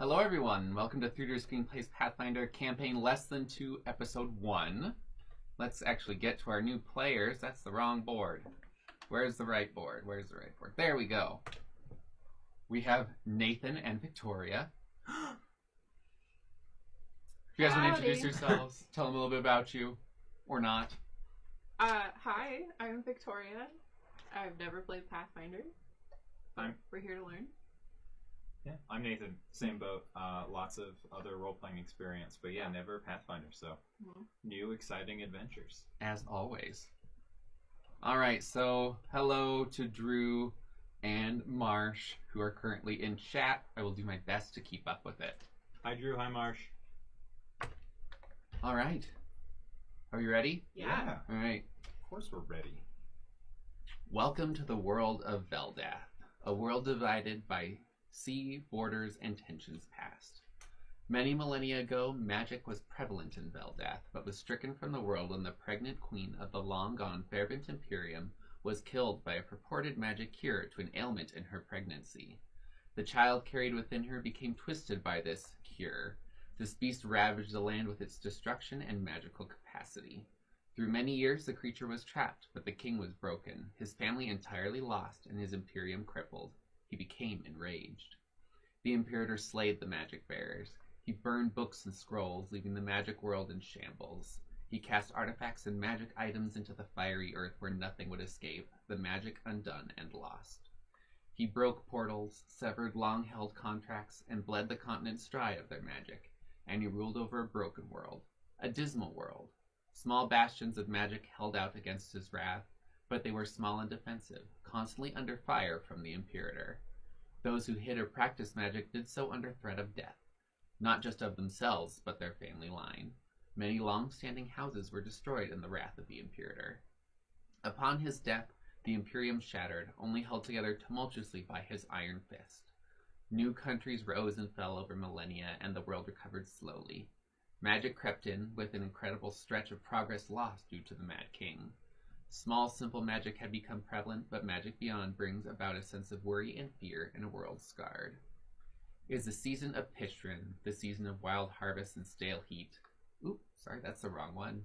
Hello everyone, welcome to 3D Screenplays Pathfinder Campaign Less Than 2, Episode 1. Let's actually get to our new players. That's the wrong board. Where's the right board? Where's the right board? There we go. We have Nathan and Victoria. If you guys want to introduce yourselves, tell them a little bit about you, or not. Hi, I'm Victoria. I've never played Pathfinder. We're here to learn. Yeah, I'm Nathan. Same boat. Lots of other role-playing experience, but yeah, never Pathfinder, so new, exciting adventures. As always. Alright, so hello to Drew and Marsh, who are currently in chat. I will do my best to keep up with it. Hi Drew, hi Marsh. Alright. Are you ready? Yeah. Alright. Of course we're ready. Welcome to the world of Veldath, a world divided by sea, borders, and tensions past. Many millennia ago, magic was prevalent in Veldath, but was stricken from the world when the pregnant queen of the long-gone Fairvent Imperium was killed by a purported magic cure to an ailment in her pregnancy. The child carried within her became twisted by this cure. This beast ravaged the land with its destruction and magical capacity. Through many years, the creature was trapped, but the king was broken, his family entirely lost, and his Imperium crippled. He became enraged. The Imperator slayed the magic bearers. He burned books and scrolls, leaving the magic world in shambles. He cast artifacts and magic items into the fiery earth where nothing would escape, the magic undone and lost. He broke portals, severed long-held contracts, and bled the continents dry of their magic, and he ruled over a broken world, a dismal world. Small bastions of magic held out against his wrath, but they were small and defensive, constantly under fire from the Imperator. Those who hid or practiced magic did so under threat of death, not just of themselves, but their family line. Many long-standing houses were destroyed in the wrath of the Imperator. Upon his death, the Imperium shattered, only held together tumultuously by his iron fist. New countries rose and fell over millennia, and the world recovered slowly. Magic crept in, with an incredible stretch of progress lost due to the Mad King. Small, simple magic had become prevalent, but magic beyond brings about a sense of worry and fear in a world scarred. It is the season of Pishtrin, the season of wild harvest and stale heat. Oops, sorry, that's the wrong one.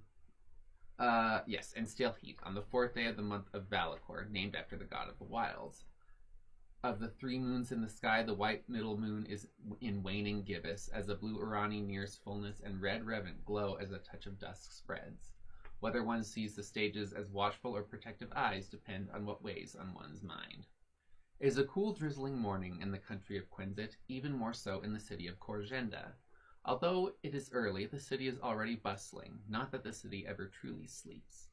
Yes, and stale heat, on the 4th day of the month of Valakor, named after the god of the wilds. Of the 3 moons in the sky, the white middle moon is in waning gibbous, as the blue Urani nears fullness, and red Revent glow as a touch of dusk spreads. Whether one sees the stages as watchful or protective eyes depend on what weighs on one's mind. It is a cool, drizzling morning in the country of Quinzit, even more so in the city of Korjenda. Although it is early, the city is already bustling, not that the city ever truly sleeps.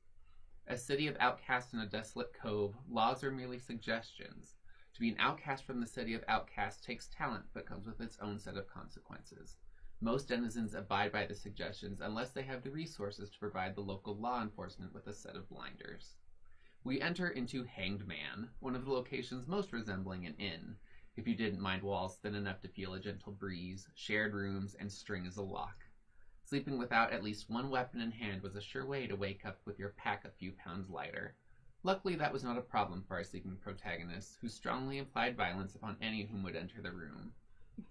A city of outcasts in a desolate cove, laws are merely suggestions. To be an outcast from the city of outcasts takes talent, but comes with its own set of consequences. Most denizens abide by the suggestions unless they have the resources to provide the local law enforcement with a set of blinders. We enter into Hanged Man, one of the locations most resembling an inn, if you didn't mind walls thin enough to feel a gentle breeze, shared rooms, and string as a lock. Sleeping without at least one weapon in hand was a sure way to wake up with your pack a few pounds lighter. Luckily, that was not a problem for our sleeping protagonists, who strongly implied violence upon any whom would enter the room.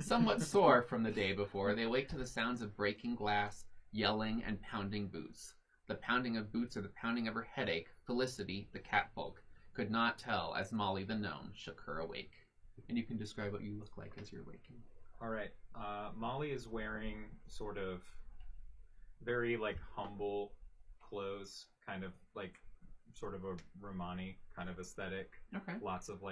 Somewhat sore from the day before, they awake to the sounds of breaking glass, yelling, and pounding boots. The pounding of boots or the pounding of her headache, Felicity, the catfolk, could not tell as Molly the gnome shook her awake. And you can describe what you look like as you're waking. Alright, Molly is wearing sort of very, humble clothes, kind of, sort of a Romani kind of aesthetic. Okay. Lots of,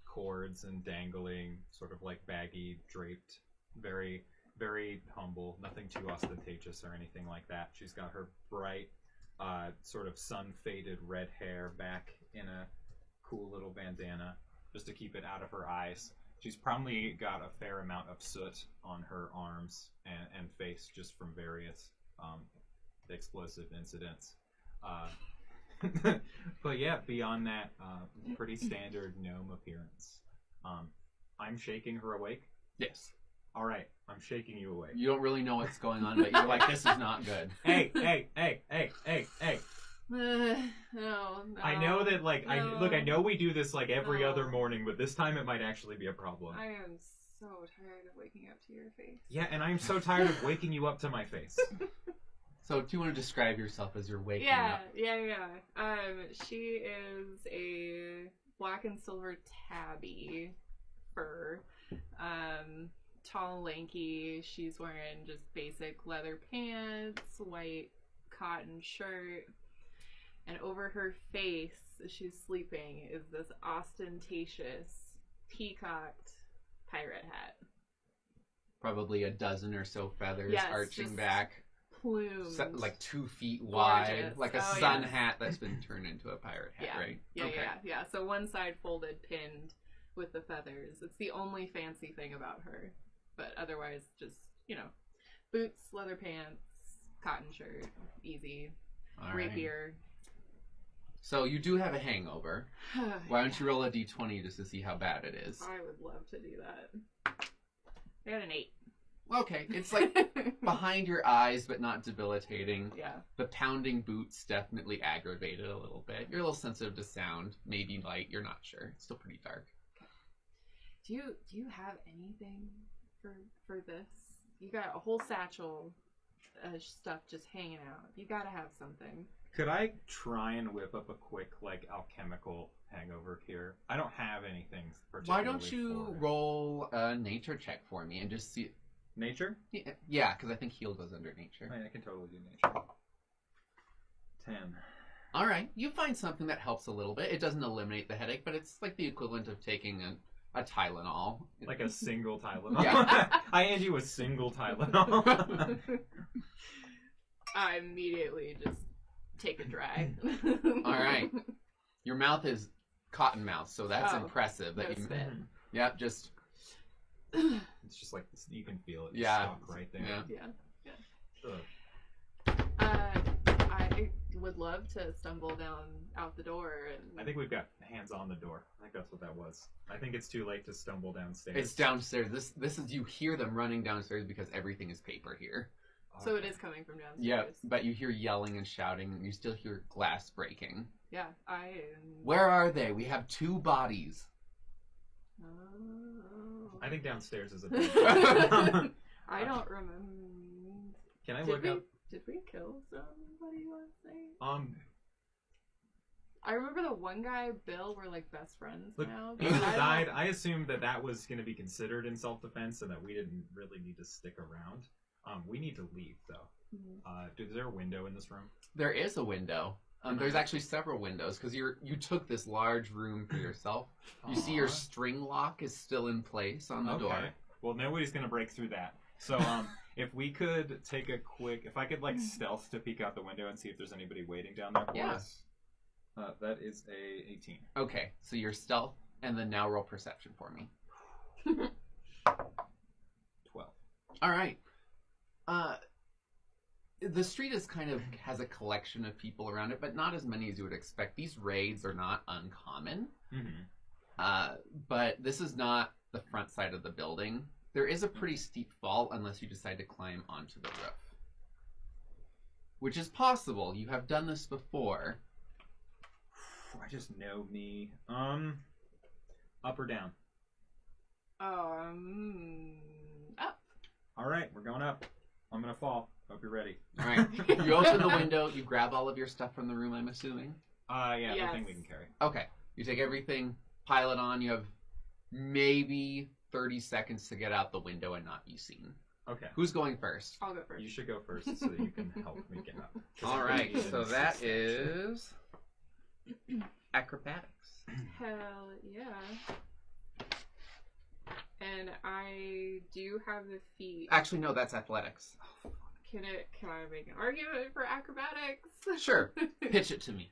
cords and dangling, sort of baggy, draped, very, very humble, nothing too ostentatious or anything like that. She's got her bright, sort of sun-faded red hair back in a cool little bandana, just to keep it out of her eyes. She's probably got a fair amount of soot on her arms and face just from various explosive incidents. But yeah, beyond that, pretty standard gnome appearance. I'm shaking her awake? Yes. Alright, I'm shaking you awake. You don't really know what's going on, but you're like, this is not good. Hey! No. I know that, I know we do this, every other morning, but this time it might actually be a problem. I am so tired of waking up to your face. Yeah, and I'm so tired of waking you up to my face. So, do you want to describe yourself as you're waking up? Yeah. She is a black and silver tabby fur. Tall, lanky. She's wearing just basic leather pants, white cotton shirt, and over her face, as she's sleeping, is this ostentatious, peacocked pirate hat. Probably a dozen or so feathers arching just back. Plumes. Like 2 feet wide. Gorgeous. Like a sun hat that's been turned into a pirate hat, right? Yeah. So one side folded, pinned with the feathers. It's the only fancy thing about her. But otherwise, just, boots, leather pants, cotton shirt, easy, rapier. So you do have a hangover. Why don't you roll a d20 just to see how bad it is? I would love to do that. I got an 8. Okay, it's like behind your eyes, but not debilitating. Yeah. The pounding boots definitely aggravated a little bit. You're a little sensitive to sound, maybe light. You're not sure. It's still pretty dark. Do you have anything for this? You got a whole satchel of stuff just hanging out. You gotta have something. Could I try and whip up a quick, alchemical hangover here? I don't have anything particularly. Why don't you roll a nature check for me and just see... Nature? Yeah, because I think heal goes under nature. I can totally do nature. 10. All right, you find something that helps a little bit. It doesn't eliminate the headache, but it's like the equivalent of taking a Tylenol. Like a single Tylenol? Yeah. I hand you a single Tylenol. I immediately just take a drag. All right. Your mouth is cotton mouth, so that's impressive. That no you. spit. Yep, just... It's just like, you can feel it. Stuck right there. Yeah. I would love to stumble out the door. And... I think we've got hands on the door. I think that's what that was. I think it's too late to stumble downstairs. It's downstairs. This is, you hear them running downstairs because everything is paper here. So it is coming from downstairs. Yeah, but you hear yelling and shouting, and you still hear glass breaking. Yeah, Where are they? We have 2 bodies. Oh. I think downstairs is a I don't remember. Can I look up? Did we kill somebody last night? I remember the one guy, Bill, we're like best friends now. People died. I assumed that was going to be considered in self-defense and that we didn't really need to stick around. We need to leave, though. Mm-hmm. Is there a window in this room? There is a window. There's actually several windows because you took this large room for yourself. You see your string lock is still in place on the door. Well, nobody's going to break through that. So if we could take a quick... If I could stealth to peek out the window and see if there's anybody waiting down there for us. That is a 18. Okay, so your stealth, and then now roll perception for me. 12. All right. The street is has a collection of people around it, but not as many as you would expect. These raids are not uncommon. Mm-hmm. But this is not the front side of the building. There is a pretty steep fall unless you decide to climb onto the roof. Which is possible. You have done this before. I just know me. Up or down? Up. All right, we're going up. I'm going to fall. Hope you're ready. All right. You open the window. You grab all of your stuff from the room, I'm assuming? Yeah, everything we can carry. Okay. You take everything, pile it on. You have maybe 30 seconds to get out the window and not be seen. Okay. Who's going first? I'll go first. You should go first so that you can help me get up. All right. So that is acrobatics. Hell yeah. And I do have the feet. Actually, no, that's athletics. Can I make an argument for acrobatics? Sure. Pitch it to me.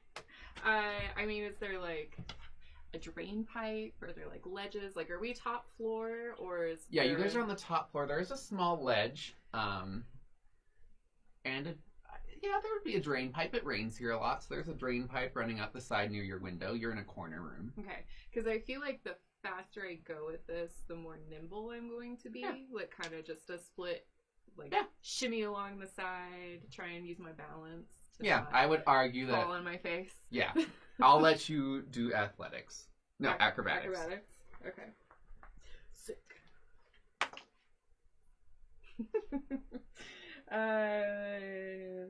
I mean, is there a drain pipe? Are there ledges? Are we top floor or is Yeah, you guys are on the top floor. There is a small ledge. And there would be a drain pipe. It rains here a lot, so there's a drain pipe running out the side near your window. You're in a corner room. Okay, because I feel like the faster I go with this, the more nimble I'm going to be. Yeah. Kind of just a split, shimmy along the side, try and use my balance. I would argue that fall on my face. Yeah, I'll let you do athletics. No, acrobatics. Acrobatics. Okay. Sick.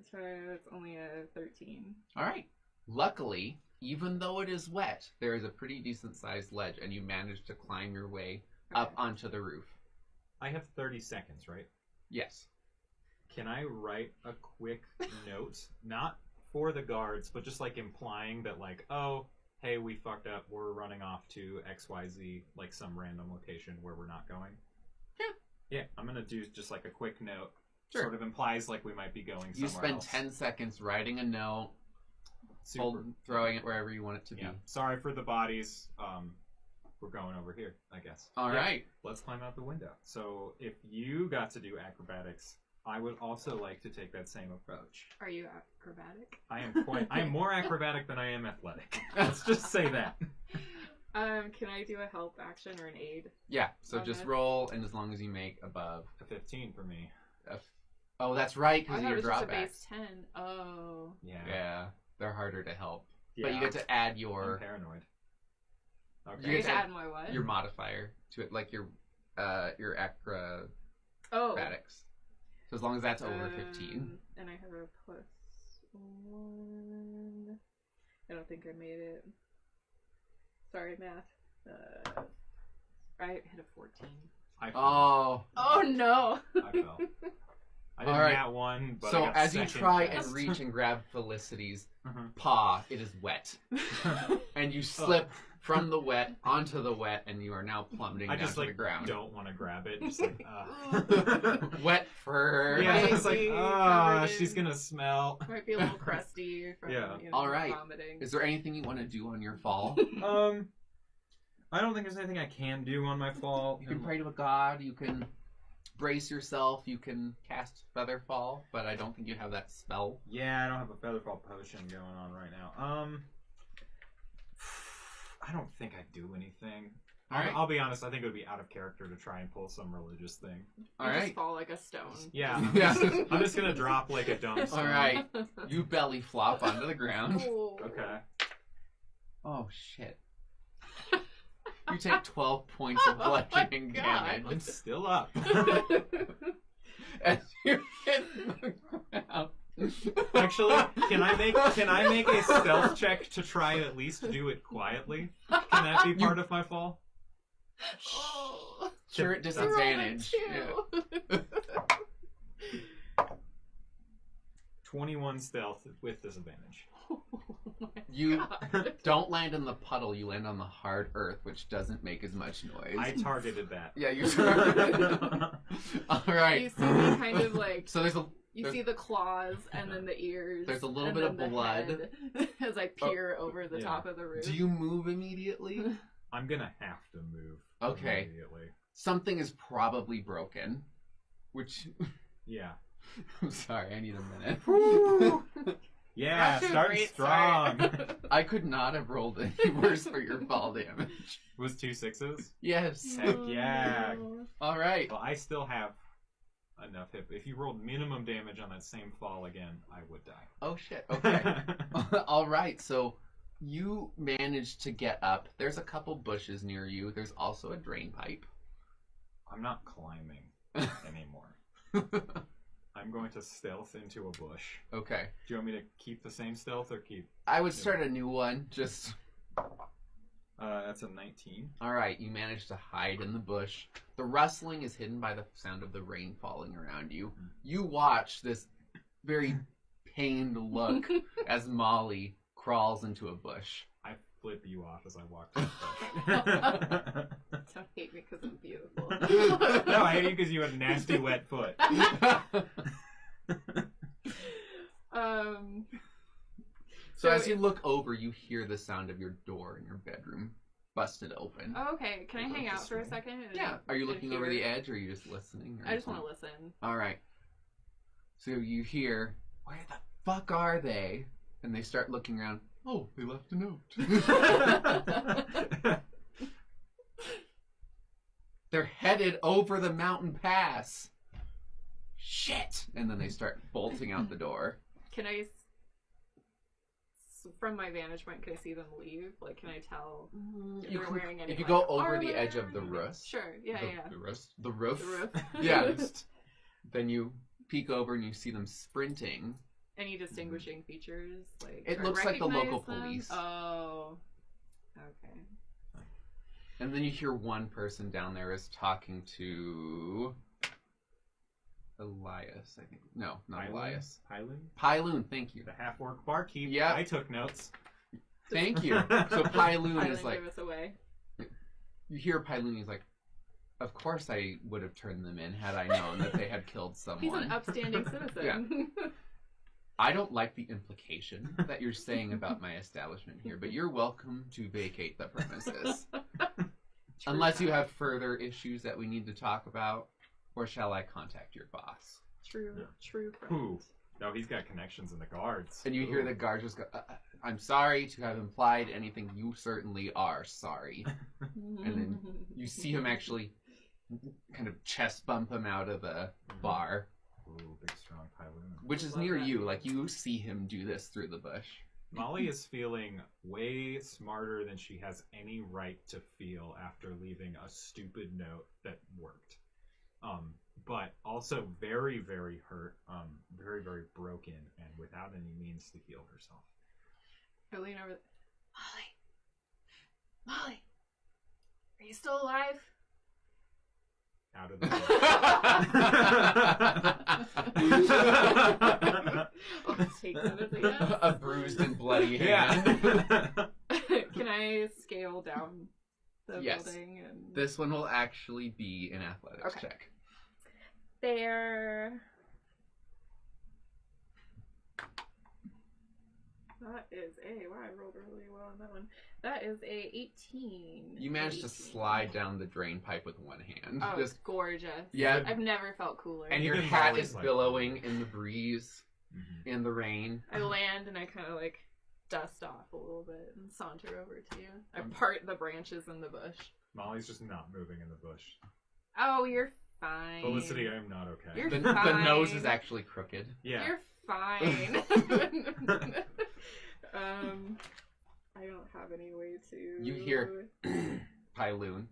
It's only a 13. All right. Luckily, even though it is wet, there is a pretty decent sized ledge, and you manage to climb your way up onto the roof. I have 30 seconds, right? Yes. Can I write a quick note, not for the guards, but just like implying that, like, oh, hey, we fucked up, we're running off to XYZ, like some random location where we're not going? Yeah, I'm gonna do just like a quick note. Sure. Sort of implies like we might be going somewhere You spend else. 10 seconds writing a note, Super. throwing it wherever you want it to be. Yeah. Sorry for the bodies. We're going over here, I guess. All right. Let's climb out the window. So if you got to do acrobatics, I would also like to take that same approach. Are you acrobatic? I am more acrobatic than I am athletic. Let's just say that. Can I do a help action or an aid? Yeah, so just roll, and as long as you make above A 15 for me. Oh, that's right, I because of thought your it was just a drawbacks. base 10. Oh. Yeah. Yeah, they're harder to help. Yeah. But you get to add I'm your paranoid. I Okay. get to add my what? your modifier to it, like your acrobatics. Oh. So as long as that's over 15. And I have a +1. I don't think I made it. Sorry, math. I hit a 14. I fell. Oh. No! I fell. I didn't All right. nat one, but I So got as you second try best. and reach and grab Felicity's Mhm. paw, it is wet. And you slip from the wet onto the wet, and you are now plummeting I down just to like the ground. don't want to grab it. Just like, Wet fur. yeah, it's like, Maybe ah, covered she's in- gonna smell. Might be a little crusty from Yeah. All right. vomiting. Is there anything you want to do on your fall? I don't think there's anything I can do on my fall. You can pray to a god, you can brace yourself, you can cast Featherfall, but I don't think you have that spell. Yeah, I don't have a Featherfall potion going on right now. I don't think I'd do anything. All right. I'll be honest, I think it would be out of character to try and pull some religious thing. All You right. just fall like a stone. Yeah, Yeah. I'm just gonna drop like a dumb stone. All right. You belly flop onto the ground. Oh. Okay. Oh, shit. You take 12 points of Oh my bludgeoning God. damage. I'm still up. As you hit the ground. Actually, can I make a stealth check to try and at least do it quietly? Can that be part of my fall? Oh. Sure, at You disadvantage. rolled a 2. Yeah. 21 stealth with disadvantage. Oh my You God. don't land in the puddle, you land on the hard earth, which doesn't make as much noise. I targeted that. Yeah, you targeted. All right. You see me kind of like. So there's You see the claws and then the ears. There's a little and bit of then the blood. head as I peer over the yeah. top of the roof. Do you move immediately? I'm gonna have to move. Okay. Immediately. Something is probably broken. Which Yeah. I'm sorry, I need a minute. Yeah, Off to a start great strong. start. I could not have rolled any worse for your fall damage. Was 2 6s? Yes. Heck yeah. All right. Well, I still have enough hit. If you rolled minimum damage on that same fall again, I would die. Oh shit. Okay. All right. So you managed to get up. There's a couple bushes near you. There's also a drain pipe. I'm not climbing anymore. I'm going to stealth into a bush. Okay. Do you want me to keep the same stealth or keep... I would start a new one. Just that's a 19. all right. You managed to hide in the bush. The rustling is hidden by the sound of the rain falling around you. You watch this very pained look as Molly crawls into a bush. I flip you off as I walk to the bush. Don't hate me because I'm beautiful. No, I hate you because you have a nasty wet foot. So as you look over, you hear the sound of your door in your bedroom busted open. Oh, okay. Can I Is that hang the out for a swing? second? Yeah. Are you and looking over hear? the edge, or are you just listening? I just want to listen. All right. So you hear, where the fuck are they? And they start looking around. Oh, they left a note. They're headed over the mountain pass. Shit! And then they start bolting out the door. Can I, from my vantage point, can I see them leave? Like, can I tell if You they're can- wearing any? if you like, go over the armor edge of or the anything? roof. Sure. Yeah, yeah. The roof. The roof. Yeah. Then you peek over and you see them sprinting. Any distinguishing features? Like It or looks like the recognize local them? police. Oh. Okay. And then you hear one person down there is talking to Elias, I think. No, not Pylon? Elias. Pylon? Pyloon, thank you. The half-orc barkeep. Yeah. I took notes. Thank you. So Pyloon is Island like, gave us away. you hear Pyloon, he's like, of course I would have turned them in had I known that they had killed someone. He's an upstanding citizen. I don't like the implication that you're saying about my establishment here, but you're welcome to vacate the premises. Unless you have further issues that we need to talk about, or shall I contact your boss? True, Yeah. true friend. Who? No, he's got connections in the guards. And you hear the guards just go, I'm sorry to have implied anything. You certainly are sorry. And then you see him actually kind of chest bump him out of the bar, Ooh, big strong Pylon. which is Love near that. you. Like, you see him do this through the bush. Molly is feeling way smarter than she has any right to feel after leaving a stupid note that worked. But also very, very hurt, very, very broken, and without any means to heal herself. I lean over. Molly, are you still alive? Out of the I'll just take that as a yes. A bruised and bloody hand. Yeah. Can I scale down the Yes. building? And... This one will actually be an athletics Okay. check. There. That is a. Wow, I rolled really well on that one. That is a 18. You managed to 18. slide down the drain pipe with one hand. Oh, Just, it's gorgeous. yeah, I've never felt cooler. and your Even hat Molly's is like- billowing in the breeze, Mhm. in the rain. I land and I kind of like dust off a little bit and saunter over to you. I part the branches in the bush. Molly's just not moving in the bush. Oh, you're fine. Felicity, I'm not okay. You're The fine. nose is actually crooked. Yeah. You're fine. I don't have any way to. You hear Pyloon.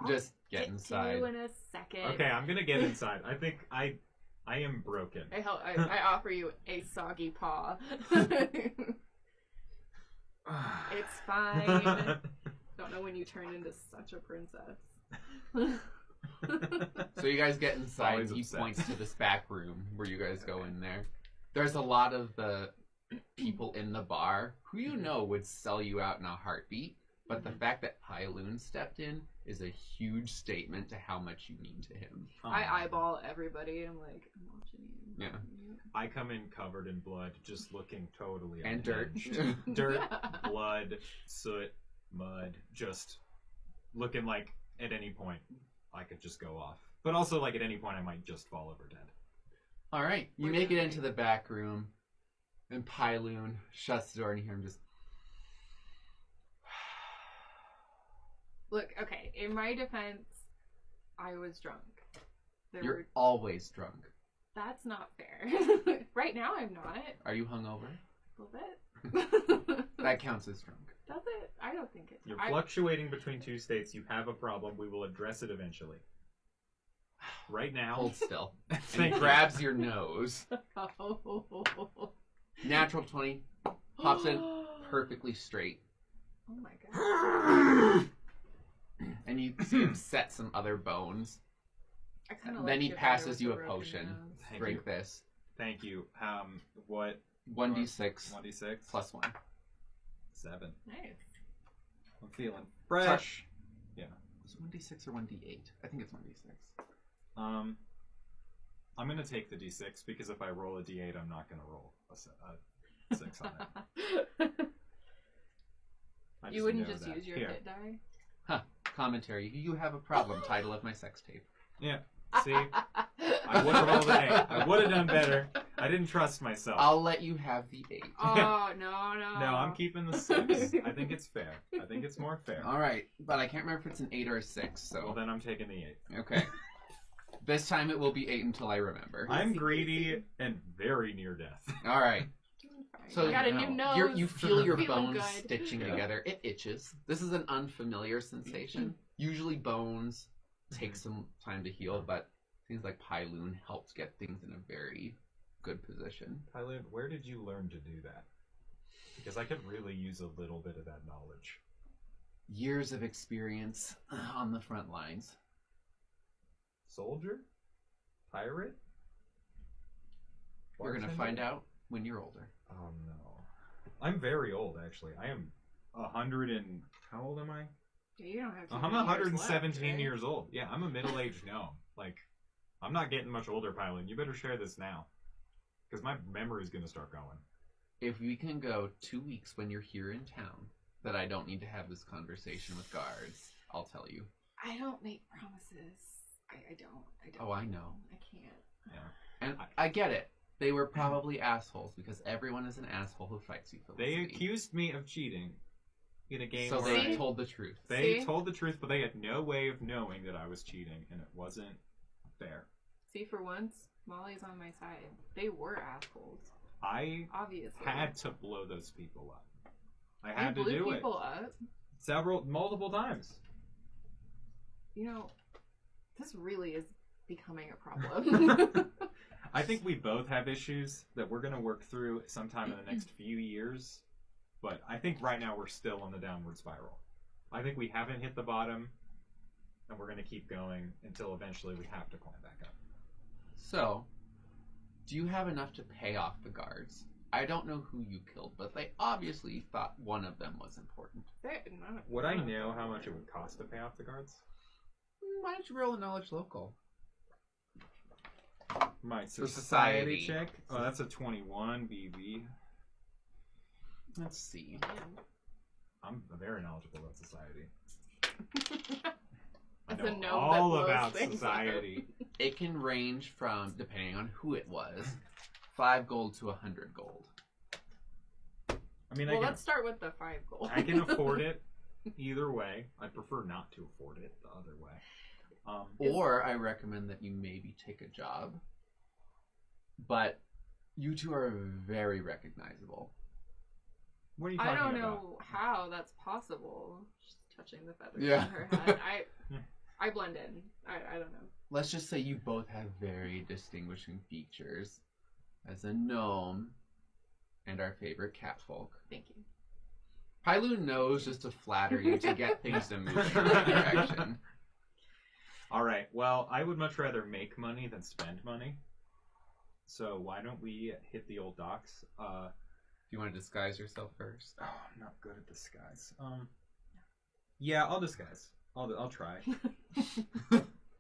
Just get to inside. you in a second. Okay, I'm gonna get inside. I think I am broken. I offer you a soggy paw. It's fine. Don't know when you turn into such a princess. So you guys get inside, Always and he upset. points to this back room where you guys go in there. There's a lot of the people in the bar who you know would sell you out in a heartbeat, but the fact that Pyloon stepped in is a huge statement to how much you mean to him. I eyeball everybody. I'm like, I'm watching you. Yeah. I come in covered in blood, just looking totally And dirt. unhinged. Dirt, blood, soot, mud, just looking like at any point I could just go off. But also like at any point I might just fall over dead. All right, you We're make it dying. into the back room, and Pyloon shuts the door, and you hear him just. Look, okay. In my defense, I was drunk. You're always drunk. That's not fair. Right now, I'm not. Are you hungover? A little bit. That counts as drunk. Does it? I don't think it. You're fluctuating between two states. You have a problem. We will address it eventually. Right now, Hold still. And he Thank you. grabs your nose. Oh. Natural 20. Pops in perfectly straight. Oh my god. And you see him set some other bones. I kinda Then like he your passes brother you a with the broken potion. nose. Thank Drink you. this. Thank you. What? 1d6 1d6 plus 1. 7. Nice. I'm feeling fresh. Yeah. Is it 1d6 or 1d8? I think it's 1d6. I'm gonna take the d6 because if I roll a d8, I'm not gonna roll a 6 on it. I You wouldn't know just that. use your Here. hit die? Huh. Commentary. You have a problem. Title of my sex tape. Yeah. See, I would have rolled an 8. I would have done better. I didn't trust myself. I'll let you have the 8. Oh, no. No, I'm keeping the 6. I think it's fair. I think it's more fair. All right, but I can't remember if it's an 8 or a 6. So Well, then I'm taking the 8. okay. This time it will be 8 until I remember. I'm greedy and very near death. All right. So I got a no. new nose. You feel your Feeling bones good. stitching Yeah. together. It itches. This is an unfamiliar sensation. Usually bones take some time to heal, but things like Pyloon helped get things in a very good position. Tyler, where did you learn to do that? Because I could really use a little bit of that knowledge. Years of experience on the front lines. Soldier? Pirate? You're going to find out when you're older. Oh no. I'm very old, actually. I am 100 and... How old am I? You don't have to. I'm 117 years old. Yeah, I'm a middle-aged gnome. Like, I'm not getting much older, Pilot. You better share this now. Because my memory's going to start going. If we can go 2 weeks when you're here in town, that I don't need to have this conversation with guards, I'll tell you. I don't make promises. I don't. Oh, I know. I can't. Yeah. And I get it. They were probably assholes, because everyone is an asshole who fights you for They listening. accused me of cheating in a game So where they told the truth. They told the truth, but they had no way of knowing that I was cheating, and it wasn't fair. See, for once, Molly's on my side. They were assholes. I Obviously. had to blow those people up. I You had to blew do people it. up. Multiple times. You know, this really is becoming a problem. I think we both have issues that we're going to work through sometime in the next few years. But I think right now we're still on the downward spiral. I think we haven't hit the bottom, and we're going to keep going until eventually we have to climb back up. So, do you have enough to pay off the guards? I don't know who you killed, but they obviously thought one of them was important. Would I know how much it would cost to pay off the guards? Why don't you roll a knowledge local? My society society check? Oh, that's a 21 BB. Let's see. I'm very knowledgeable about society. I As a know gnome that all blows about things society. It can range from, depending on who it was, 5 gold to 100 gold. I mean, Well, let's start with the 5 gold. I can afford it either way. I'd prefer not to afford it the other way. Or I recommend that you maybe take a job. But you two are very recognizable. What are you I talking don't about? know how that's possible. Just touching the feathers Yeah. on her head. I blend in. I don't know. Let's just say you both have very distinguishing features as a gnome and our favorite catfolk. Thank you. Pyloon knows just to flatter you to get things to move in the right direction. All right. Well, I would much rather make money than spend money. So why don't we hit the old docks? Do you want to disguise yourself first? Oh, I'm not good at disguise. Yeah, I'll disguise. I'll try.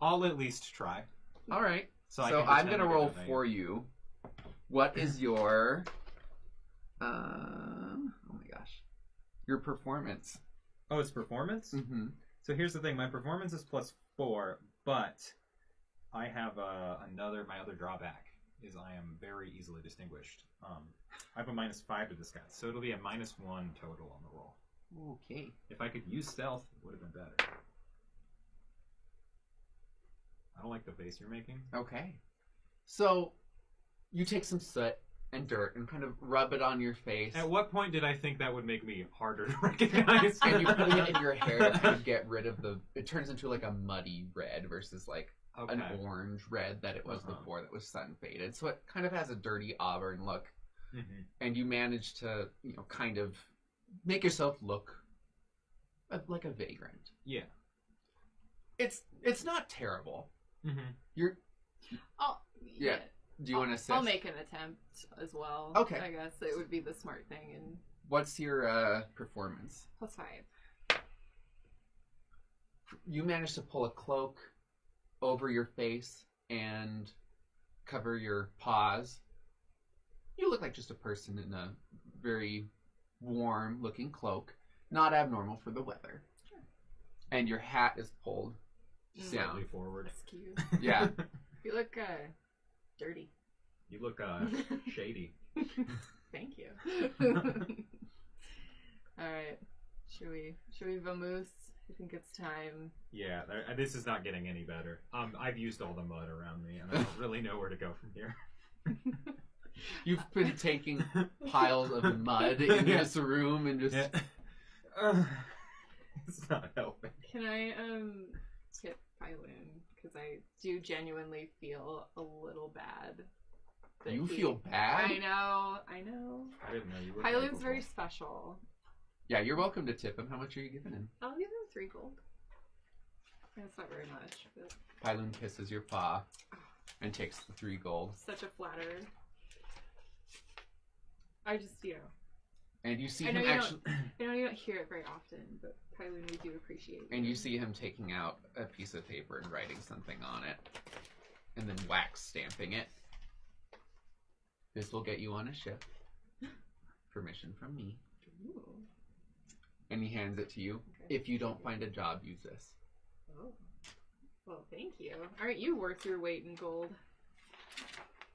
I'll at least try. All right. So I can I'm pretend going to like roll I'm a for you. What is your... oh my gosh. Your performance. Oh, it's performance? Mm-hmm. So here's the thing. My performance is +4, but I have my other drawback is I am very easily distinguished. I have a -5 to disguise, so it'll be a -1 total on the roll. Okay. If I could use stealth, it would have been better. I don't like the face you're making. Okay. So you take some soot and dirt and kind of rub it on your face. At what point did I think that would make me harder to recognize? And you put it in your hair to kind of get rid of the... It turns into like a muddy red versus like an orange red that it was before that was sun faded. So it kind of has a dirty auburn look. Mm-hmm. And you manage to, kind of make yourself look like a vagrant. Yeah. It's not terrible. Mm-hmm. You're... Yeah. Do you want to assist? I'll make an attempt as well. Okay. I guess it would be the smart thing. And What's your performance? +5. You manage to pull a cloak over your face and cover your paws. You look like just a person in a very warm-looking cloak. Not abnormal for the weather. Sure. And your hat is pulled down. Slightly forward. That's cute. Yeah. You look dirty. You look shady. Thank you. All right. Should we vamoose? I think it's time. Yeah, this is not getting any better. I've used all the mud around me, and I don't really know where to go from here. You've been taking piles of mud in this room and just... It's not helping. Can I tip Pyloon? because I do genuinely feel a little bad. that You he- feel bad? I know. I didn't know you were. Pyloon's capable. very special. Yeah, you're welcome to tip him. How much are you giving him? I'll give him 3 gold. That's not very much, but Pyloon kisses your paw and takes the 3 gold. such a flatterer. I just, And you see I know him you actually. I know you don't hear it very often, but Pyloon, we do appreciate And you see him taking out a piece of paper and writing something on it. And then wax stamping it. This will get you on a ship. Permission from me. Ooh. And he hands it to you. Okay. If you don't find a job, use this. Oh. Well, thank you. Aren't you worth your weight in gold?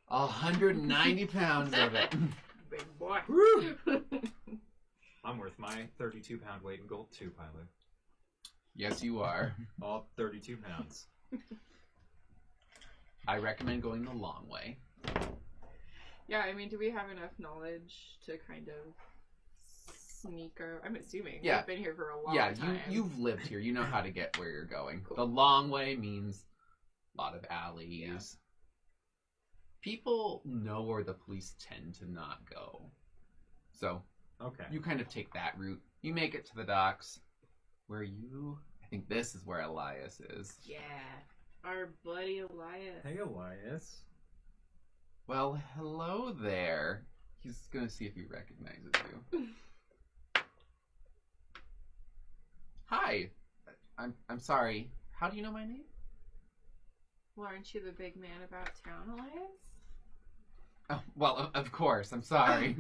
190 pounds of it. Big boy. I'm worth my 32-pound weight in gold too, Pylo. Yes, you are. All 32 pounds. I recommend going the long way. Yeah, I mean, do we have enough knowledge to kind of sneak our... I'm assuming. Yeah. We've been here for a long Yeah, time. you've lived here. You know how to get where you're going. Cool. The long way means a lot of alleys. Yeah. People know where the police tend to not go. So Okay. you kind of take that route. You make it to the docks where you... I think this is where Elias is. Yeah. Our buddy Elias. Hey, Elias. Well, hello there. He's going to see if he recognizes you. Hi. I'm sorry. How do you know my name? Well, aren't you the big man about town, Elias? Oh, well, of course. I'm sorry.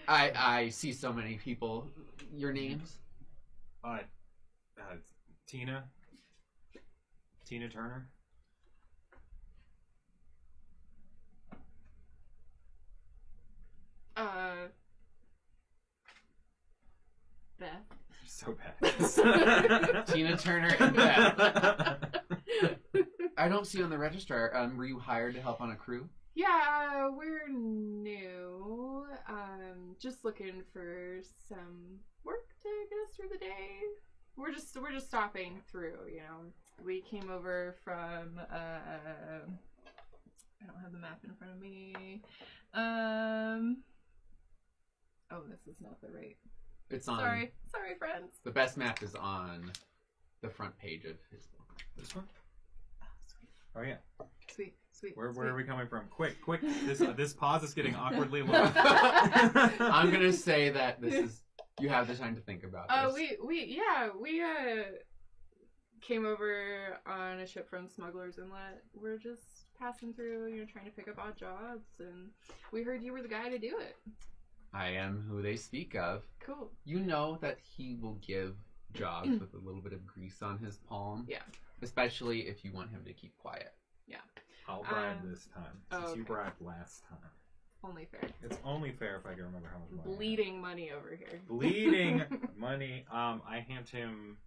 I see so many people. Your names? Tina. Tina Turner. Beth. So bad. Tina Turner and Beth. I don't see you on the registrar. Were you hired to help on a crew? Yeah, we're new. Just looking for some work to get us through the day. We're just stopping through, We came over from I don't have the map in front of me. Oh, this is not the right. It's on. Sorry, friends. The best map is on the front page of his book. This one? Oh, sweet. Oh yeah. Sweet. Where sweet. are we coming from? Quick! This pause is getting awkwardly long. I'm gonna say that this is. You have the time to think about this. We came over on a ship from Smuggler's Inlet. We're just passing through, trying to pick up odd jobs, and we heard you were the guy to do it. I am who they speak of. Cool. You know that he will give jobs with a little bit of grease on his palm. Yeah. Especially if you want him to keep quiet. Yeah. I'll bribe this time, since you okay. bribed last time. Only fair. It's only fair if I can remember how much money. Bleeding money over here. Bleeding money. I hand him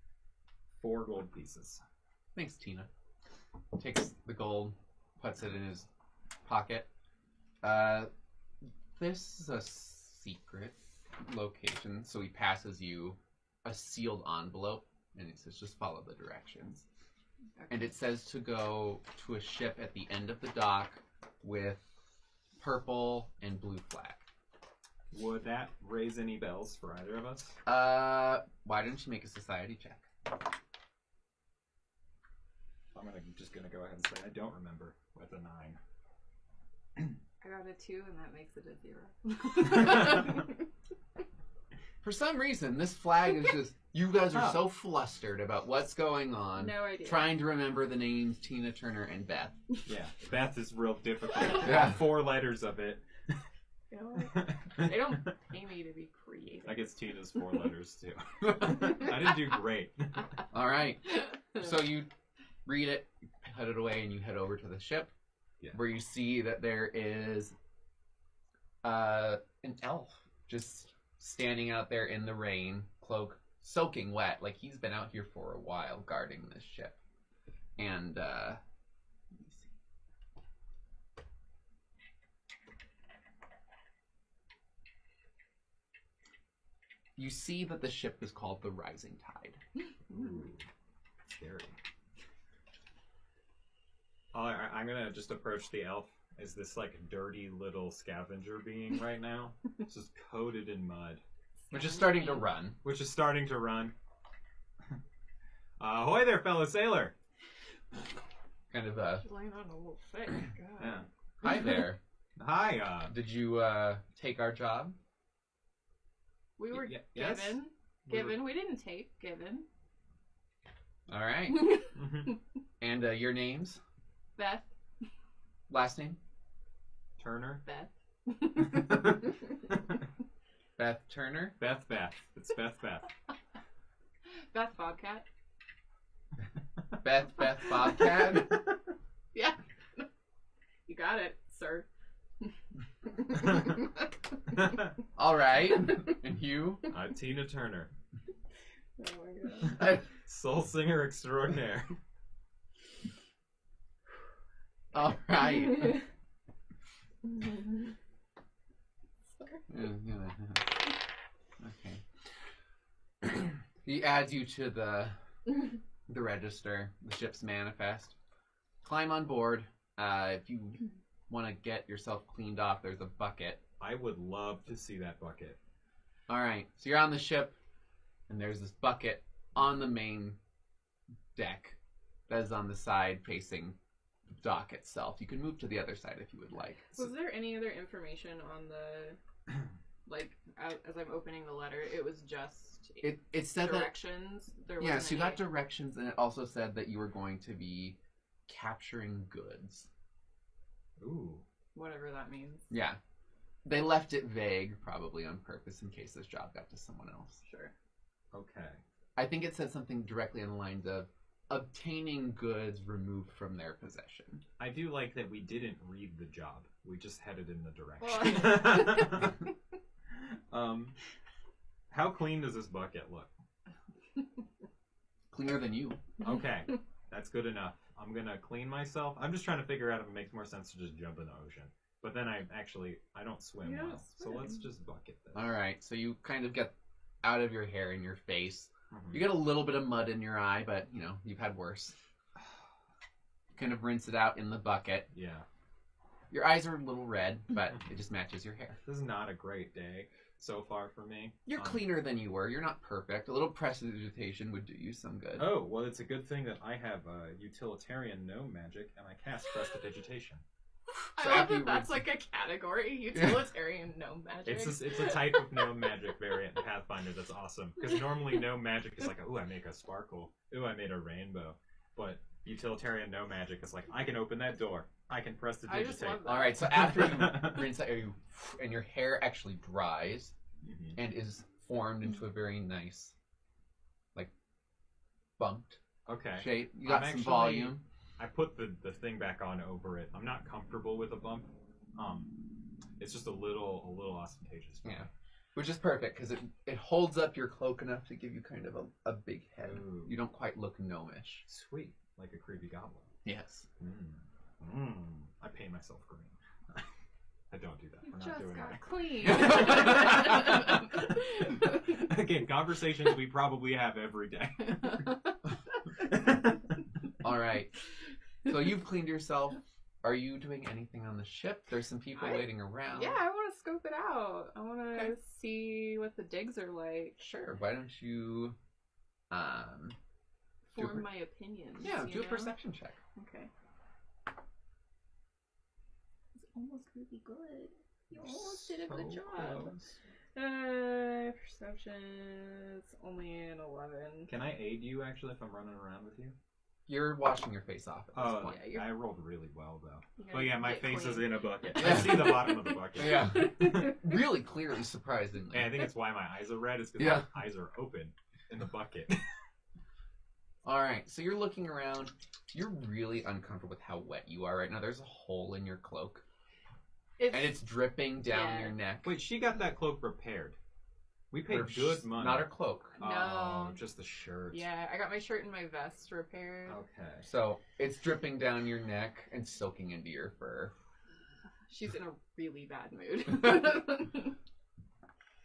4 gold pieces. Thanks, Tina. Takes the gold, puts it in his pocket. This is a secret location, so he passes you a sealed envelope, and it says just follow the directions. Okay. And it says to go to a ship at the end of the dock with purple and blue flag. Would that raise any bells for either of us? Why don't you make a society check? I'm just gonna go ahead and say I don't remember with a 9. I got a 2, and that makes it a 0. For some reason, this flag is just... You guys are so flustered about what's going on. No idea. Trying to remember the names Tina Turner and Beth. Yeah, Beth is real difficult. Yeah. 4 letters of it. You know what? They don't pay me to be creative. I guess Tina's 4 letters too. I didn't do great. All right. So you read it, put it away, and you head over to the ship, where you see that there is an elf just standing out there in the rain, cloak soaking wet, like he's been out here for a while guarding this ship. And let me see. You see that the ship is called the Rising Tide. Ooh, scary. I'm gonna just approach the elf as this like dirty little scavenger being right now. It's just coated in mud. Which is starting to run. Ahoy there, fellow sailor! Kind of She's laying on a little thick. God. Yeah. hi there. Hi, Did you take our job? We were yes? given. We didn't take. Given. All right. And your names? Beth. Last name? Turner? Beth. Beth Turner? Beth. It's Beth. Beth Bobcat. Beth Bobcat? Yeah. You got it, sir. All right. And you? Tina Turner. Oh my god. Soul singer extraordinaire. All right. Okay. He adds you to the register, the ship's manifest. Climb on board. If you want to get yourself cleaned off, there's a bucket. I would love to see that bucket. All right. So you're on the ship, and there's this bucket on the main deck that is on the side facing the dock itself. You can move to the other side if you would like. Was there any other information on the, like, as I'm opening the letter, it was just It said directions? There yeah, wasn't so you got any... directions, and it also said that you were going to be capturing goods. Ooh. Whatever that means. Yeah. They left it vague, probably on purpose, in case this job got to someone else. Sure. Okay. I think it said something directly on the lines of obtaining goods removed from their possession. I do like that we didn't read the job. We just headed in the direction. How clean does this bucket look? Cleaner than you. Okay. That's good enough. I'm going to clean myself. I'm just trying to figure out if it makes more sense to just jump in the ocean. But then I don't swim You don't well. swim. So let's just bucket this. All right, so you kind of get out of your hair and your face. Mhm. You get a little bit of mud in your eye, but, you know, you've had worse. Kind of rinse it out in the bucket. Yeah. Your eyes are a little red, but it just matches your hair. This is not a great day so far for me. You're cleaner than you were. You're not perfect. A little prestidigitation would do you some good. Oh, well, it's a good thing that I have utilitarian gnome magic, and I cast prestidigitation. So I love after you that that's rinse- like a category. Utilitarian gnome magic. It's a type of gnome magic variant in Pathfinder that's awesome. Because normally gnome magic is like, ooh, I make a sparkle. Ooh, I made a rainbow. But utilitarian gnome magic is like, I can open that door. I can prestidigitate. I just love that. All right, so after you rinse out, and your hair actually dries and is formed into a very nice, like, bumped Okay. shape. You got I'm some actually- volume. I put the thing back on over it. I'm not comfortable with a bump. It's just a little ostentatious. For me. Yeah. Which is perfect, because it holds up your cloak enough to give you kind of a big head. Ooh. You don't quite look gnomish. Sweet, like a creepy goblin. Yes. I paint myself green. I don't do that. You We're not just doing got clean. that. Again, conversations we probably have every day. All right. So you've cleaned yourself. Are you doing anything on the ship? There's some people waiting around. Yeah, I want to scope it out. I want to Okay. see what the digs are like. Sure. Why don't you Form my opinions. do a you know? perception check. Okay. It's almost really good. You almost did a good job. Perception. It's only an 11. Can I aid you actually if I'm running around with you? You're washing your face off at this Oh, point. Yeah, I rolled really well though. You're But gonna yeah, my get face is clean. in a bucket. Yeah. I see the bottom of the bucket. Yeah. Really clearly, surprisingly. And I think it's why my eyes are red. Is because Yeah. my eyes are open in the bucket. All right, so you're looking around. You're really uncomfortable with how wet you are right now. There's a hole in your cloak, and it's dripping down Yeah. your neck. Wait, she got that cloak repaired. We paid Her good money. Not her cloak. Oh, No. just the shirt. Yeah, I got my shirt and my vest repaired. Okay. So it's dripping down your neck and soaking into your fur. She's in a really bad mood.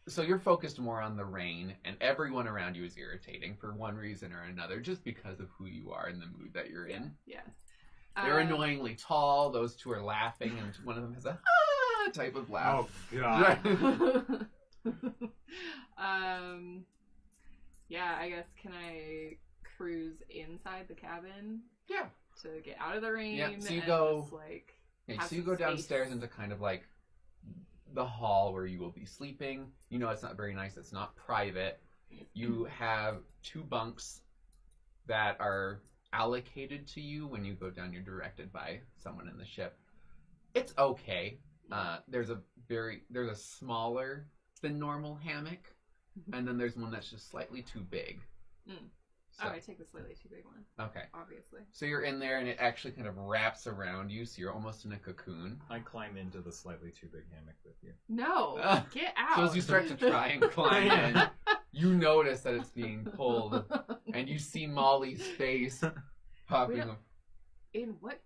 So you're focused more on the rain, and everyone around you is irritating for one reason or another, just because of who you are and the mood that you're in. Yeah. They're annoyingly tall. Those two are laughing, and one of them has a type of laugh. Oh god. Yeah, I guess can I cruise inside the cabin? Yeah. To get out of the rain. Yeah. So you and go. just, like, Yeah, have so you some go downstairs space. into kind of like the hall where you will be sleeping. You know, it's not very nice. It's not private. You have 2 bunks that are allocated to you when you go down. You're directed by someone in the ship. It's okay. There's a smaller than normal hammock, and then there's one that's just slightly too big. So, I take the slightly too big one. okay. Obviously. So you're in there, and it actually kind of wraps around you, so you're almost in a cocoon. I climb into the slightly too big hammock with you. No, get out. So as you start to try and climb in, you notice that it's being pulled, and you see Molly's face popping up. In what?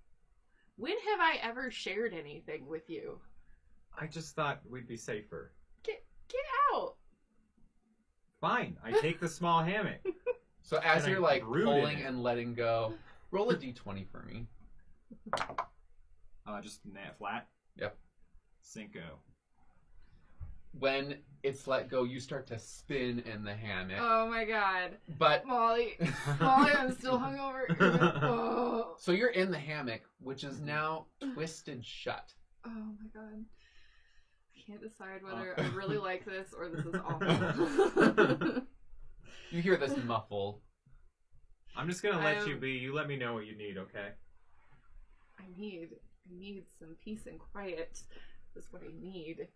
When have I ever shared anything with you? I just thought we'd be safer. Get out. Fine, I take the small hammock. So as And you're I like brood in pulling it. and letting go, roll a d20 for me. Just flat? Yep. Cinco. When it's let go, you start to spin in the hammock. Oh my god. But Molly, I'm still hungover. Oh. so you're in the hammock, which is now twisted shut. Oh my god. I can't decide whether I really like this or this is awful. You hear this muffled. I'm just gonna let you be. You let me know what you need, okay? I need some peace and quiet. That's what I need.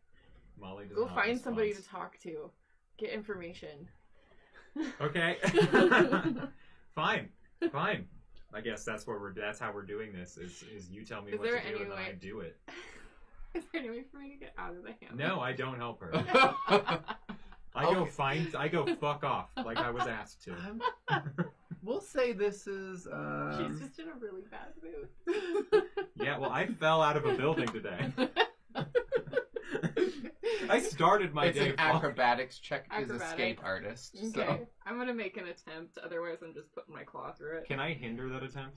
Molly does Go not find respond. somebody to talk to. Get information. Okay. Fine. I guess that's how we're doing this. Is you tell me Is what to there do any and then I way- do it. Is there any way for me to get out of the hammock? No, I don't help her. I Okay. go fuck off like I was asked to. We'll say this is. She's just in a really bad mood. Yeah, well, I fell out of a building today. I started my It's day. an acrobatics check. Is Acrobatics. escape artist. Okay. So I'm gonna make an attempt, otherwise I'm just putting my claw through it. Can I hinder that attempt?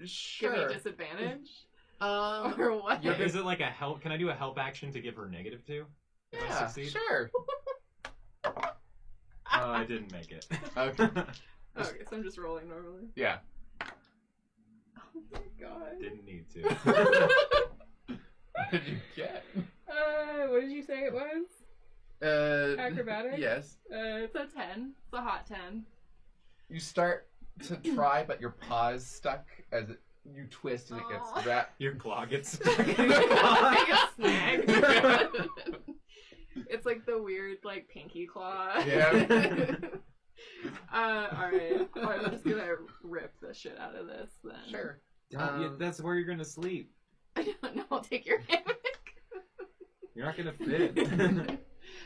sure. Give me disadvantage? Um, Or what? Yeah, is it like a help? Can I do a help action to give her -2 if I yeah, succeed? sure. I didn't make it. Okay. Okay, so I'm just rolling normally. Yeah. Oh my god. Didn't need to. What did you get? What did you say it was? Acrobatics? Yes. It's a 10. It's a hot 10. You start to try, but your paw's stuck as you twist and it Aw. gets wrapped. Your claw gets stuck in the I claw. get snagged. It's like the weird, like, pinky claw. Yeah. Alright. Well, I'm just gonna rip the shit out of this then. Sure. That's where you're gonna sleep. I don't know. I'll take your hammock. You're not gonna fit.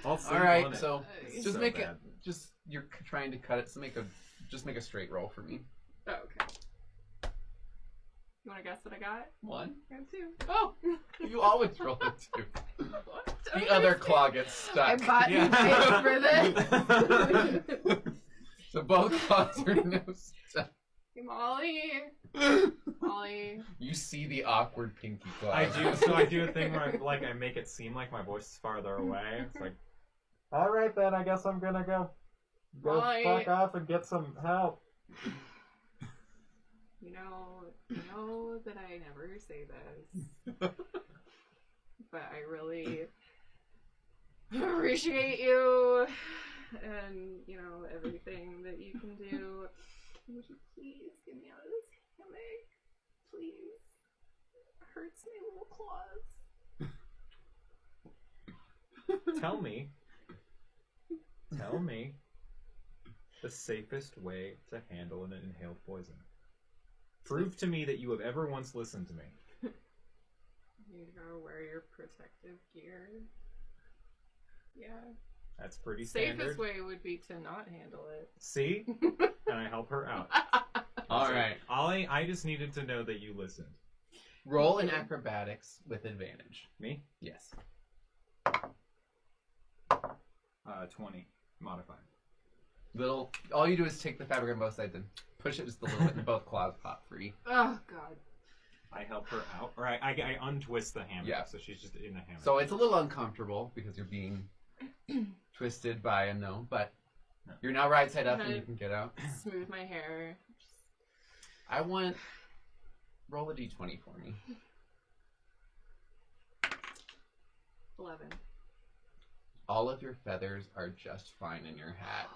I'll sleep All on right. it. So It's just so make it. bad. Just you're trying to cut it. So make a straight roll for me. Oh, okay. You want to guess what I got? 1. I got 2. Oh, you always roll a 2. What? The other claw gets stuck. I bought you paid for this. So both claws are now stuck. Molly. Molly. You see the awkward pinky claw. I do a thing where I make it seem like my voice is farther away. It's like, all right then, I guess I'm gonna go Molly. fuck off and get some help. You know that I never say this, but I really appreciate you and, everything that you can do. Would you please get me out of this hammock? Please. It hurts my little claws. Tell me the safest way to handle an inhaled poison. Prove to me that you have ever once listened to me. You gotta wear your protective gear. Yeah. That's pretty standard. Safest way would be to not handle it. See? And I help her out. All right. Ollie, I just needed to know that you listened. Roll in acrobatics with advantage. Me? Yes. 20. Modified. All you do is take the fabric on both sides and push it just a little bit, and both claws pop free. Oh God. I help her out, or I untwist the hammock, Yeah. so she's just in the hammock. So it's a little uncomfortable because you're being twisted by a gnome, but you're now right side up and you can get out. Smooth my hair. I want... Roll a d20 for me. 11. All of your feathers are just fine in your hat.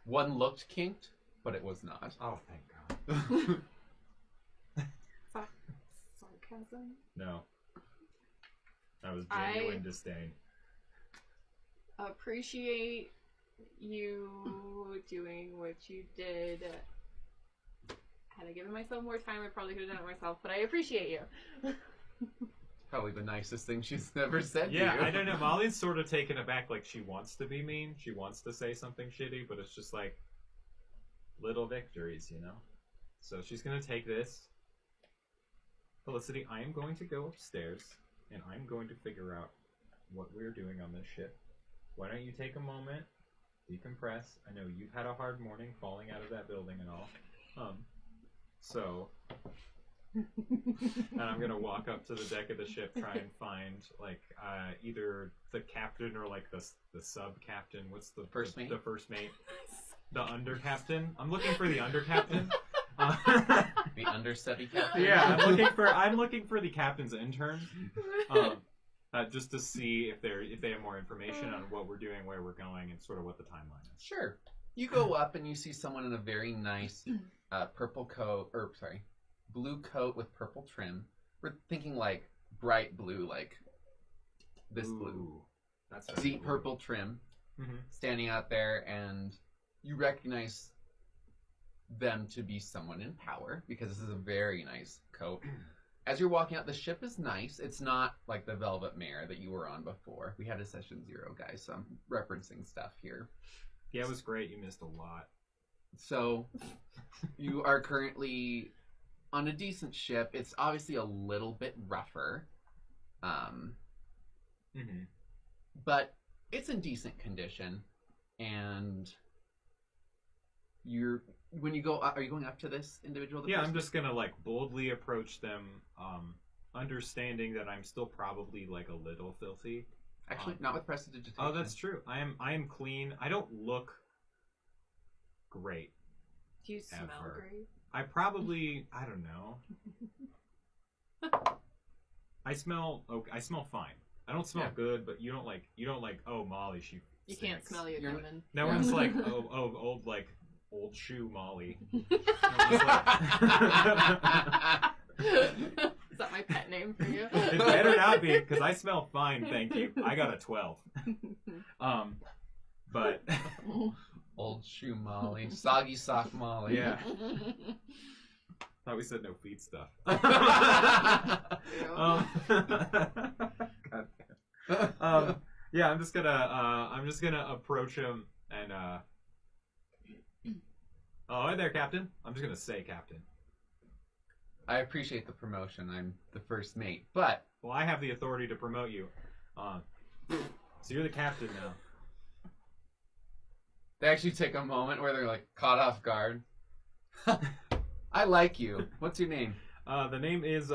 One looked kinked, but it was not. Oh, thank God. Sarcasm? No. That was genuine disdain. Appreciate you doing what you did. Had I given myself more time, I probably could have done it myself, but I appreciate you. Probably the nicest thing she's ever said to you. Yeah, I don't know. Molly's sort of taken aback, like she wants to be mean. She wants to say something shitty, but it's just like little victories, you know? So she's going to take this. Felicity, I am going to go upstairs, and I'm going to figure out what we're doing on this ship. Why don't you take a moment, decompress. I know you've had a hard morning falling out of that building and all. So, and I'm gonna walk up to the deck of the ship, try and find like either the captain or like the sub captain. What's the first mate? The first mate, the under captain. I'm looking for the under captain. The understudy captain. Yeah, I'm looking for the captain's intern. Just to see if they have more information on what we're doing, where we're going, and sort of what the timeline is. Sure. You go up and you see someone in a very nice blue coat with purple trim. We're thinking like bright blue, like this blue. That's Deep purple trim. Mm-hmm. Standing out there, and you recognize them to be someone in power because this is a very nice coat. As you're walking out, the ship is nice. It's not like the Velvet Mare that you were on before. We had a session 0, guys, so I'm referencing stuff here. Yeah, it was great. You missed a lot. So, you are currently on a decent ship. It's obviously a little bit rougher. But it's in decent condition. And when you go, are you going up to this individual? Yeah, I'm just gonna like boldly approach them, understanding that I'm still probably like a little filthy. Actually, not with prestidigitation. Oh, that's true. I am clean. I don't look great. Do you smell great? I don't know. I smell fine. I don't smell good, but you don't like, oh, Molly, she You stinks. can't smell you coming. No one's like, old shoe Molly. Is that my pet name for you? It better not be, because I smell fine, thank you. I got a 12. But old shoe Molly, soggy sock Molly. Yeah. Thought we said no feet stuff. Yeah, I'm just gonna approach him and oh, hi there, Captain. I'm just gonna say Captain. I appreciate the promotion. I'm the first mate, but well, I have the authority to promote you. So you're the captain now. They actually take a moment where they're like caught off guard. I like you. What's your name? The name is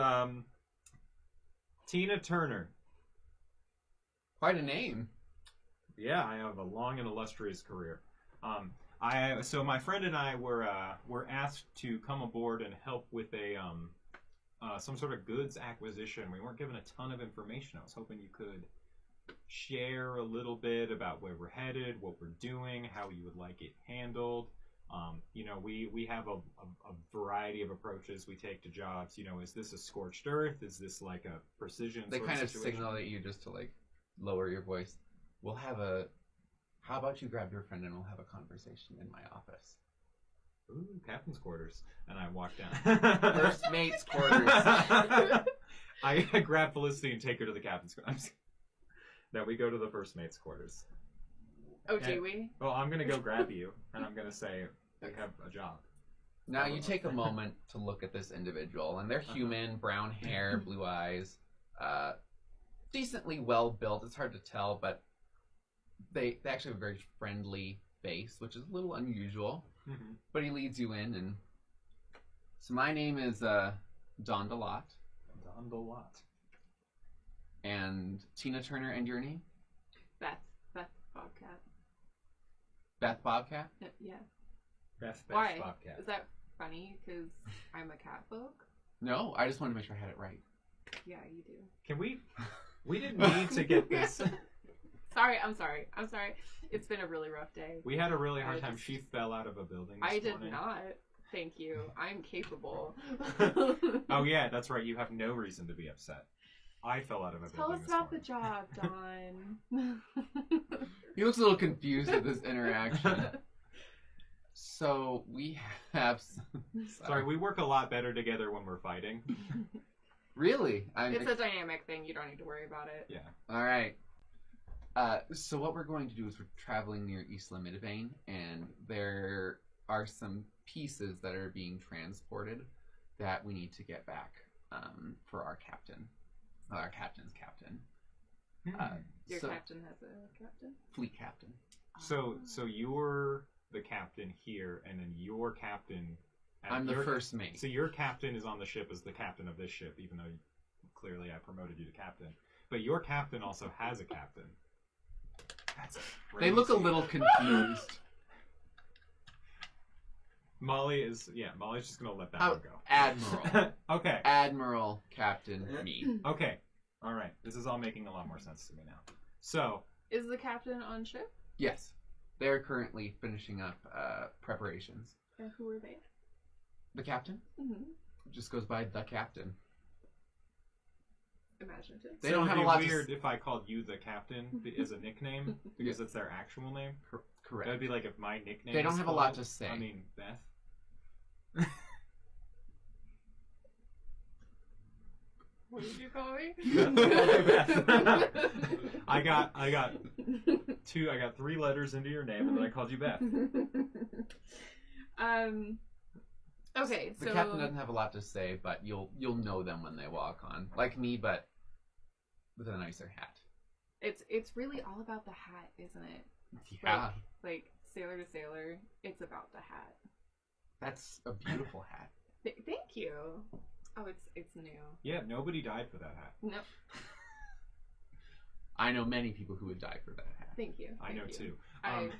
Tina Turner. Quite a name. Yeah, I have a long and illustrious career. So my friend and I were asked to come aboard and help with a some sort of goods acquisition. We weren't given a ton of information. I was hoping you could share a little bit about where we're headed, what we're doing, how you would like it handled. We have a variety of approaches we take to jobs. Is this a scorched earth? Is this like a precision? They kind of situation? signal at you just to like lower your voice. How about you grab your friend and we'll have a conversation in my office? Ooh, captain's quarters. And I walk down. First mate's quarters. I grab Felicity and take her to the captain's quarters. No, we go to the first mate's quarters. Oh, do we? Well, I'm going to go grab you, and I'm going to say, we have a job. Now you take a moment to look at this individual, and they're human, brown hair, blue eyes, decently well built. It's hard to tell, but they actually have a very friendly face, which is a little unusual. Mm-hmm. But he leads you in, and so my name is Don DeLotte. Don DeLotte. And Tina Turner, and your name? Beth Bobcat. Beth Bobcat? Yeah. Beth Why? Bobcat. Is that funny? Because I'm a cat folk? No, I just wanted to make sure I had it right. Yeah, you do. Can we? We didn't need to get this. I'm sorry. It's been a really rough day. We had a really hard time. She fell out of a building this I did morning. not. Thank you. I'm capable. Oh yeah, that's right. You have no reason to be upset. I fell out of a Tell building us this about the morning. job, Don. He looks a little confused at this interaction. So we have... Sorry, we work a lot better together when we're fighting. Really? It's a dynamic thing. You don't need to worry about it. Yeah. All right. So what we're going to do is we're traveling near Isla Midvane, and there are some pieces that are being transported that we need to get back for our captain. Our captain's captain. Your so, captain has a captain? Fleet captain. So you're the captain here, and then your captain... I'm the first mate. So your captain is on the ship as the captain of this ship, even though clearly I promoted you to captain. But your captain also has a captain. That's crazy. They look a little confused. Molly's just gonna let that one go. Admiral. Okay. Admiral, Captain, me. Okay. All right. This is all making a lot more sense to me now. So. Is the captain on ship? Yes. They're currently finishing up preparations. And who are they? The captain? Mm-hmm. Just goes by the captain. Imaginative. They don't have a lot to... It would be weird if I called you the captain as a nickname, because it's their actual name. Correct. That would be like if my nickname They don't was have a lot to say. I mean, Beth. What did you call me? I got 3 letters into your name, and then I called you Beth. Okay, the so captain doesn't have a lot to say, but you'll know them when they walk on, like me, but with a nicer hat. It's really all about the hat, isn't it? Yeah, Like sailor to sailor, it's about the hat. that's a beautiful hat. Thank you. Oh, it's new. Yeah, nobody died for that hat. Nope. I know many people who would die for that hat. Thank you. I know too. I'm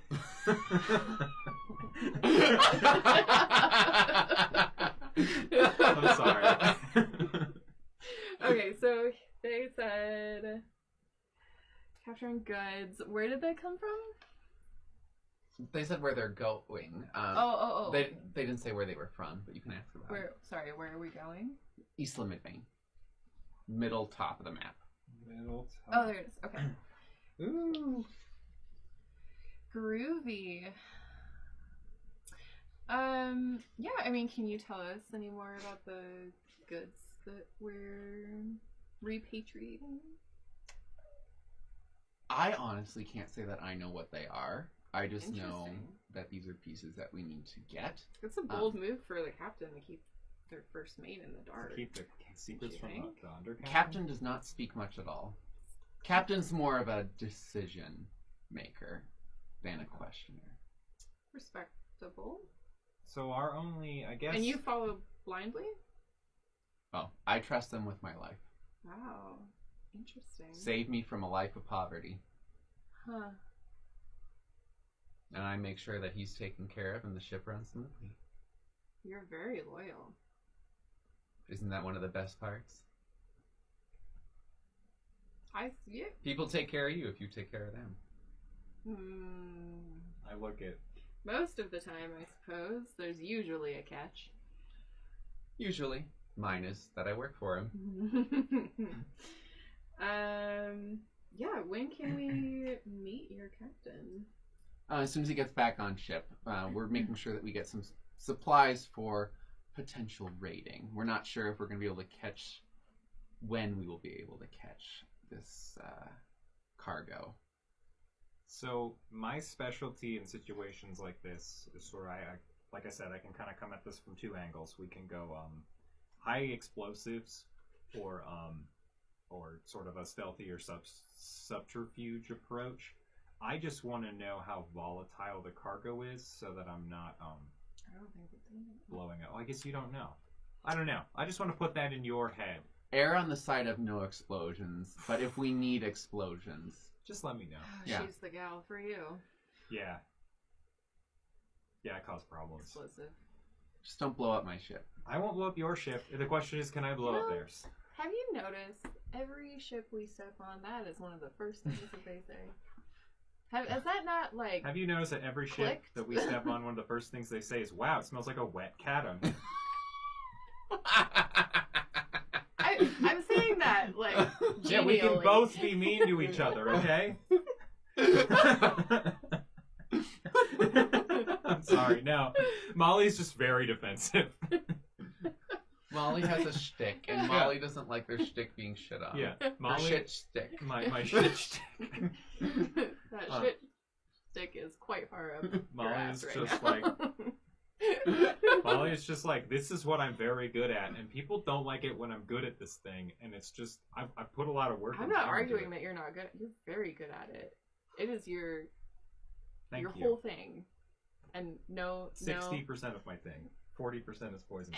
sorry. Okay, so they said capturing goods. Where did they come from? They said where they're going. They didn't say where they were from, but you can ask about it. Where are we going? Isla Midvane. Middle top of the map. Middle top. Oh, there it is. Okay. Ooh. Groovy. Yeah, I mean, can you tell us any more about the goods that we're repatriating? I honestly can't say that I know what they are. I just know Interesting. that these are pieces that we need to get. It's a bold move for the captain to keep their first mate in the dark. Keep the secrets from the undercaptain. Captain does not speak much at all. Captain's more of a decision maker than a questioner. Respectable. So our only, I guess... And you follow blindly? Oh, I trust them with my life. Wow. Interesting. Save me from a life of poverty. Huh. And I make sure that he's taken care of and the ship runs smoothly. You're very loyal. Isn't that one of the best parts? I see it. People take care of you if you take care of them. I look at... Most of the time, I suppose. There's usually a catch. Usually. Mine is that I work for him. Yeah, when can we meet your captain? As soon as he gets back on ship, we're making sure that we get some supplies for potential raiding. We're not sure if we're going to be able to catch, when we will be able to catch this cargo. So my specialty in situations like this is where I like I said, I can kind of come at this from 2 angles. We can go high explosives, or sort of a stealthy or subterfuge approach. I just want to know how volatile the cargo is so that I'm not I don't think it's in it. blowing up. Well, I guess you don't know. I don't know. I just want to put that in your head. Err on the side of no explosions, but if we need explosions, Just let me know. Yeah. She's the gal for you. Yeah. Yeah, I cause problems. Explosive. just don't blow up my ship. I won't blow up your ship. The question is, can I blow up theirs? Have you noticed every ship we step on, that is one of the first things that they say? Is that not like... Have you noticed that every ship Clicked? that we step on, one of the first things they say is, wow, it smells like a wet cat on me. I'm saying that, like, Yeah, we can genially. both be mean to each other, okay? I'm sorry, no. Molly's just very defensive. Molly has a shtick, and Molly doesn't like their shtick being shit on. Yeah, Her Molly. shit shtick. My shit shtick. That shit stick is quite far up your Molly ass is right just now. like- Molly is just like, this is what I'm very good at, and people don't like it when I'm good at this thing, and it's just, I've put a lot of work I'm and not time into arguing it. that you're not good. You're very good at it. It is your Thank you. whole thing. And no, 60% of my thing. 40% is poison.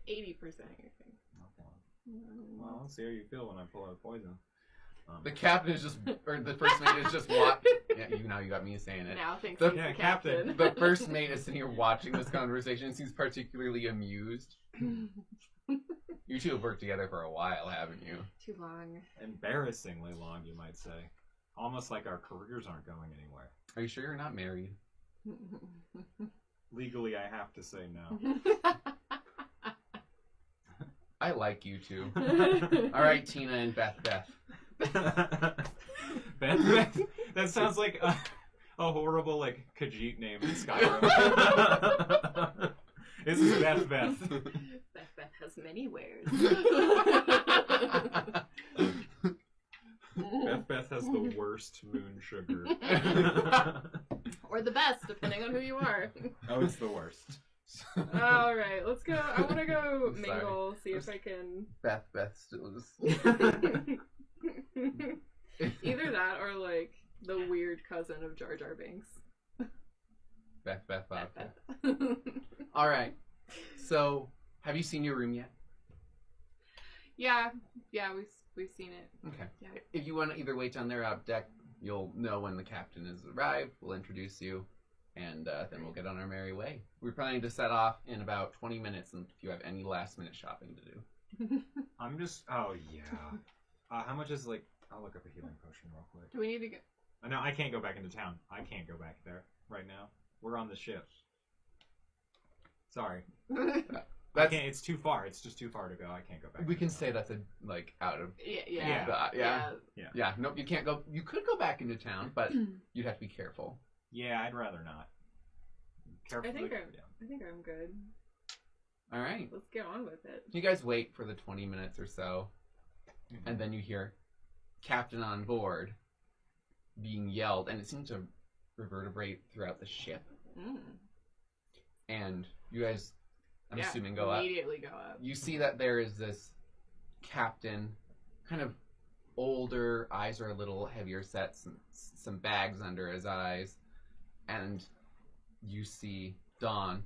80% of your thing. Well, let's see how you feel when I pull out poison. The captain is just, or the first mate is just watching. Yeah, you got me saying it. Now thinks The- he's Yeah, the captain. captain. The first mate is sitting here watching this conversation and seems particularly amused. You two have worked together for a while, haven't you? Too long. Embarrassingly long, you might say. Almost like our careers aren't going anywhere. Are you sure you're not married? Legally, I have to say no. I like you two. All right, Tina and Beth. Beth? That sounds like a horrible, like, Khajiit name in Skyrim. This is Beth. Beth has many wares. Beth has the worst moon sugar. Or the best, depending on who you are. Oh, it's the worst. All right, let's go. I want to go I'm mingle, see if I can. Beth still is. Either that or like the weird cousin of Jar Jar Binks. Beth. Beth. All right. So, have you seen your room yet? Yeah, we've seen it. Okay. Yeah. If you want to either wait down there or out deck, you'll know when the captain has arrived. We'll introduce you, and then we'll get on our merry way. We're planning to set off in about 20 minutes, and if you have any last-minute shopping to do. I'm just. Oh, yeah. How much is, like. I'll look up a healing potion real quick. Do we need to go? No, I can't go back into town. I can't go back there right now. We're on the ship. Sorry. I That's, can't. It's too far. It's just too far to go. I can't go back. we into can town. say that's out of. Yeah. Yeah. Nope. You can't go. You could go back into town, but you'd have to be careful. Yeah, I'd rather not. Careful. I think I'm good. All right. Let's get on with it. You guys wait for the 20 minutes or so, and then you hear "Captain on board" being yelled, and it seems to reverberate throughout the ship. Mm. And you guys, I'm Yeah, assuming, go up. Immediately go up. You see that there is this captain, kind of older, eyes are a little heavier set, some bags under his eyes, and you see Dawn.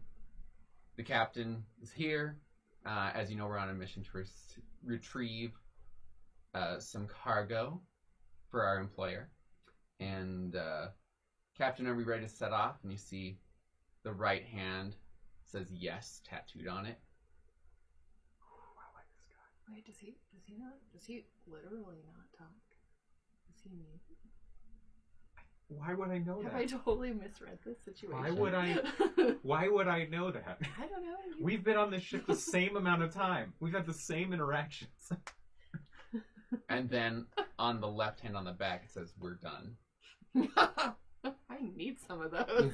The captain is here. As you know, we're on a mission to retrieve some cargo for our employer. And Captain, are we ready to set off? And you see the right hand says yes tattooed on it. Ooh, I like this guy. Wait, does he literally not talk? Does he mean? Why would I know Have that? I totally misread this situation? Why would I? Why would I know that? I don't know. We've been on this ship the same amount of time. We've had the same interactions. And then on the left hand on the back it says we're done. I need some of those.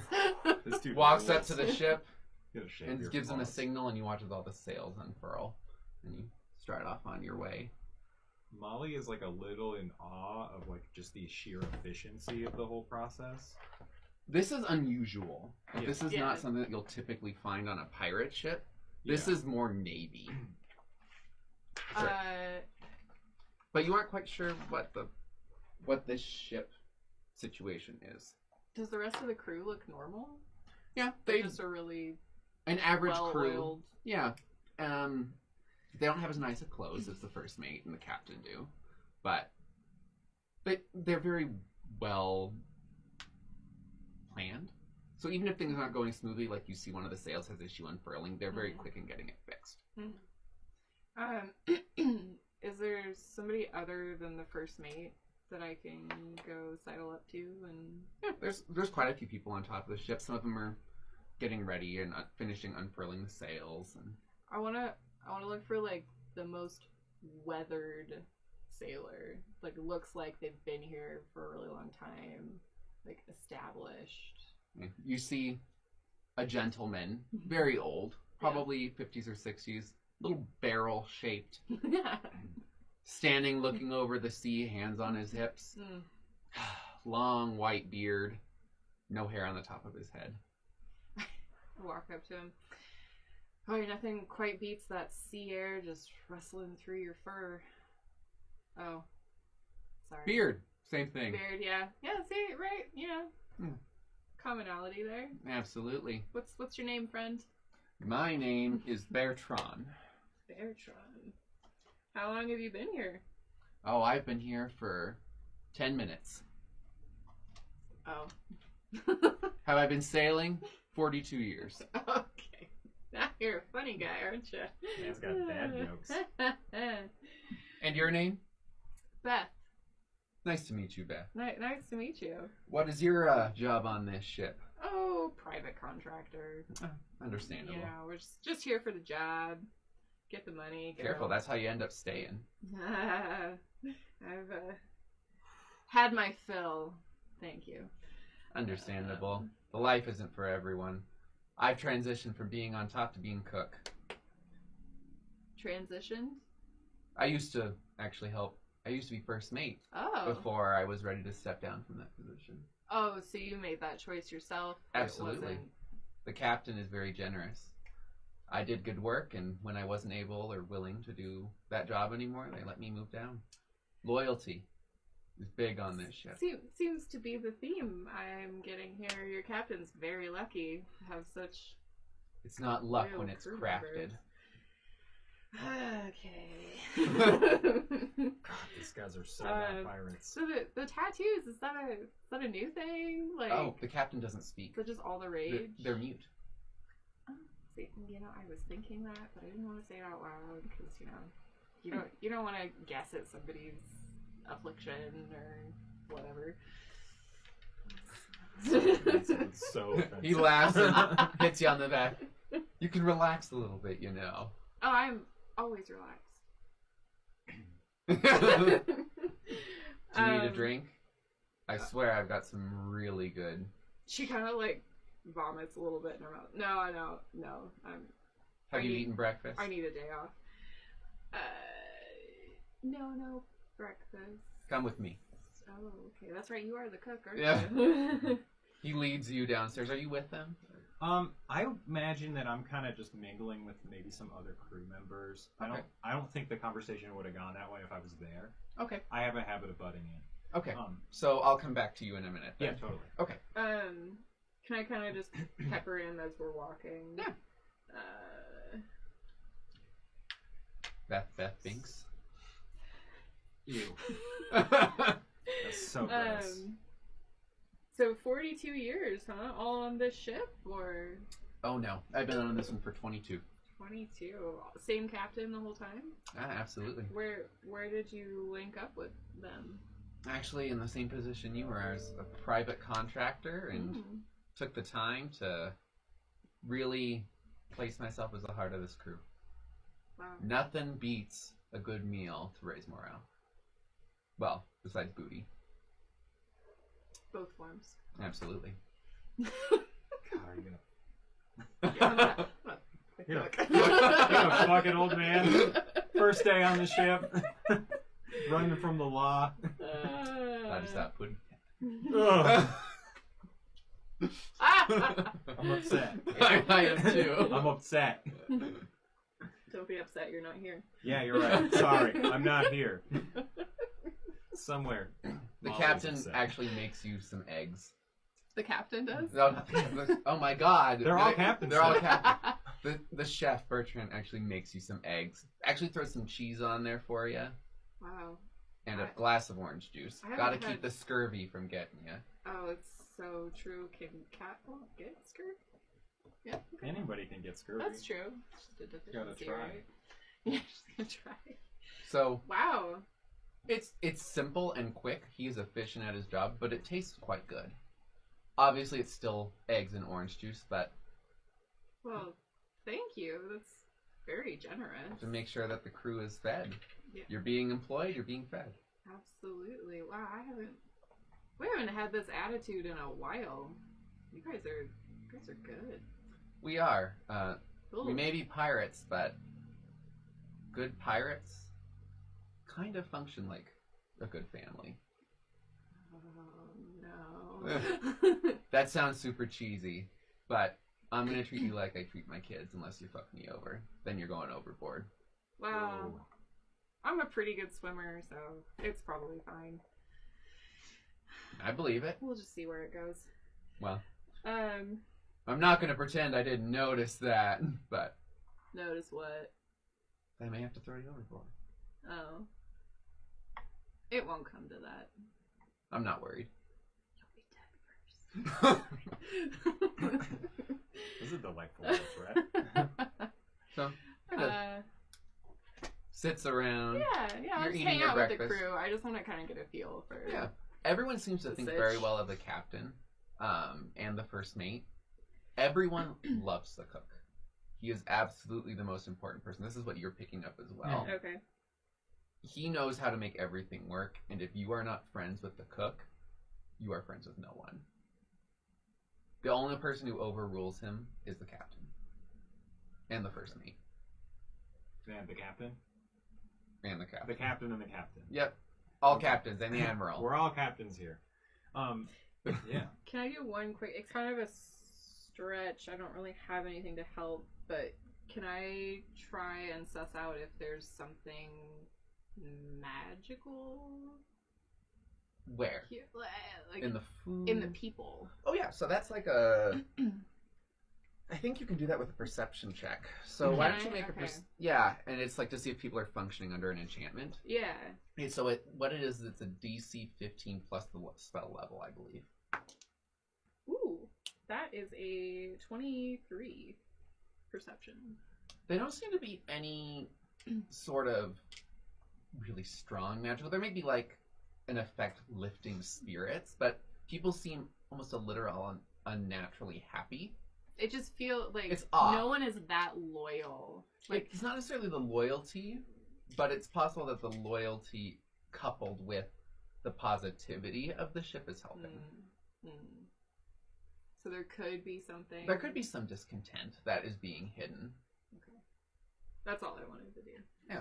This dude Walks up rules. to the ship Gonna shave and your gives them a balls. signal, and you watch as all the sails unfurl. And you start off on your way. Molly is like a little in awe of like just the sheer efficiency of the whole process. This is unusual. Yeah. This is Yeah. not something that you'll typically find on a pirate ship. This Yeah. is more Navy. uh, But you aren't quite sure what this ship situation is. Does the rest of the crew look normal? Yeah, They're just a really an average crew. well-oiled. Yeah. They don't have as nice of clothes as the first mate and the captain do, but they're very well planned. So even if things aren't going smoothly, like you see one of the sails has issue unfurling, they're very quick in getting it fixed. Is there somebody other than the first mate that I can go sidle up to? And Yeah, there's quite a few people on top of the ship. Some of them are getting ready and finishing unfurling the sails. And I wanna look for like the most weathered sailor. Like looks like they've been here for a really long time, like established. you see a gentleman, very old, probably 50s or 60s, little barrel shaped, standing looking over the sea, hands on his hips, long white beard, no hair on the top of his head. I walk up to him. Oh, nothing quite beats that sea air just rustling through your fur. Oh, sorry. Beard, same thing. Beard, yeah. Yeah, see, right, you know. Commonality there. Absolutely. What's your name, friend? My name is Bertrand. Bertrand. How long have you been here? Oh, I've been here for 10 minutes. Oh. Have I been sailing? 42 years. Okay. Now you're a funny guy, aren't you? Man's got dad jokes. And your name? Beth. Nice to meet you, Beth. Nice to meet you. What is your job on this ship? Oh, private contractor. Understandable. You know, we're just here for the job. Get the money. Careful, that's how you end up staying. I've had my fill. Thank you. Understandable. The life isn't for everyone. I've transitioned from being on top to being cook. Transitioned? I used to actually help. I used to be first mate before I was ready to step down from that position. Oh, so you made that choice yourself? Absolutely. The captain is very generous. I did good work, and when I wasn't able or willing to do that job anymore, they let me move down. Loyalty is big on this ship. Seems to be the theme I'm getting here. Your captain's very lucky to have such... It's not luck when it's crafted. Okay. God, these guys are so bad pirates. So the tattoos, is that a new thing? Like, oh, the captain doesn't speak. They're just all the rage? They're mute. See, you know, I was thinking that, but I didn't want to say it out loud because, you know, you don't want to guess at somebody's affliction or whatever. So offensive. He laughs and hits you on the back. You can relax a little bit, you know. Oh, I'm always relaxed. Do you need a drink? I swear I've got some really good. She kind of like vomits a little bit in her mouth. No. Have you eaten breakfast? I need a day off. No breakfast. Come with me. Oh, okay. That's right. You are the cook, aren't Yeah. you? He leads you downstairs. Are you with them? I imagine that I'm kind of just mingling with maybe some other crew members. Okay. I don't think the conversation would have gone that way if I was there. Okay. I have a habit of butting in. Okay. So I'll come back to you in a minute. Yeah, totally. Okay. Can I kind of just pepper in as we're walking? Yeah. Beth Binks. Ew. That's so gross. So 42 years, huh? All on this ship, or? Oh no, I've been on this one for 22. 22. Same captain the whole time? Absolutely. Where did you link up with them? Actually, in the same position you were. I was a private contractor and took the time to really place myself as the heart of this crew. Wow. Nothing beats a good meal to raise morale. Well, besides booty. Both forms. Absolutely. God, are you gonna... You're a fucking old man. First day on the ship. Running from the law. Glad to stop pudding. I'm upset. I am too. I'm upset. Don't be upset you're not here. Yeah, you're right. Sorry, I'm not here. Somewhere. The All captain except. actually makes you some eggs. The captain does? Oh my god. They're all captains. They're all now. captains. The chef, Bertrand, actually makes you some eggs. Actually throws some cheese on there for you. Wow. And a glass of orange juice. I haven't Gotta keep had- the scurvy from getting you. Oh, it's so true. Can cat get scurvy? Yeah. Okay. Anybody can get scurvy. That's true. Just a deficiency, try. right? Yeah, just gonna try. So Wow. it's simple and quick. He is efficient at his job, but it tastes quite good. Obviously, it's still eggs and orange juice, but Well, thank you. That's very generous. to make sure that the crew is fed. Yeah. You're being employed, you're being fed. Absolutely. Wow, we haven't had this attitude in a while. You guys are good. We are. Cool. We may be pirates, but good pirates kind of function like a good family. Oh no. That sounds super cheesy, but I'm gonna treat you like I treat my kids unless you fuck me over. Then you're going overboard. Wow. I'm a pretty good swimmer, so it's probably fine. I believe it. We'll just see where it goes. Well, I'm not gonna pretend I didn't notice that, but Notice what? I may have to throw you overboard. Oh. It won't come to that. I'm not worried. You'll be dead first. This is a delightful little threat. So, sits around. yeah, You're I'm just eating hang your out with the breakfast. crew. I just want to kind of get a feel for. Yeah. Everyone seems to The think sitch. very well of the captain, and the first mate. Everyone loves the cook. He is absolutely the most important person. This is what you're picking up as well. Okay. He knows how to make everything work, and if you are not friends with the cook, you are friends with no one. The only person who overrules him is the captain. And the first mate. And the captain? And the captain. The captain and the captain. Yep. All captains and the admiral. We're all captains here. Yeah. Can I do one quick? It's kind of a stretch. I don't really have anything to help, but can I try and suss out if there's something magical Where? here, like In the food? in the people? Oh yeah, so that's like a... I think you can do that with a perception check. So why don't you make Okay. Yeah, and it's like to see if people are functioning under an enchantment. Yeah. Okay, so what it is, it's a DC 15 plus the spell level, I believe. Ooh, that is a 23 perception. They don't seem to be any sort of really strong magical. There may be like an effect lifting spirits, but people seem almost a literal unnaturally happy. It just feels like It's odd. no one is that loyal. Like, It's not necessarily the loyalty, but it's possible that the loyalty coupled with the positivity of the ship is helping. So there could be something. There could be some discontent that is being hidden. Okay. That's all I wanted to do. Yeah.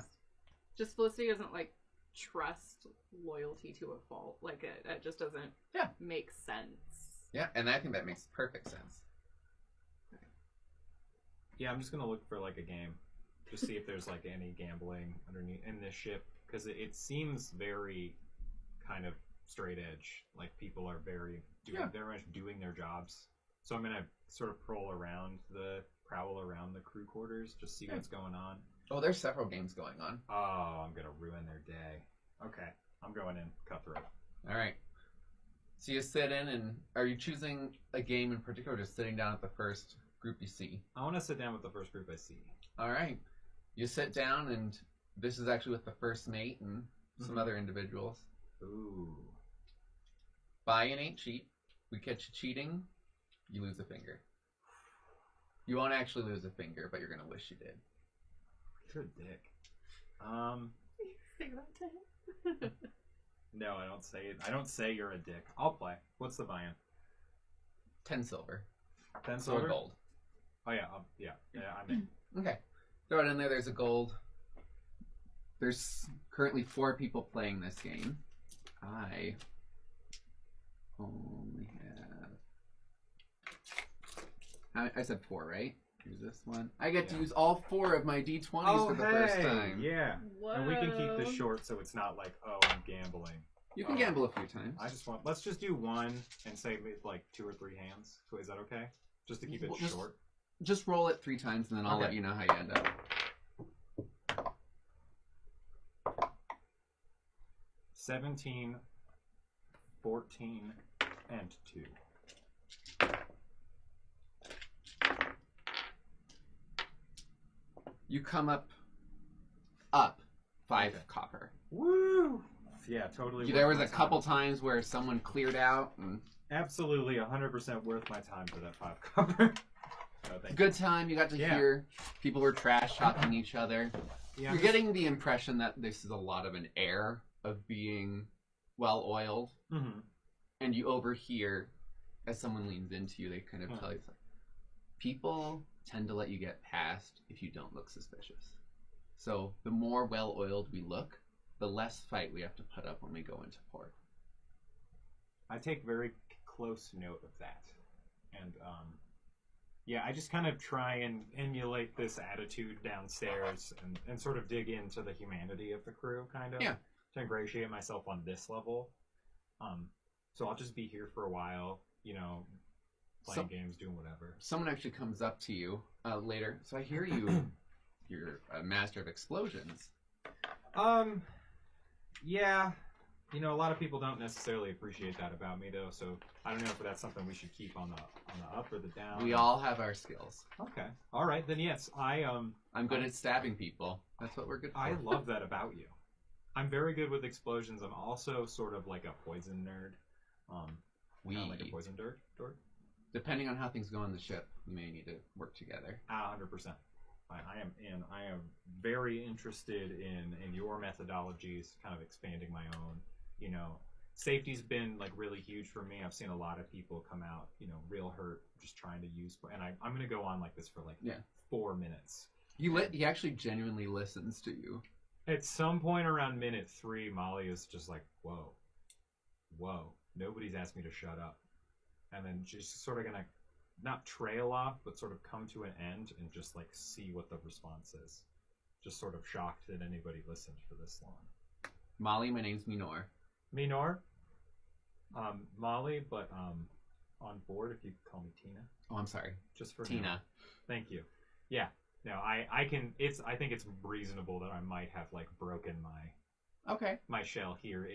Just Felicity doesn't like trust loyalty to a fault. Like it just doesn't make sense. Yeah, and I think that makes perfect sense. Yeah, I'm just gonna look for like a game, just see if there's like any gambling underneath in this ship, because it seems very kind of straight edge. Like people are very much doing their jobs. So I'm gonna sort of prowl around the crew quarters, just see what's going on. Oh, there's several games going on. Oh, I'm gonna ruin their day. Okay, I'm going in cutthroat. All right. So you sit in, and are you choosing a game in particular, or just sitting down at the first group you see? I want to sit down with the first group I see. All right. You sit down, and this is actually with the first mate and some other individuals. Ooh. Buy-in ain't cheap. We catch you cheating, you lose a finger. You won't actually lose a finger, but you're gonna wish you did. You're a dick. Say that to him. No, I don't say it. I don't say you're a dick. I'll play. What's the buy-in? 10 silver. 10 Or silver? gold. Oh yeah, yeah, I'm in. Okay. Throw it in there. There's a gold. There's currently 4 people playing this game. I only have... I said 4, right? Here's this one. I get to use all 4 of my D20s for the first time. Yeah. Whoa. And we can keep this short so it's not like, oh, I'm gambling. You can gamble a few times. I just want. Let's just do one and say like 2 or 3 hands. So is that okay? Just to keep it short. Just roll it 3 times, and then I'll let you know how you end up. 17, 14, and 2. You come up 5 copper. Woo! Yeah, totally. There was a couple times where someone cleared out. And absolutely, 100% worth my time for that 5 copper. Good time. You got to hear people were trash talking each other. Yeah, you're getting the impression that this is a lot of an air of being well oiled, and you overhear as someone leans into you. They kind of tell you, like, people tend to let you get past if you don't look suspicious. So the more well oiled we look, the less fight we have to put up when we go into port. I take very close note of that, and yeah, I just kind of try and emulate this attitude downstairs and sort of dig into the humanity of the crew, kind of, to ingratiate myself on this level. So I'll just be here for a while, you know, playing games, doing whatever. Someone actually comes up to you later. So I hear you're a master of explosions. Yeah. You know, a lot of people don't necessarily appreciate that about me, though. So I don't know if that's something we should keep on the up or the down. We all have our skills. Okay. All right, then yes, I'm good at stabbing people. That's what we're good for. I love that about you. I'm very good with explosions. I'm also sort of like a poison nerd. Like a poison nerd. Depending on how things go on the ship, we may need to work together. 100%. I am very interested in your methodologies, kind of expanding my own. You know, safety's been like really huge for me. I've seen a lot of people come out, you know, real hurt just trying to use, and I'm going to go on like this for like 4 minutes. He actually genuinely listens to you. At some point around minute 3, Molly is just like, whoa, nobody's asked me to shut up. And then she's sort of going to not trail off, but sort of come to an end and just like see what the response is. Just sort of shocked that anybody listened for this long. Molly, my name's Minor. Minor? Molly, but on board if you could call me Tina. Oh, I'm sorry. Just for Tina. now. Thank you. Yeah. No, I think it's reasonable that I might have like broken my shell here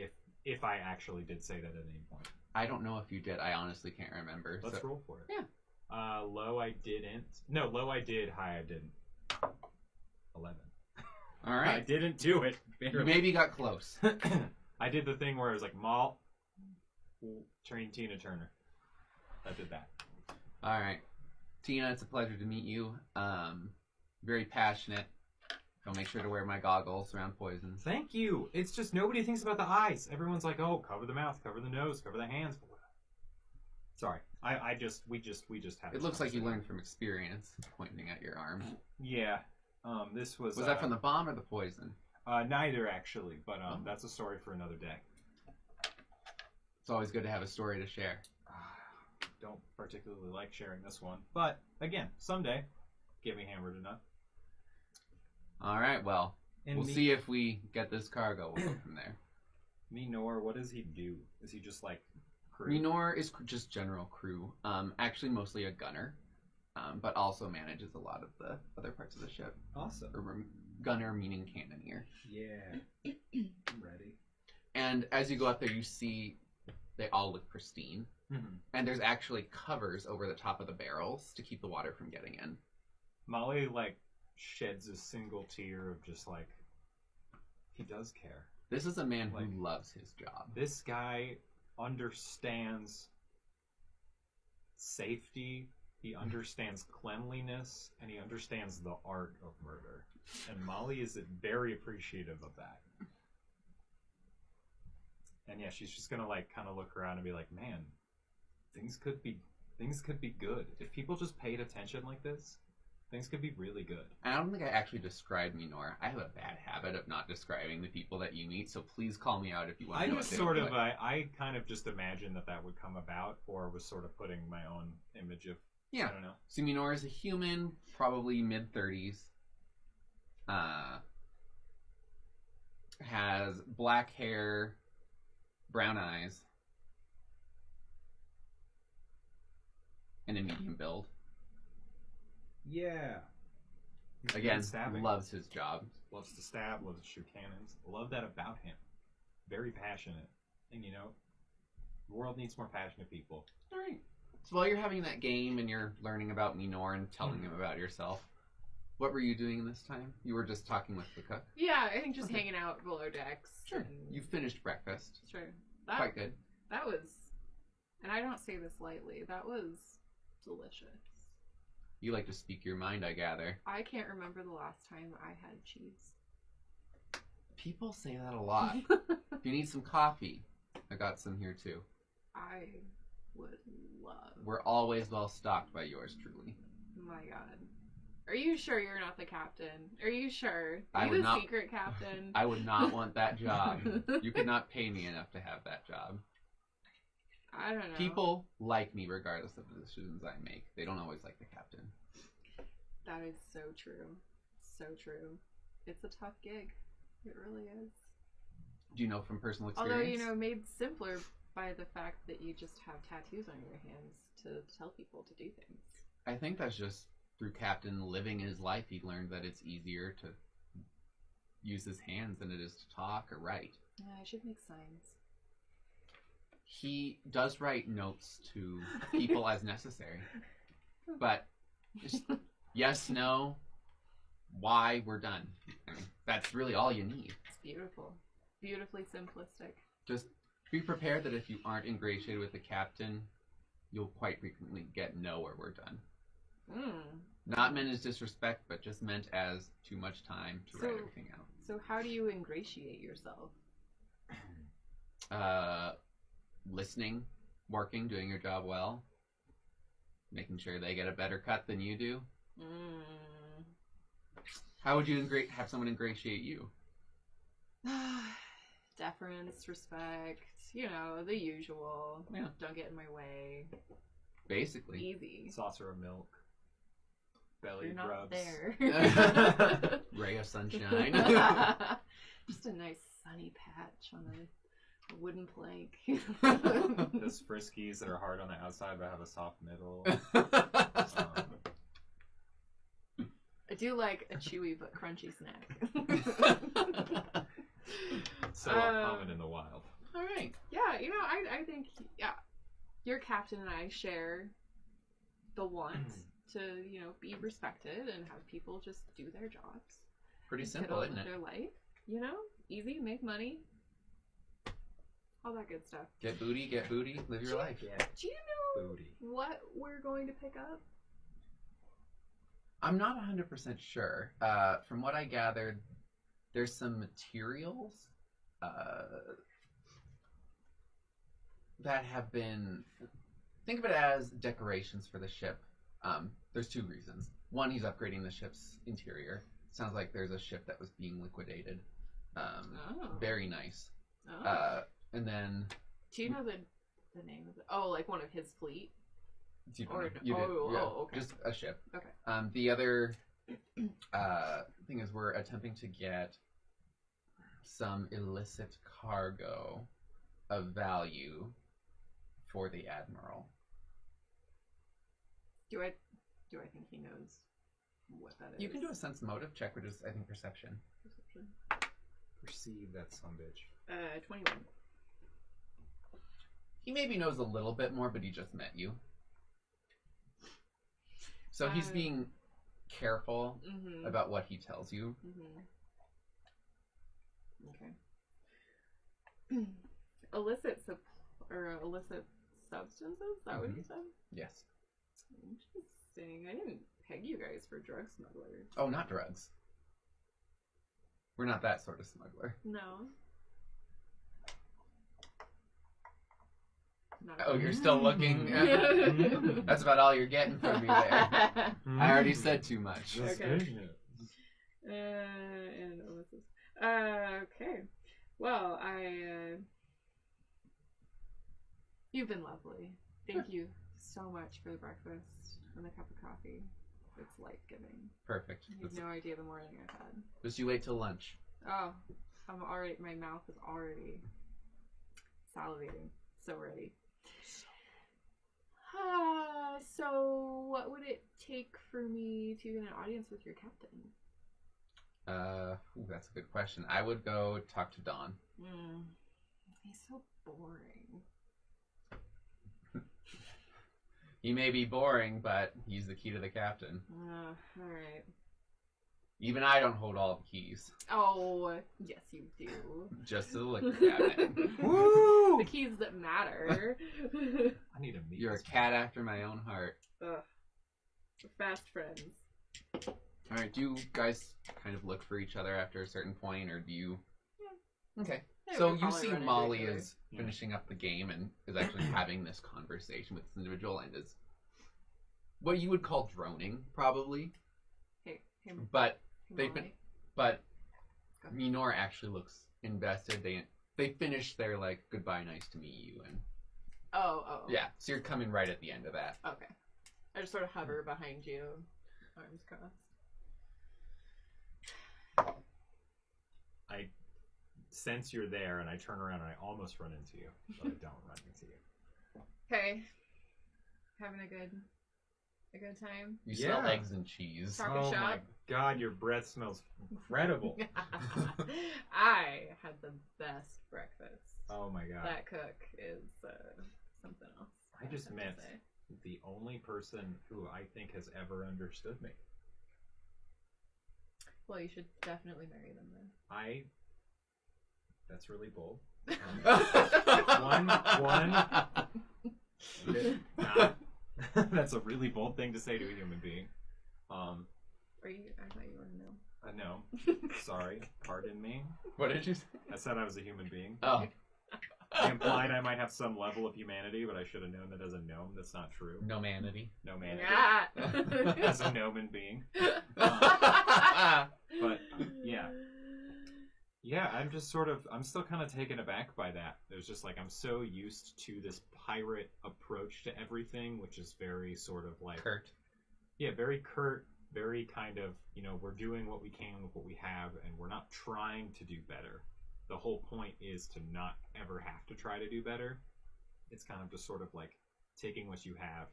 if I actually did say that at any point. I don't know if you did. I honestly can't remember. Let's roll for it. Yeah. Low I didn't. No, low I did, high I didn't. 11. All right. I didn't do it. You maybe got close. I did the thing where it was like, Mal, train Tina Turner. I did that. All right. Tina, it's a pleasure to meet you. Very passionate. I'll make sure to wear my goggles around poisons. Thank you. It's just nobody thinks about the eyes. Everyone's like, oh, cover the mouth, cover the nose, cover the hands. Sorry. We just had it looks like you learned from experience, pointing at your arm. Yeah. This was that from the bomb or the poison? Neither, actually, but that's a story for another day. It's always good to have a story to share. Don't particularly like sharing this one, but again, someday, get me hammered enough. All right, well, we'll see if we get this cargo. We'll go from there. Minor, what does he do? Is he just like crew? Minor is just general crew. Actually, mostly a gunner, but also manages a lot of the other parts of the ship. Awesome. Gunner meaning cannoneer. Yeah. I'm ready. And as you go up there, you see they all look pristine. Mm-hmm. And there's actually covers over the top of the barrels to keep the water from getting in. Molly, like, sheds a single tear of just, like, he does care. This is a man who loves his job. This guy understands safety, he understands cleanliness, and he understands the art of murder. And Molly is very appreciative of that. And yeah, she's just gonna, like, kind of look around and be like, man, things could be good. If people just paid attention like this, things could be really good. And I don't think I actually described Minor. I have a bad habit of not describing the people that you meet, so please call me out if you want to know. I kind of just imagined that would come about, or was sort of putting my own image of, I don't know. So Minor is a human, probably mid-30s. Has black hair, brown eyes, and a medium build. Yeah. He's good Again, at stabbing. loves his job. Loves to stab, loves to shoot cannons. Love that about him. Very passionate. And you know, the world needs more passionate people. All right. So while you're having that game and you're learning about Minor and telling him about yourself, what were you doing this time? You were just talking with the cook? Yeah, I think just hanging out below decks. Sure. and- You finished breakfast. Sure. Quite good. That was, and I don't say this lightly, that was delicious. You like to speak your mind, I gather. I can't remember the last time I had cheese. People say that a lot. If you need some coffee, I got some here too. I would love. We're always well stocked by yours truly. My God. Are you sure you're not the captain? Are you sure? I Are would you the not- secret captain? I would not want that job. You could not pay me enough to have that job. I don't know. People like me regardless of the decisions I make. They don't always like the captain. That is so true. So true. It's a tough gig. It really is. Do you know from personal experience? Although, you know, made simpler by the fact that you just have tattoos on your hands to tell people to do things. I think that's just through Captain living his life, he learned that it's easier to use his hands than it is to talk or write. Yeah, I should make signs. He does write notes to people as necessary. But just yes, no, why, we're done. I mean, that's really all you need. It's beautiful. Beautifully simplistic. Just be prepared that if you aren't ingratiated with the captain, you'll quite frequently get no or we're done. Not meant as disrespect, but just meant as too much time to write everything out. So how do you ingratiate yourself? Listening, working, doing your job well, making sure they get a better cut than you do. How would you have someone ingratiate you? Deference, respect, you know, the usual. Yeah. Don't get in my way. Basically. Easy. Saucer of milk. Belly You're not rubs. there. Ray of sunshine. Just a nice sunny patch on a wooden plank. Those friskies that are hard on the outside but have a soft middle. I do like a chewy but crunchy snack. So common in the wild. All right. Yeah, you know, I think, yeah, your captain and I share the want to, you know, be respected and have people just do their jobs. Pretty Get simple, on isn't with it? their life, you know, easy, make money, all that good stuff. Get booty, live your life. Yeah. Do you know Booty. what we're going to pick up? I'm not 100% sure. From what I gathered, there's some materials that have been... Think of it as decorations for the ship. There's two reasons. One, he's upgrading the ship's interior. Sounds like there's a ship that was being liquidated. Very nice. And then... Do you know the name of it? Oh, like one of his fleet? You Or- did, yeah. okay. Just a ship. Okay. The other thing is we're attempting to get some illicit cargo of value for the Admiral. Do I think he knows what that is? You can do a sense motive check, which is, I think, perception. Perception. Perceive that sumbitch. 21. He maybe knows a little bit more, but he just met you. So he's being careful about what he tells you. Okay. Illicit substances? Is that what you said? Yes. Interesting. I didn't peg you guys for drug smugglers. Oh, not drugs. We're not that sort of smuggler. No. Not Oh, you're still looking? That's about all you're getting from me there. I already said too much. Okay. And illicit. Okay. Well, you've been lovely. Thank you so much for the breakfast and the cup of coffee. It's life-giving. Perfect. You have no idea the morning I've had. Just you wait till lunch. Oh, my mouth is already salivating. So ready. So what would it take for me to get an audience with your captain? That's a good question. I would go talk to Don. He's so boring. He may be boring, but he's the key to the captain. Alright. Even I don't hold all the keys. Oh, yes you do. Just to the liquor cabinet. Woo! The keys that matter. I need to meet. You're a cat after my own heart. Ugh. We're fast friends. Alright, do you guys kind of look for each other after a certain point, or do you... Yeah. Okay. Yeah, So we'll you probably see run into Molly each other. is finishing up the game and is actually having this conversation with this individual and is what you would call droning, probably. Hey, But they've Molly. been, but Minor actually looks invested. They finish their like goodbye, nice to meet you, and Oh. yeah. So you're coming right at the end of that. Okay. I just sort of hover behind you, arms crossed. I sense you're there, and I turn around and I almost run into you, but I don't run into you. Okay. Having a good time. You smell Yeah. eggs and cheese. Talking Oh shop. my god, your breath smells incredible. I had the best breakfast. Oh my god. That cook is something else. I just have to met say. the only person who I think has ever understood me. Well, you should definitely marry them then. That's really bold. That's a really bold thing to say to a human being. I thought you wanted to know. No. Sorry. Pardon me. What did you say? I said I was a human being. Oh. I implied I might have some level of humanity, but I should have known that as a gnome. That's not true. No manity. No manity. Yeah. As a gnomon being. But, yeah. Yeah, I'm still kind of taken aback by that. There's just like, I'm so used to this pirate approach to everything, which is very sort of like... Curt. Yeah, very curt, very kind of, we're doing what we can with what we have, and we're not trying to do better. The whole point is to not ever have to try to do better. It's kind of just sort of like taking what you have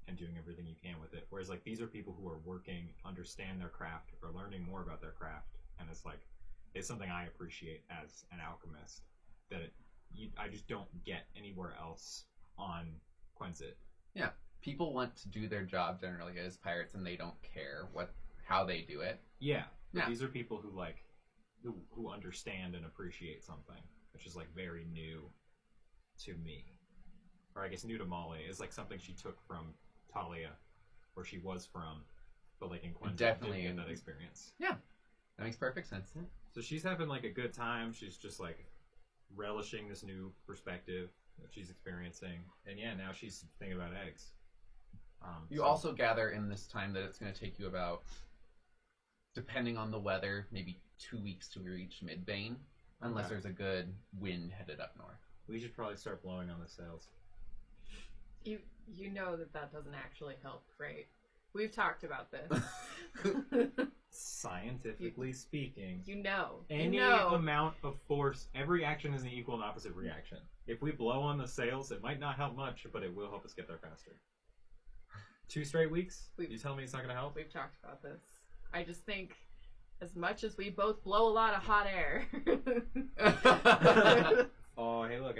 and doing everything you can with it. Whereas like these are people who are working, understand their craft, or learning more about their craft, and it's something I appreciate as an alchemist that I just don't get anywhere else on Quinzit. Yeah. People want to do their job generally as pirates, and they don't care how they do it. Yeah. Yeah. These are people who who understand and appreciate something, which is like very new to me, or I guess new to Molly. Is like something she took from Talia, where she was from, but like in Quinzit Definitely didn't get that experience. Yeah, that makes perfect sense. So she's having like a good time. She's just like relishing this new perspective that she's experiencing, and yeah, now she's thinking about eggs. You also gather in this time that it's going to take you about, depending on the weather, maybe 2 weeks to reach Midbane, unless there's a good wind headed up north. We should probably start blowing on the sails. You know that doesn't actually help, right? We've talked about this. Scientifically speaking, any amount of force, every action is an equal and opposite reaction. If we blow on the sails, it might not help much, but it will help us get there faster. 2 straight weeks? You tell me it's not going to help? We've talked about this. I just think, as much as we both blow a lot of hot air, Oh, hey, look,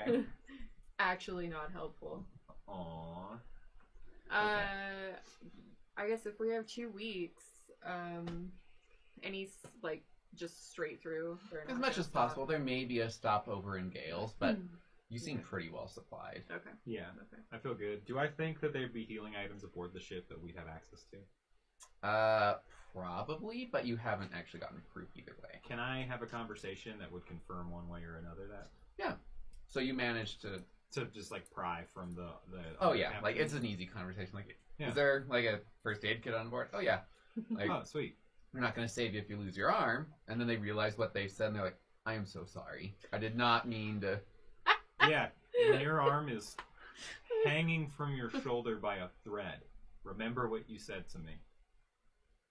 actually not helpful. Aww. I guess if we have 2 weeks, any just straight through. As much as possible. There may be a stopover in Gales, but you seem pretty well supplied. Okay. Yeah, Okay. I feel good. Do I think that there'd be healing items aboard the ship that we'd have access to? Probably, but you haven't actually gotten proof either way. Can I have a conversation that would confirm one way or another that? Yeah. So you managed to just like pry from the oh yeah, captain? like it's an easy conversation. Like, Yeah. is there like a first aid kit on board? Oh yeah. Like, Oh, sweet. we're not going to save you if you lose your arm. And then they realize what they said, and they're like, I am so sorry. I did not mean to. Yeah, when your arm is hanging from your shoulder by a thread, remember what you said to me.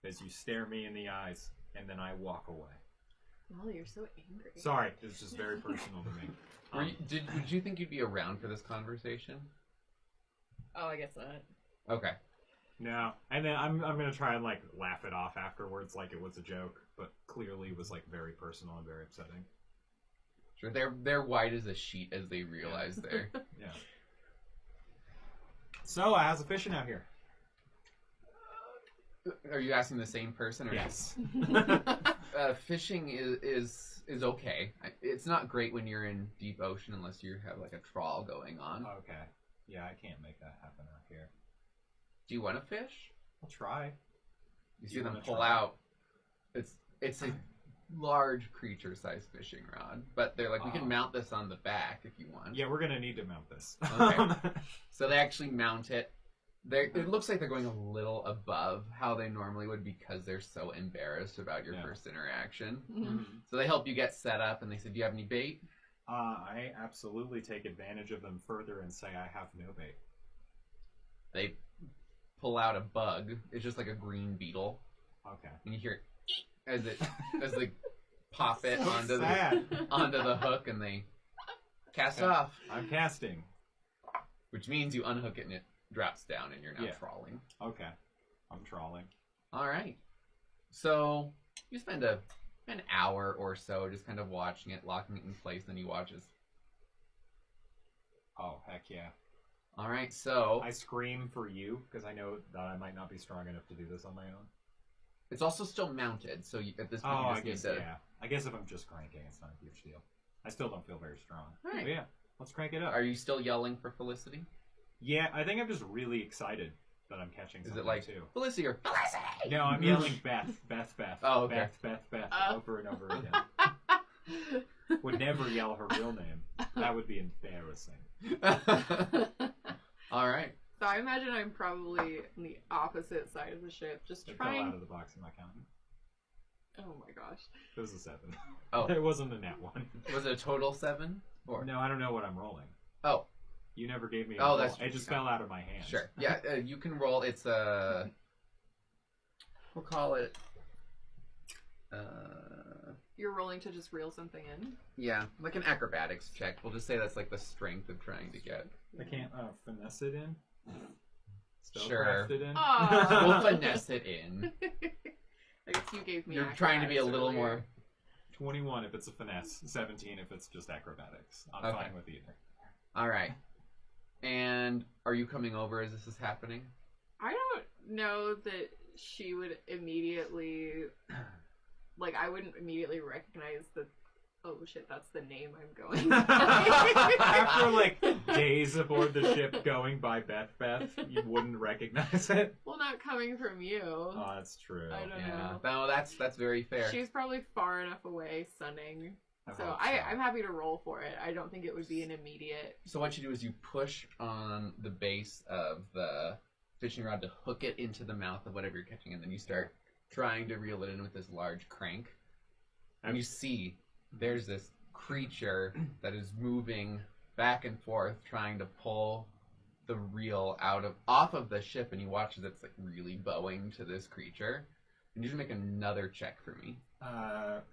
As you stare me in the eyes, and then I walk away. Molly, you're so angry. Sorry, it's just very personal to me. Did you think you'd be around for this conversation? Oh, I guess not. Okay. No, and then I'm gonna try and like laugh it off afterwards, like it was a joke, but clearly it was like very personal and very upsetting. Sure, they're white as a sheet as they realize they're. Yeah. So, how's the fishing out here? Are you asking the same person? Or Yes. Fishing is okay. It's not great when you're in deep ocean unless you have like a trawl going on. Okay. Yeah, I can't make that happen out here. Do you want to fish? I'll try. You see them pull out. It's a large creature-sized fishing rod, but they're like, we can mount this on the back if you want. Yeah, we're gonna need to mount this. Okay. So they actually mount it. It looks like they're going a little above how they normally would because they're so embarrassed about your first interaction. Mm-hmm. So they help you get set up, and they said, do you have any bait? I absolutely take advantage of them further and say I have no bait. They pull out a bug. It's just like a green beetle. Okay. And you hear it as they pop it So onto sad. the hook, and they cast Okay. off. I'm casting. Which means you unhook it and it drops down and you're now trawling. Okay. I'm trawling. All right. So you spend an hour or so just kind of watching it, locking it in place, and you watch as. Oh, heck yeah. All right, so I scream for you because I know that I might not be strong enough to do this on my own. it's also still mounted, so at this point Oh, you I just guess, need to. yeah. I guess if I'm just cranking, it's not a huge deal. I still don't feel very strong. All right. But yeah, let's crank it up. Are you still yelling for Felicity? Yeah, I think I'm just really excited that I'm catching Is something it like too. Felicity or Felicity? No, I'm yelling Beth. Oh, okay. Beth, over and over again. Would never yell her real name. That would be embarrassing. All right. So I imagine I'm probably on the opposite side of the ship, just It fell trying. out of the box in my counting. Oh my gosh. It was a 7. Oh. It wasn't a net 1. Was it a total 7? Or No, I don't know what I'm rolling. Oh. You never gave me a Oh, roll. that's true. It just fell out of my hands. Sure. Yeah, you can roll. It's a. We'll call it. You're rolling to just reel something in? Yeah, like an acrobatics check. We'll just say that's like the strength of trying to get. I can't finesse it in? Sure. Spellcraft it in? Aw. We'll finesse it in. I guess you gave me You're trying to be a acrobatics little earlier. more. 21 if it's a finesse. 17 if it's just acrobatics. I'm Okay. fine with either. All right. And are you coming over as this is happening? I don't know that she would immediately, like, I wouldn't immediately recognize that, oh shit, that's the name I'm going by. After like days aboard the ship going by Beth, you wouldn't recognize it. Well, not coming from you. Oh, that's true. I don't Yeah. know. No, that's very fair. She's probably far enough away sunning. I So hope I'm happy to roll for it. I don't think it would be an immediate. So what you do is you push on the base of the fishing rod to hook it into the mouth of whatever you're catching, and then you start trying to reel it in with this large crank. And you see there's this creature that is moving back and forth trying to pull the reel off of the ship, and you watch as it's like really bowing to this creature. And you should make another check for me.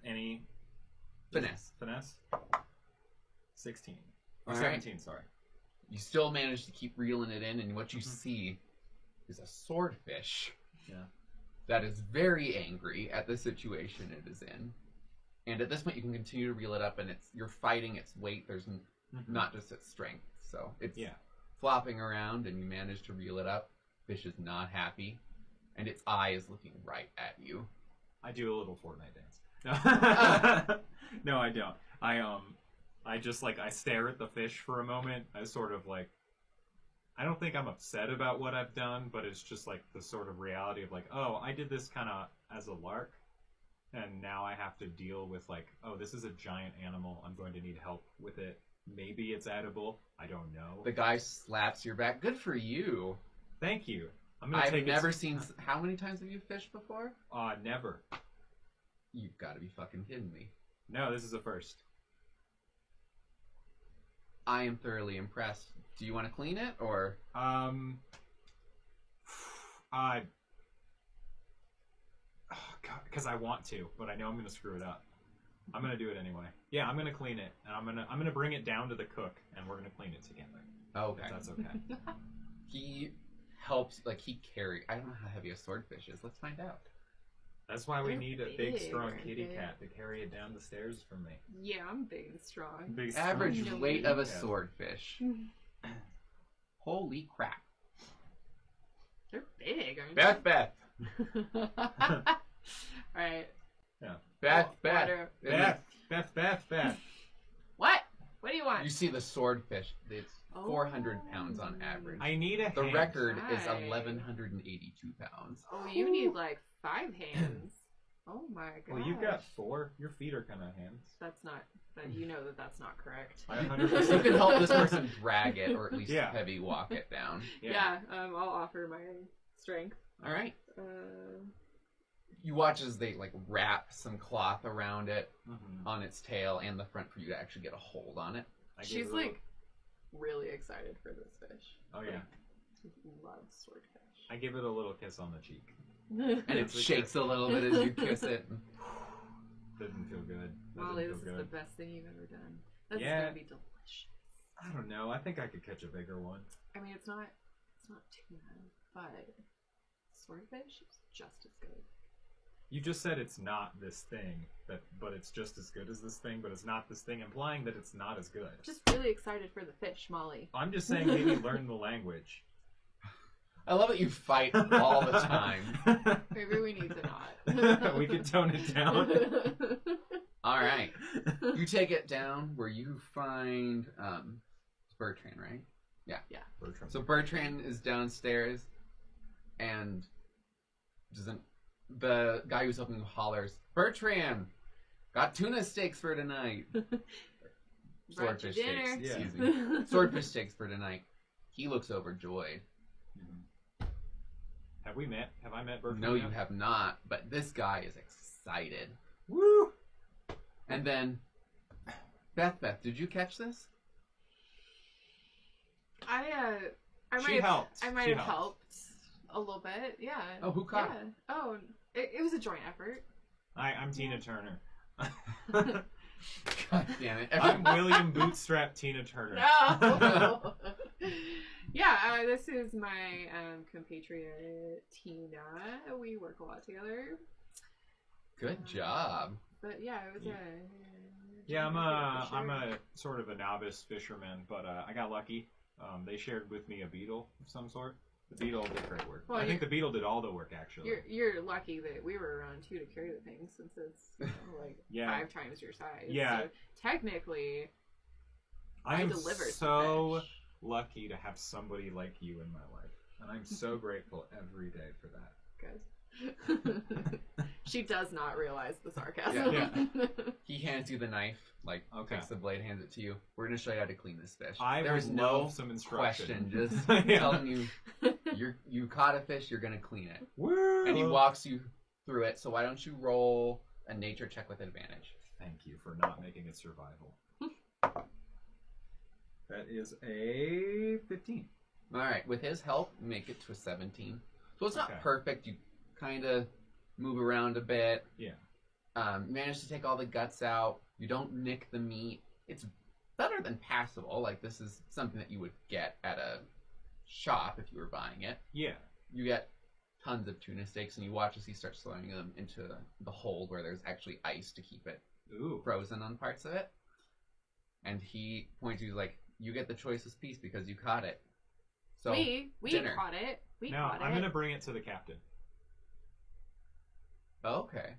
Any Finesse. Finesse? 16. Or All 17, sorry. You still manage to keep reeling it in, and what you see is a swordfish. Yeah. That is very angry at the situation it is in. And at this point, you can continue to reel it up, and you're fighting its weight. There's not just its strength. So it's flopping around, and you manage to reel it up. Fish is not happy, and its eye is looking right at you. I do a little Fortnite dance. No, I don't. I just like, I stare at the fish for a moment. I sort of like, I don't think I'm upset about what I've done, but it's just like the sort of reality of like, oh, I did this kind of as a lark, and now I have to deal with like, oh, this is a giant animal. I'm going to need help with it. Maybe it's edible. I don't know. The guy slaps your back. Good for you. Thank you. I'm gonna I've take never seen... How many times have you fished before? Never. You've got to be fucking kidding me. No, this is a first. I am thoroughly impressed. Do you want to clean it, or... Because I want to, but I know I'm going to screw it up. I'm gonna do it anyway. Yeah, I'm gonna clean it, and I'm gonna bring it down to the cook, and we're gonna clean it together. Okay. If that's okay. He helps, like, he carry. I don't know how heavy a swordfish is. Let's find out. That's why we They're need a big, big, strong aren't kitty they? cat to carry it down the stairs for me. Yeah, I'm big and strong. Big, strong Average No weight way. of a cat. swordfish. Holy crap. They're big, aren't Beth, Beth. they? Alright. Beth, Beth. Water. Beth. What? What do you want? You see the swordfish. It's 400 pounds on average. I need a The hand. record is Right. 1,182 pounds. Oh, you need like 5 hands. Oh my god. Well, you've got 4. Your feet are kind of hands. That's not. That you know that that's not correct. I You 100% can help this person drag it, or at least Yeah. heavy walk it down. Yeah. I'll offer my strength. All right. Uh, You watch as they like wrap some cloth around it Mhm. on its tail and the front for you to actually get a hold on it. I gave she's it a like really excited for this fish. Oh yeah. Loves swordfish. I give it a little kiss on the cheek. And it It's like shakes a little bit as you kiss it. Didn't feel good. That Molly, didn't this feel is the good. best thing you've ever done. This Yeah. is gonna be delicious. I don't know. I think I could catch a bigger one. I mean, it's not tuna, but swordfish is just as good. You just said it's not this thing, but it's just as good as this thing, but it's not this thing, implying that it's not as good. Just really excited for the fish, Molly. I'm just saying maybe learn the language. I love that you fight all the time. Maybe we need to not. We could tone it down. All right. You take it down where you find Bertrand, right? Yeah. Bertram. So Bertrand is downstairs and the guy who's helping him hollers, Bertrand, got tuna steaks for tonight. Brought you Swordfish dinner. steaks, Yeah. excuse me. Swordfish steaks for tonight. He looks overjoyed. Mhm. Have we met? Have I met Bertram? No, yet? you have not, but this guy is excited. Woo! And then, Beth, did you catch this? I She might have, helped. I might She have helped. helped a little bit. Yeah. Oh, who caught Yeah. Oh, it was a joint effort. I'm Tina Turner. God damn it. I'm William Bootstrap Tina Turner. No. Yeah, this is my compatriot Tina. We work a lot together. Good job. But yeah, it was a. Yeah, I'm sure. a sort of a novice fisherman, but I got lucky. They shared with me a beetle of some sort. The beetle did great work. Well, I think the beetle did all the work, actually. You're lucky that we were around too to carry the thing, since it's like Yeah. 5 times your size. Yeah. So technically, I am delivered so the fish. lucky to have somebody like you in my life, and I'm so grateful every day for that. Good. She does not realize the sarcasm. Yeah. He hands you the knife, like Okay. takes the blade, hands it to you. We're gonna show you how to clean this fish. I There's would no love some instruction. question, just Yeah. telling you you caught a fish, you're gonna clean it. Woo! And he walks you through it, so why don't you roll a nature check with advantage? Thank you for not making it survival. That is a 15. Alright, with his help, make it to a 17. So it's not Okay. perfect, you kinda move around a bit. Yeah. You manage to take all the guts out. You don't nick the meat. It's better than passable. Like, this is something that you would get at a shop if you were buying it. Yeah. You get tons of tuna steaks, and you watch as he starts throwing them into the hold where there's actually ice to keep it Ooh. frozen on parts of it. And he points to you like, you get the choicest piece because you caught it. So we dinner. caught it. We Now, caught I'm it. going to bring it to the captain. okay.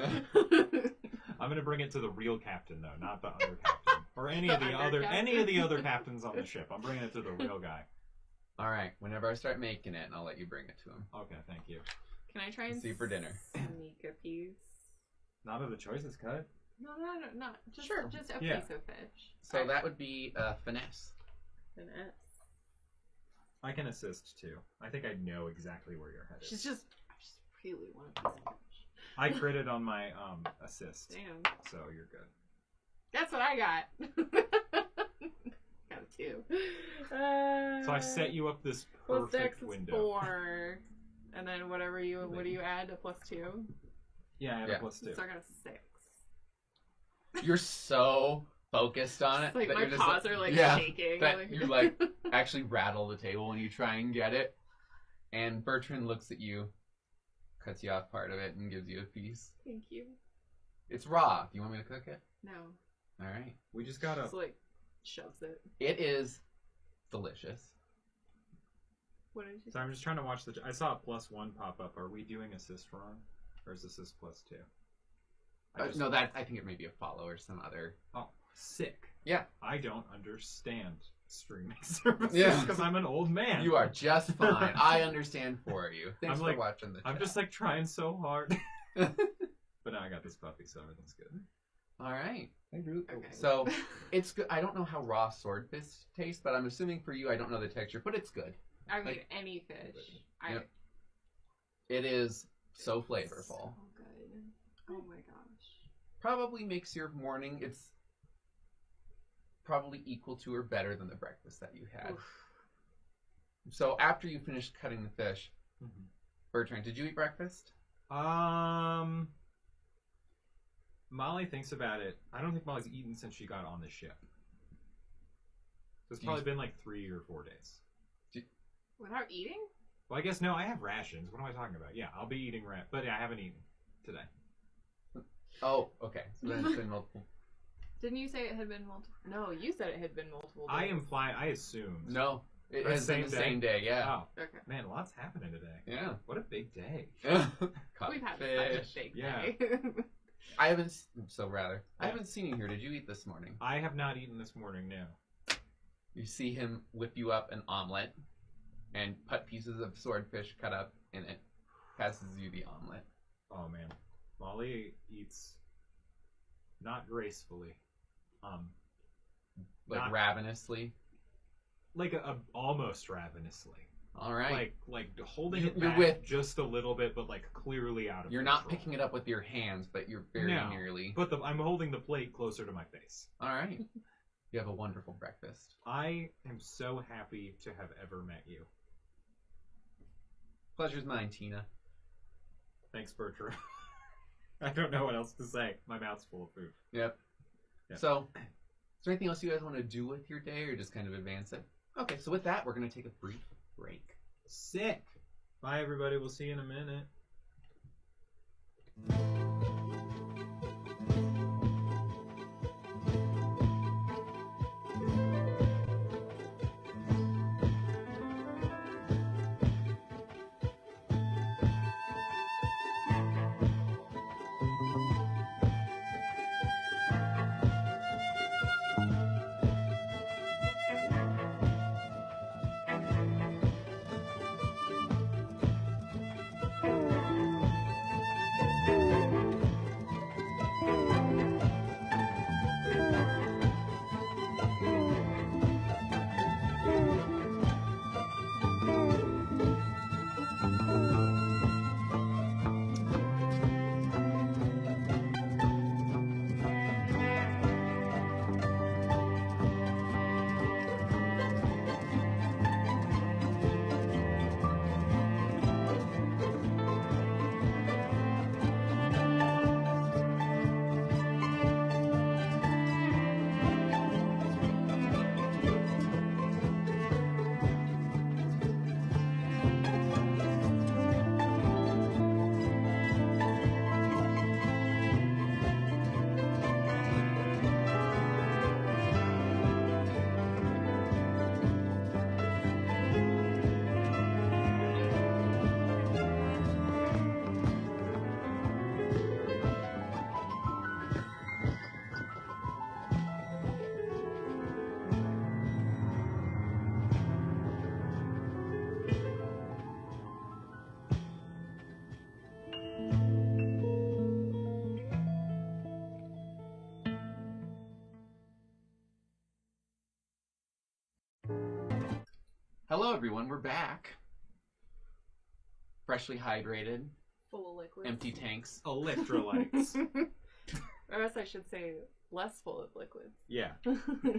Oh, you slippery I'm going to bring it to the real captain, though, not the other captain. Or any of the The other under other captains on the ship. I'm bringing it to the real guy. All right. Whenever I start making it, I'll let you bring it to him. Okay, thank you. Can I try and See you for dinner. sneak a piece? Not of the choices cut. No, not just Sure. just a Yeah. piece of fish. So that would be finesse. An S. I can assist, too. I think I know exactly where your head is. I just really want a piece of fish. I critted on my assist, Damn, so you're good. that's what I got. Got a 2. So I set you up this Plus Dex perfect is window. 4, and then what do you add? A +2. Yeah, I have Yeah. a +2. So I got a 6. You're so focused on it. It's like that my you're just paws are like yeah, shaking. that you like actually rattle the table when you try and get it. And Bertrand looks at you, cuts you off part of it, and gives you a piece. Thank you. It's raw. Do you want me to cook it? No. All right. We just gotta. Just like shoves it. It is delicious. What did you So I'm just trying to watch the. I saw a +1 pop up. Are we doing assist wrong, or is assist +2? No, that I think it may be a follow or some other. Oh, sick. Yeah. I don't understand streaming services Yeah. because I'm an old man. You are just fine. I understand for you. Thanks I'm for like- watching the chat. I'm just like trying so hard. But now I got this puppy, so everything's good. All right. Hey, Groot. Okay. So it's good. I don't know how raw swordfish tastes, but I'm assuming for you, I don't know the texture, but it's good. I mean, like- any fish. Yep. It is so So flavorful. good. Oh my gosh. Probably makes your morning. It's probably equal to or better than the breakfast that you had. Oof. So after you finished cutting the fish, Mhm. Bertrand, did you eat breakfast? Molly thinks about it. I don't think Molly's eaten since she got on the ship. So it's Do you- probably been like 3 or 4 days. Without eating? Well, I guess no. I have rations. What am I talking about? Yeah, I'll be eating but yeah, I haven't eaten today. Oh, okay. So then it's been multiple. Didn't you say it had been multiple? No, you said it had been multiple days. I imply. I assumed. No, it The has been the same day? same day. Yeah. Oh Okay. man, lots happening today. Yeah. What a big day. Caught We've had fish. such a big Yeah. day. I haven't. I Yeah. haven't seen you here. Did you eat this morning? I have not eaten this morning. No. You see him whip you up an omelet, and put pieces of swordfish cut up in it. Passes you the omelet. Oh man, Molly eats not gracefully. Like Not- ravenously. Like a almost ravenously. All right. Like holding You- it you're back with- just a little bit, but like clearly out of You're not control. picking it up with your hands, but you're very No. nearly. But I'm holding the plate closer to my face. All right. You have a wonderful breakfast. I am so happy to have ever met you. Pleasure's mine, Tina. Thanks, Bertram. I don't know what else to say. My mouth's full of food. Yep. Yeah. So, is there anything else you guys want to do with your day, or just kind of advance it? Okay, so with that, we're going to take a brief break. Sick. Bye, everybody. We'll see you in a minute. Hello, everyone. We're back. Freshly hydrated, Full of liquids. empty tanks. Electrolytes. Or else I should say less full of liquids. Yeah.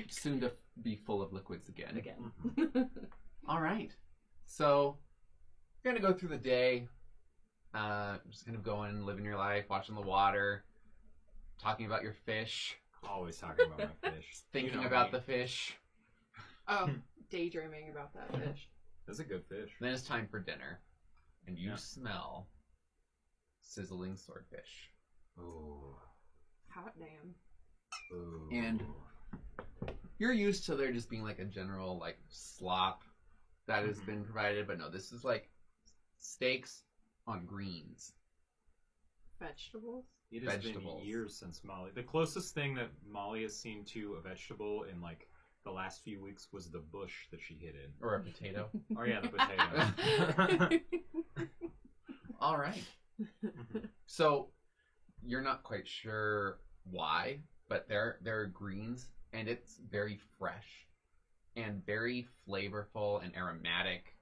Soon to be full of liquids again. Again. All right. So, you're going to go through the day, just kind of going, living your life, watching the water, talking about your fish. Always talking about my fish. Thinking You know about me. the fish. Oh, daydreaming about that fish. That's a good fish. Then it's time for dinner. And you Yeah. smell sizzling swordfish. Ooh. Hot damn. Ooh. And you're used to there just being like a general like slop that has been provided, but no, this is like steaks on greens. Vegetables? It has Vegetables. been years since Molly. The closest thing that Molly has seen to a vegetable in like the last few weeks was the bush that she hid in. Or a potato. Oh yeah, the potato. All right. So you're not quite sure why, but there are greens, and it's very fresh and very flavorful and aromatic.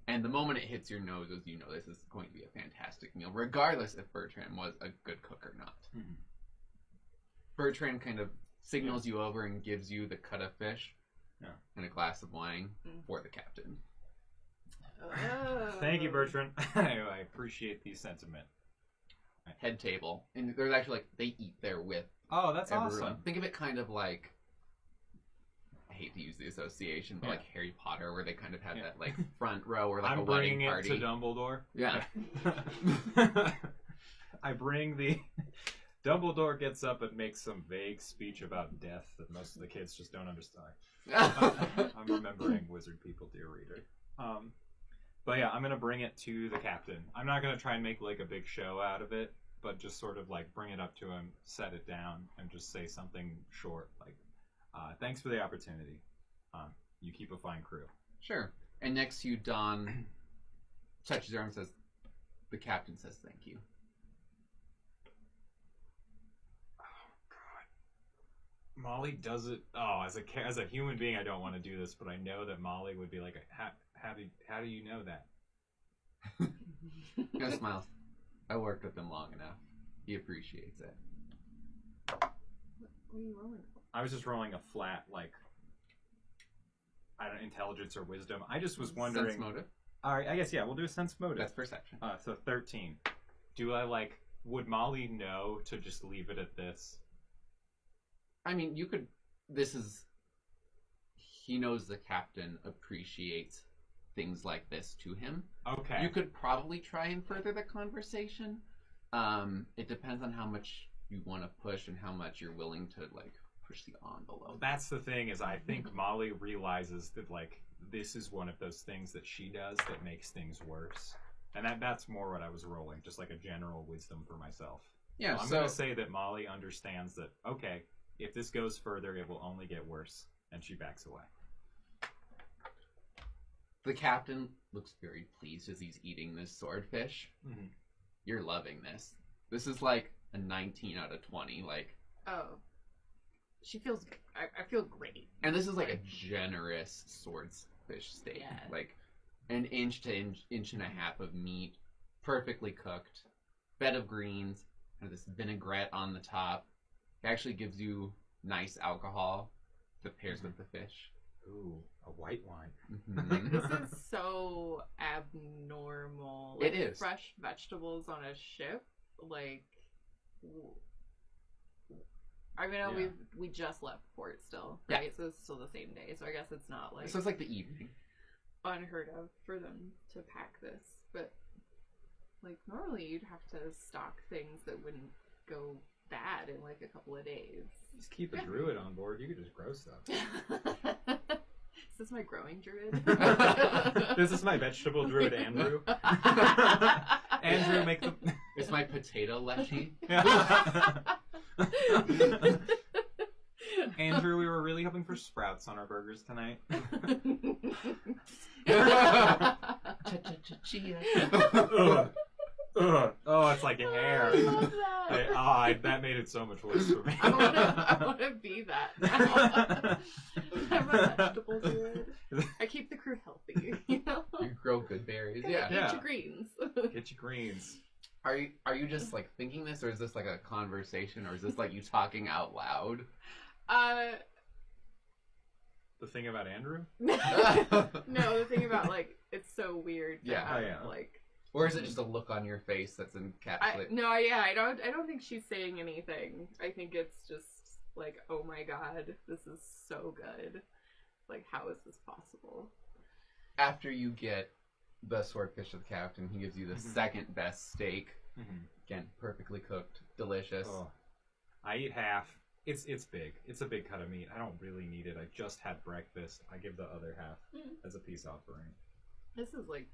And the moment it hits your nose, as you know, this is going to be a fantastic meal, regardless if Bertrand was a good cook or not. Mhm. Bertrand kind of signals you over and gives you the cut of fish and a glass of wine for the captain. Oh. Thank you, Bertrand. I appreciate the sentiment. Head table. And there's actually, like, they eat there with Oh, that's everyone. awesome. Think of it kind of like, I hate to use the association, but Yeah. like Harry Potter, where they kind of have Yeah. that like front row or like I'm a wedding bringing party. it to Dumbledore. Yeah. I bring the... Dumbledore gets up and makes some vague speech about death that most of the kids just don't understand. I'm remembering wizard people, dear reader. But yeah, I'm going to bring it to the captain. I'm not going to try and make like a big show out of it, but just sort of like bring it up to him, set it down, and just say something short like, thanks for the opportunity. You keep a fine crew. Sure. And next to you, Don touches your arm and says, the captain says thank you. Molly does it. Oh, as a human being, I don't want to do this, but I know that Molly would be like, how do you know that? He kind of smiles. I worked with him long enough. He appreciates it. What are you rolling for? I was just rolling a flat, like, I don't know, intelligence or wisdom. I just was wondering. Sense motive. All right, I guess yeah, we'll do a sense motive. That's perception. So 13. Do I like? Would Molly know to just leave it at this? I mean, you could. He knows the captain appreciates things like this to him. Okay. You could probably try and further the conversation. It depends on how much you want to push and how much you're willing to like push the envelope. That's the thing is I think Molly realizes that like this is one of those things that she does that makes things worse. And that's more what I was rolling, just like a general wisdom for myself. Yeah, I'm going to say that Molly understands that, okay, if this goes further, it will only get worse. And she backs away. The captain looks very pleased as he's eating this swordfish. Mm-hmm. You're loving this. This is like a 19 out of 20. Like, Oh. She feels... I feel great. and this is like a generous swordfish steak. Yeah. Like an inch to inch and a half of meat, perfectly cooked, bed of greens, and this vinaigrette on the top. It actually gives you nice alcohol that pairs with the fish. Ooh, a white wine. Mhm. This is so abnormal. It is. Fresh vegetables on a ship. Like... I mean, Yeah. we just left port still, Yeah. right? So it's still the same day. So I guess it's not like So it's like the evening. unheard of for them to pack this. But like normally you'd have to stock things that wouldn't go bad in like a couple of days. Just keep a druid on board. You could just grow stuff. Is this my growing druid? This is my vegetable druid, Andrew. Andrew, make the... It's my potato leshy. Andrew, we were really hoping for sprouts on our burgers tonight. Chia. Ugh. Ugh. Oh, it's like hair. I love that. That made it so much worse for me. I wanna be that now. I'm a vegetable druid. I keep the crew healthy, you know? You grow good berries. Yeah. Yeah. Eat your greens. Get your greens. Are you just like thinking this, or is this like a conversation, or is this like you talking out loud? The thing about Andrew? No, the thing about like it's so weird to Yeah. have, Oh, yeah. like Or is it just a look on your face that's encapsulated? I don't think she's saying anything. I think it's just like, oh my god, this is so good. Like, how is this possible? After you get the swordfish of the captain, he gives you the second best steak. Again, perfectly cooked, delicious. Oh. I eat half. It's big. It's a big cut of meat. I don't really need it. I just had breakfast. I give the other half as a peace offering. This is like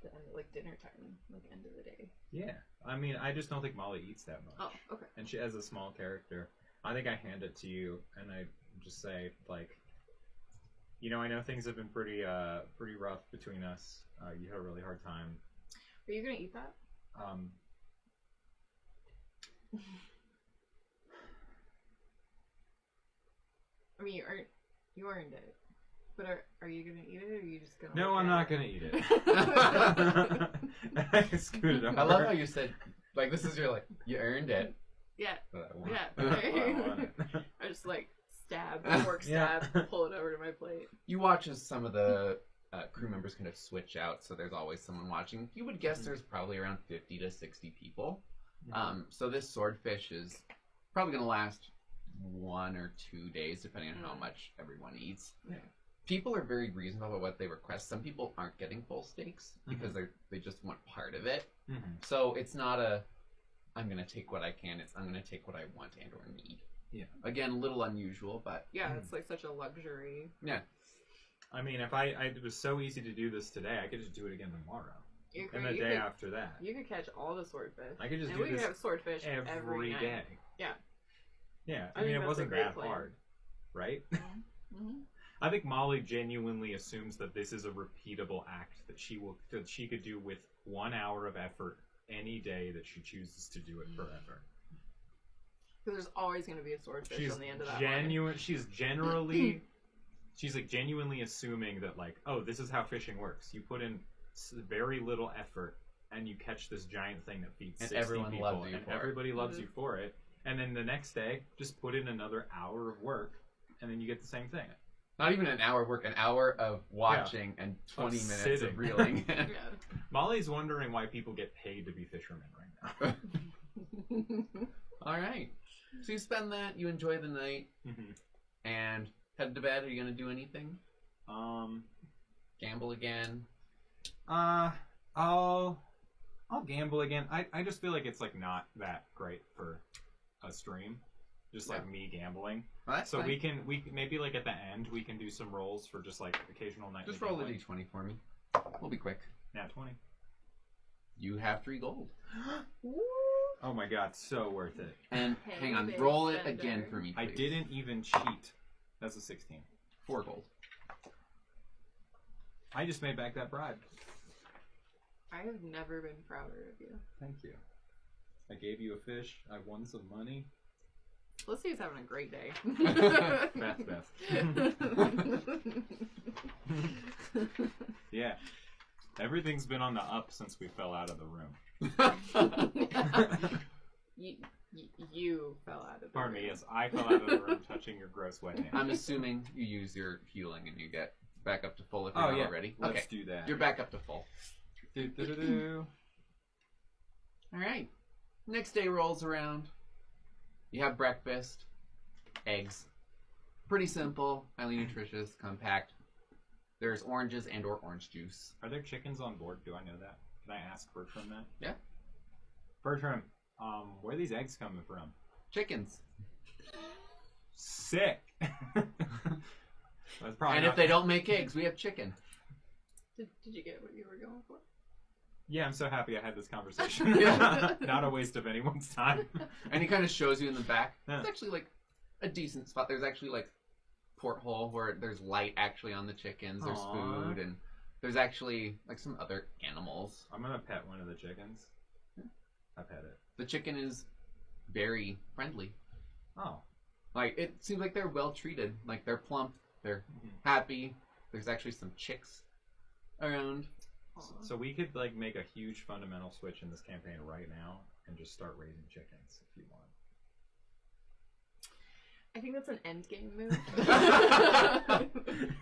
the end, like dinner time, like end of the day. Yeah. I mean, I just don't think Molly eats that much. Oh, okay. And she has a small character. I think I hand it to you, and I just say, like, you know, I know things have been pretty rough between us. You had a really hard time. Are you gonna eat that? I mean, you earned it, but are you gonna eat it, or are you just gonna? No, I'm not gonna eat it. I scooted over. I love how you said, like, this is your, like, you earned it. Yeah. But I want Yeah. it. I want it. I just like stab, fork stab, pull it over to my plate. You watch as some of the crew members kind of switch out, so there's always someone watching. You would guess there's probably around 50 to 60 people. So this swordfish is probably going to last 1 or 2 days, depending on how much everyone eats. Yeah. People are very reasonable about what they request. Some people aren't getting full steaks because they just want part of it. So it's not a, I'm going to take what I can. It's I'm going to take what I want and or need. Yeah. Again, a little unusual, but... Yeah, it's like such a luxury. Yeah. I mean, if it was so easy to do this today, I could just do it again tomorrow. And the day after that. You could catch all the swordfish. I could just and do we this could have swordfish every night. day. Yeah. Yeah, I I mean, think it that's wasn't a great that plan. hard, right? Mm-hmm. I think Molly genuinely assumes that this is a repeatable act that she could do with 1 hour of effort any day that she chooses to do it forever. Because there's always going to be a swordfish on the end of that line. She's like genuinely assuming that, like, oh, this is how fishing works. You put in very little effort and you catch this giant thing that feeds 60 everyone people, loves you and for it. everybody loves you for it. And then the next day, just put in another hour of work, and then you get the same thing. Not even an hour of work, an hour of watching and 20 minutes sitting. of reeling. Yeah. Molly's wondering why people get paid to be fishermen right now. All right. So you spend that, you enjoy the night, and head to bed. Are you going to do anything? Gamble again? I'll gamble again. I just feel like it's like not that great for a stream. Just like me gambling. Well, that's so fine. we can maybe like at the end we can do some rolls for just like occasional nightly Just roll a gambling. d20 for me. We'll be quick. Nat 20. You have 3 gold. Oh my god, so worth it. And Hey, hang on, big roll it spender. again for me, please. I didn't even cheat. That's a 16. 4 gold. I just made back that bribe. I have never been prouder of you. Thank you. I gave you a fish. I won some money. Felicity's having a great day. Beth. Yeah. Everything's been on the up since we fell out of the room. You fell out of the Pardon me, room. yes, I fell out of the room touching your gross wet hand. I'm assuming you use your healing and you get back up to full if you're not already. Let's Okay, do that. you're back up to full. Do. All right. Next day rolls around. You have breakfast, eggs. Pretty simple, highly nutritious, compact. There's oranges and or orange juice. Are there chickens on board? Do I know that? Can I ask Bertram that? Yeah. Bertram, where are these eggs coming from? Chickens. Sick. That's probably And if they don't make eggs, we have chicken. Did you get what you were going for? Yeah, I'm so happy I had this conversation. Yeah. Not a waste of anyone's time. And he kind of shows you in the back. Yeah. It's actually like a decent spot. There's actually like porthole where there's light actually on the chickens. There's Aww. food and there's actually like some other animals. I'm gonna pet one of the chickens. I pet it. The chicken is very friendly. Oh. Like it seems like they're well treated. Like they're plump. They're happy. There's actually some chicks around. So we could like make a huge fundamental switch in this campaign right now and just start raising chickens if you want. I think that's an end game move.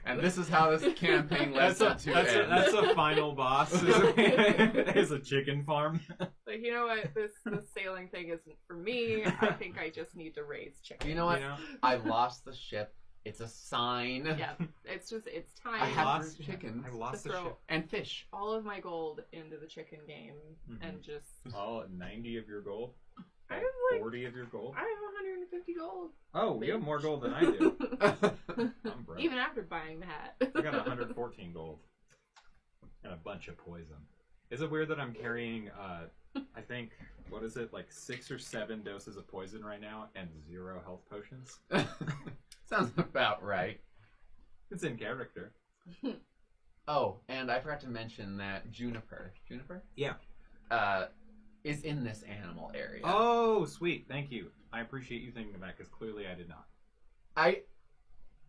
And this is how this campaign led up to end. That's a final boss. Is a chicken farm. Like, you know what? This sailing thing isn't for me. I think I just need to raise chickens. You know what? I lost the ship. It's a sign. Yeah, it's time. I have chickens. I lost the ship. And fish. All of my gold into the chicken game and just... All 90 of your gold? I have 40 of your gold? I have 150 gold. Oh, you have more gold than I do. I'm broke. Even after buying the hat. I got 114 gold. And a bunch of poison. Is it weird that I'm carrying, I think, what is it, like 6 or 7 doses of poison right now and 0 health potions? Sounds about right. It's in character. Oh, and I forgot to mention that Juniper? Yeah. Is in this animal area. Oh, sweet. Thank you. I appreciate you thinking of that, because clearly I did not.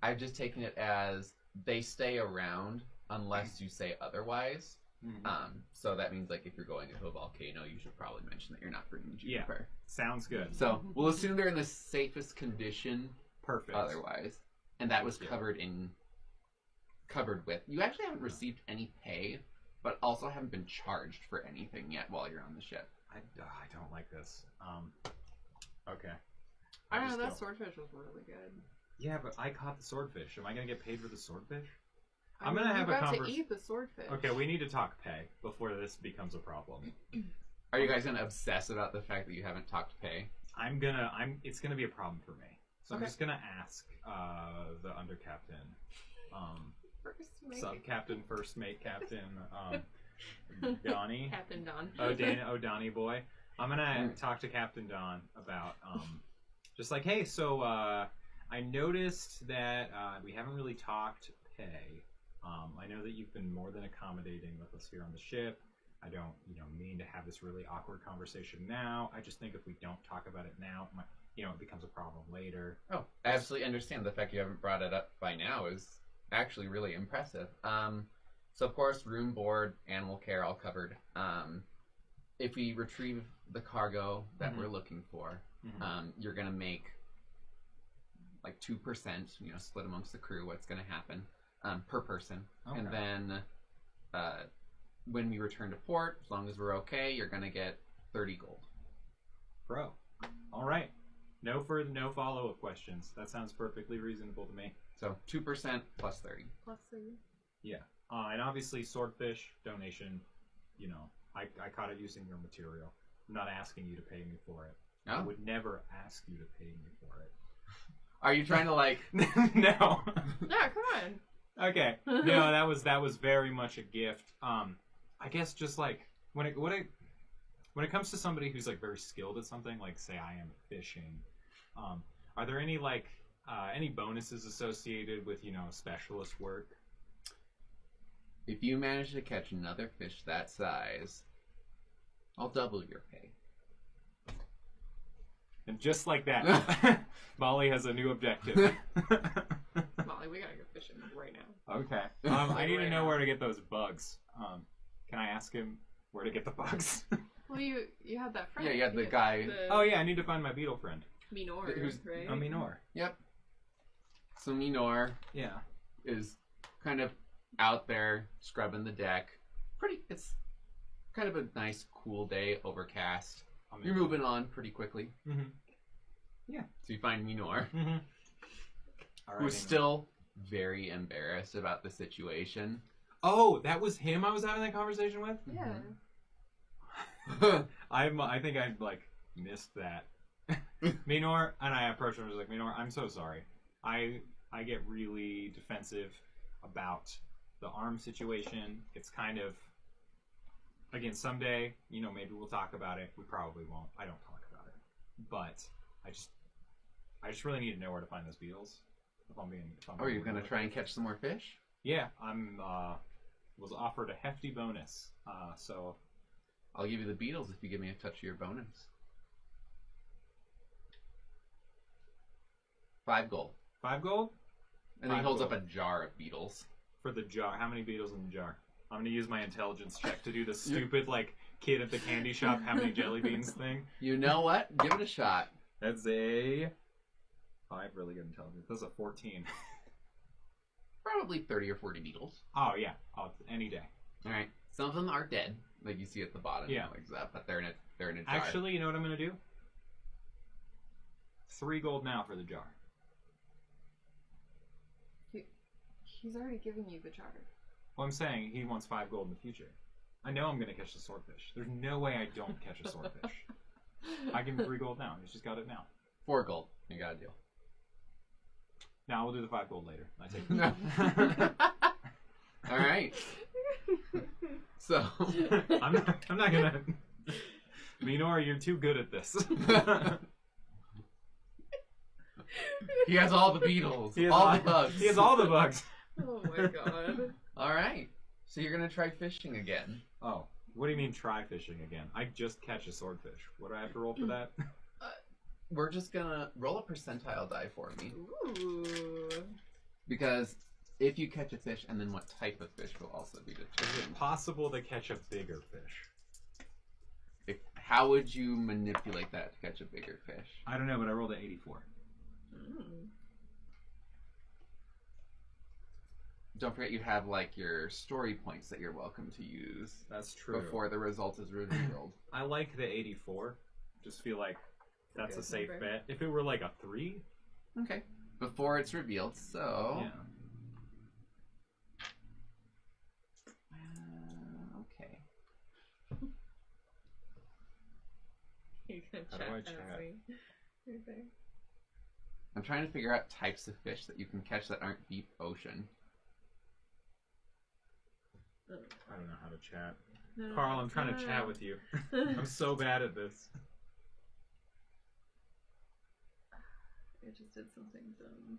I've just taken it as they stay around unless you say otherwise. So that means, like, if you're going into a volcano, you should probably mention that you're not bringing Juniper. Yeah. Sounds good. So we'll assume they're in the safest condition. Perfect. Otherwise. And that was covered with. You actually haven't received any pay, but also haven't been charged for anything yet while you're on the ship. I don't like this. Okay. I don't know, that swordfish was really good. Yeah, but I caught the swordfish. Am I going to get paid for the swordfish? I'm going to have a conversation. To eat the swordfish. Okay, we need to talk pay before this becomes a problem. Are you guys going to obsess about the fact that you haven't talked pay? It's going to be a problem for me. So I'm just going to ask the undercaptain, sub-captain, first mate captain, Donnie. Captain Don. Donnie boy. I'm going to talk to Captain Don about, just like, hey, so I noticed that we haven't really talked pay. I know that you've been more than accommodating with us here on the ship. I don't, mean to have this really awkward conversation now. I just think if we don't talk about it now, it becomes a problem later. Oh, I absolutely understand. The fact you haven't brought it up by now is actually really impressive. So of course, room, board, animal care, all covered. If we retrieve the cargo that we're looking for, you're gonna make like 2%, split amongst the crew. What's gonna happen per person, and then when we return to port, as long as we're okay, you're gonna get 30 gold. Bro, all right. No follow-up questions. That sounds perfectly reasonable to me. So 2% plus 30. Plus 30. Yeah. And obviously swordfish donation, I caught it using your material. I'm not asking you to pay me for it. Oh. I would never ask you to pay me for it. Are you trying to like No. Yeah, come on. Okay. No, that was very much a gift. I guess just like when it comes to somebody who's like very skilled at something, like say I am fishing, are there any like any bonuses associated with specialist work? If you manage to catch another fish that size, I'll double your pay. And just like that, Molly has a new objective. Molly, we gotta go fishing right now. Okay. I need to know where to get those bugs. Can I ask him where to get the bugs? Well, you had that friend. Yeah, you had the guy. Oh yeah, I need to find my beetle friend. Minor, right? Oh, Minor. Yep. So Minor, is kind of out there scrubbing the deck. It's kind of a nice, cool day, overcast. You're moving on pretty quickly. Yeah. So you find Minor, who's still very embarrassed about the situation. Oh, that was him I was having that conversation with? Yeah. I think I like missed that. Minor, and I approached him and was like, Minor, I'm so sorry. I get really defensive about the arm situation. It's kind of, again, someday, maybe we'll talk about it. We probably won't. I don't talk about it. But I just really need to know where to find those beetles. Oh, you're gonna try and catch some more fish? Yeah, was offered a hefty bonus. So I'll give you the beetles if you give me a touch of your bonus. 5 gold. 5 gold? And then he holds up a jar of beetles. For the jar. How many beetles in the jar? I'm going to use my intelligence check to do the stupid, like, kid at the candy shop, how many jelly beans thing. You know what? Give it a shot. That's a 5 really good intelligence. That's a 14. Probably 30 or 40 beetles. Oh, yeah. Any day. All right. Some of them are dead, like you see at the bottom. Yeah. Like that, but they're in a jar. Actually, you know what I'm gonna do? 3 gold now for the jar. He's already giving you the jar. Well, I'm saying he wants 5 gold in the future. I know I'm gonna catch the swordfish. There's no way I don't catch a swordfish. I give him 3 gold now. He's just got it now. 4 gold. You got a deal. Now we'll do the 5 gold later. I take it. All right. So I'm not gonna. Minor, you're too good at this. he has all the beetles, He has all the bugs. He has all the bugs. Oh my god. All right. So you're gonna try fishing again. Oh, what do you mean try fishing again? I just catch a swordfish. What do I have to roll for that? We're just gonna roll a percentile die for me. Ooh. Because if you catch a fish, and then what type of fish will also be Is determined. it possible to catch a bigger fish? How would you manipulate that to catch a bigger fish? I don't know, but I rolled an 84. Mm. Don't forget you have like your story points that you're welcome to use That's true. before the result is revealed. I like the 84. Just feel like that's a good safe number. bet. If it were like a 3, Okay. Before it's revealed, so... yeah. Okay. You can How do I chat chat? as me. Okay. I'm trying to figure out types of fish that you can catch that aren't deep ocean. I don't know how to chat. No, Carl, I'm trying to chat with you. I'm so bad at this. I just did something dumb.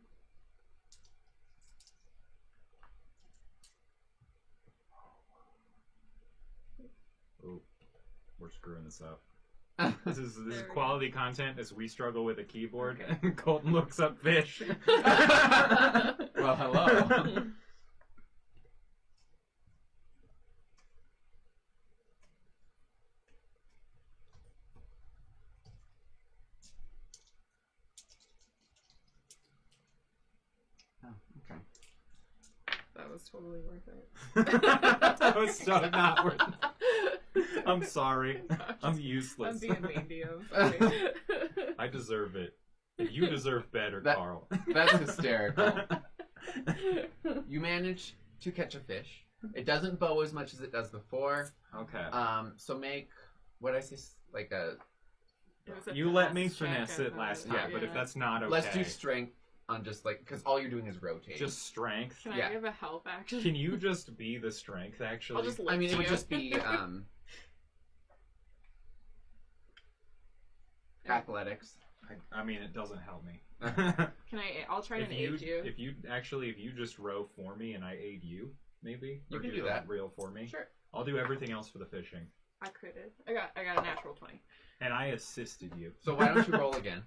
Oh, we're screwing this up. This is There we quality content as we struggle with a keyboard. Okay. And Colton looks up fish. Well, hello. Oh, okay. That was totally worth it. That was so not worth it. I'm sorry. No, I'm I'm useless. being mean to you. I'm sorry. I deserve it. You deserve better, That- Carl. That's hysterical. You manage to catch a fish. It doesn't bow as much as it does before. Okay. So make, what I say, like a... It was a You let me finesse check, finesse I it thought. last time, but if Yeah. that's not okay, Let's do strength on just like, because all you're doing is rotate. just strength. Can Yeah. I give a help action? Can you just be the strength, actually? I'll just I mean, it would you. just be athletics. I mean, it doesn't help me. Can I? I'll try and aid you. If you just row for me and I aid you, maybe You or can do do the that. Reel for me. Sure. I'll do everything else for the fishing, I critted. I got a natural 20. and I assisted you. So why don't you roll again?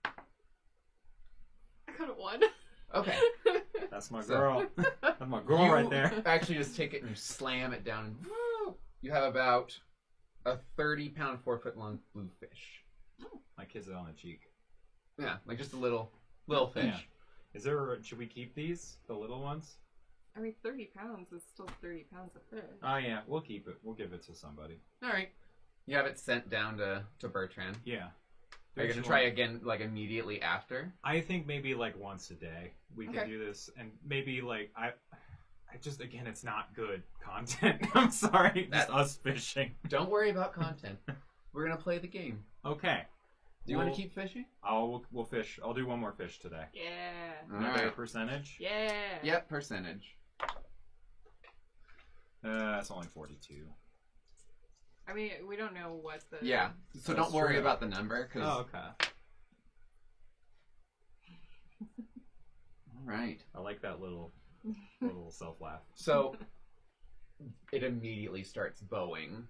I got a 1. Okay. That's my So- girl. That's my girl right there. Actually just take it and you slam it down. And you have about a 30-pound, 4-foot-long blue fish. I kiss it on the cheek. Yeah, like just a little fish. Yeah. Is there? Should we keep these, the little ones? I mean, 30 pounds is still 30 pounds of fish. Oh yeah, we'll keep it. We'll give it to somebody. All right. You have it sent down to Bertrand. Yeah. Are you going to try again, like, immediately after? I think maybe like once a day we can Okay. do this, and maybe like I just again it's not good content. I'm sorry, just us fishing. Don't worry about content. We're going to play the game. Okay. Do you want to keep fishing? We'll fish. I'll do one more fish today. Yeah. All Another right. percentage. Yeah. Yep, percentage. That's only 42. I mean, we don't know what the. Yeah, so That's don't worry true. about the number. Cause... Oh, okay. All right. I like that little self laugh. So it immediately starts bowing